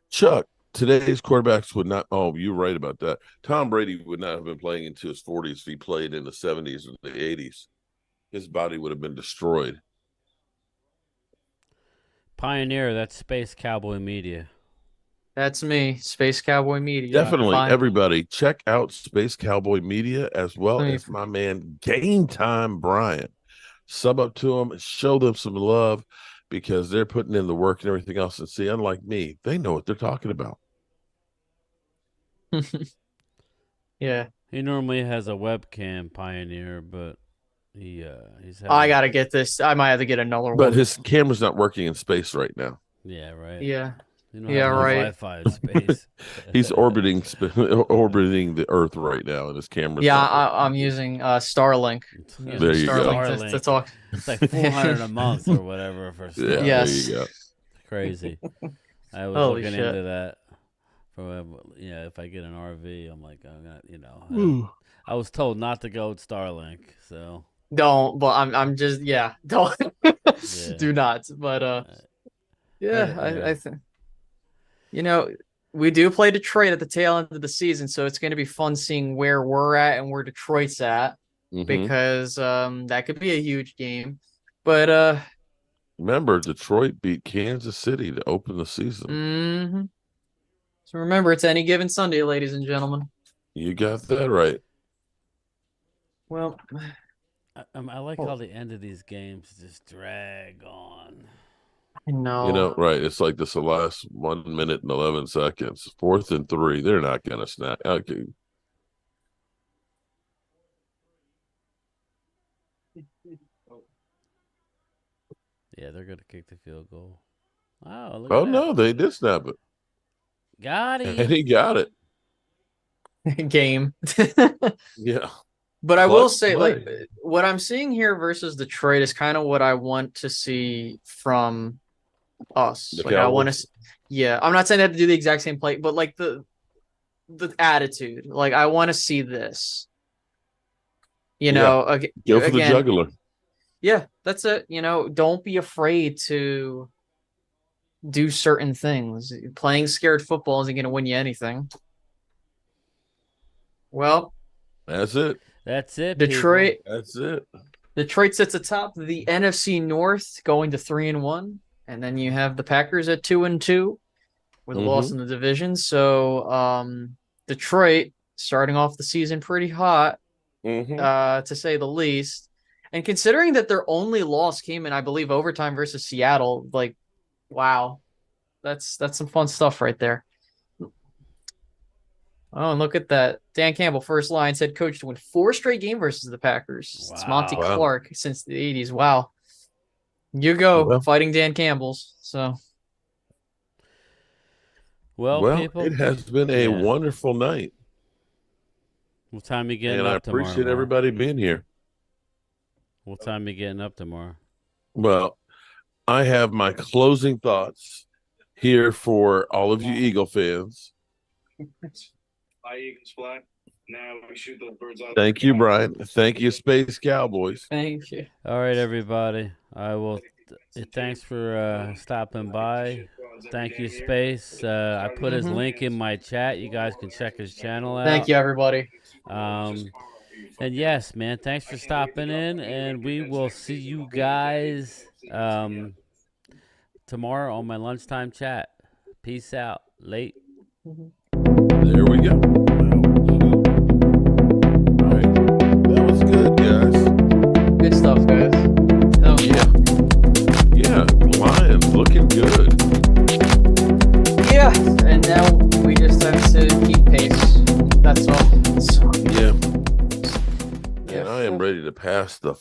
Speaker 3: Chuck, today's quarterbacks would not. Oh, you're right about that. Tom Brady would not have been playing into his 40s if he played in the 70s or the 80s. His body would have been destroyed.
Speaker 1: Pioneer, that's Space Cowboy Media.
Speaker 2: That's me, Space Cowboy Media.
Speaker 3: Definitely, everybody, check out Space Cowboy Media as well as my man Game Time Brian. Sub up to them, show them some love because they're putting in the work and everything else. And see, unlike me, they know what they're talking about.
Speaker 2: Yeah.
Speaker 1: He normally has a webcam Pioneer, but he's having.
Speaker 2: I gotta get this. I might have to get another
Speaker 3: But
Speaker 2: one.
Speaker 3: his camera's not working in space right now.
Speaker 1: Yeah, right.
Speaker 2: Yeah.
Speaker 1: You don't
Speaker 2: Yeah,
Speaker 1: have no
Speaker 2: right.
Speaker 1: Wi-Fi in space.
Speaker 3: He's orbiting the Earth right now, and his camera's
Speaker 2: Yeah,
Speaker 3: not working.
Speaker 2: I'm using Starlink. I'm
Speaker 1: Yeah,
Speaker 2: using
Speaker 3: There you go.
Speaker 2: Starlink to talk.
Speaker 1: It's like $400 a month or whatever for Starlink.
Speaker 3: Yeah,
Speaker 2: Yes.
Speaker 3: there you go.
Speaker 1: Crazy. I was
Speaker 2: Holy
Speaker 1: looking
Speaker 2: shit.
Speaker 1: into that. For if I get an RV, I'm like, I'm gonna,
Speaker 3: Ooh.
Speaker 1: I was told not to go with Starlink, so
Speaker 2: Don't, but I'm just don't
Speaker 1: yeah.
Speaker 2: do not. But yeah, I think we do play Detroit at the tail end of the season, so it's going to be fun seeing where we're at and where Detroit's at because that could be a huge game. But
Speaker 3: remember, Detroit beat Kansas City to open the season.
Speaker 2: So remember, it's any given Sunday, ladies and gentlemen.
Speaker 3: You got that right.
Speaker 2: Well,
Speaker 1: I like how the end of these games just drag on.
Speaker 2: I know.
Speaker 3: Right. It's like this the last 1 minute and 11 seconds. 4th and 3. They're not going to snap. Okay.
Speaker 1: Yeah, they're gonna kick the field goal. Oh, look
Speaker 3: Oh,
Speaker 1: at that.
Speaker 3: no, they did snap it.
Speaker 1: Got him.
Speaker 3: And he got it.
Speaker 2: Game.
Speaker 3: Yeah.
Speaker 2: But I will say,
Speaker 3: play.
Speaker 2: like, what I'm seeing here versus Detroit is kind of what I want to see from us.
Speaker 3: The
Speaker 2: Like, I want
Speaker 3: Cowboys?
Speaker 2: to, yeah. I'm not saying they have to do the exact same play, but like the attitude. Like, I want to see this.
Speaker 3: Go for the
Speaker 2: again,
Speaker 3: jugular.
Speaker 2: yeah, that's it. Don't be afraid to do certain things. Playing scared football isn't going to win you anything. Well,
Speaker 3: That's it.
Speaker 1: That's it.
Speaker 2: Detroit.
Speaker 1: People.
Speaker 3: That's it.
Speaker 2: Detroit sits atop the NFC North, going to 3-1, and then you have the Packers at 2-2 with a loss in the division. So, Detroit starting off the season pretty hot, to say the least. And considering that their only loss came in, I believe, overtime versus Seattle, like, wow, that's some fun stuff right there. Oh, and look at that. Dan Campbell, first Lions head coach to win 4 straight games versus the Packers.
Speaker 1: Wow.
Speaker 2: It's Monty Clark since the 80s. Wow. You go, fighting Dan Campbell's. So,
Speaker 1: well, people,
Speaker 3: it has been a wonderful night.
Speaker 1: What time you getting
Speaker 3: and
Speaker 1: up tomorrow?
Speaker 3: And I appreciate everybody being here.
Speaker 1: What time you getting up tomorrow?
Speaker 3: Well, I have my closing thoughts here for all of you Eagle fans.
Speaker 4: Fly, Eagles fly. Now we shoot those birds out.
Speaker 3: Thank you, Brian. Thank you, Space Cowboys.
Speaker 2: Thank you.
Speaker 1: All right, everybody. I will. Thanks for stopping by. Thank you, Space. I put his link in my chat. You guys can check his channel out.
Speaker 2: Thank you, everybody.
Speaker 1: And yes, man, thanks for stopping in, and we will see you guys tomorrow on my lunchtime chat. Peace out. Late.
Speaker 3: There we go. All right. That was good, guys.
Speaker 2: Good stuff, guys.
Speaker 3: Yeah. Lions looking good.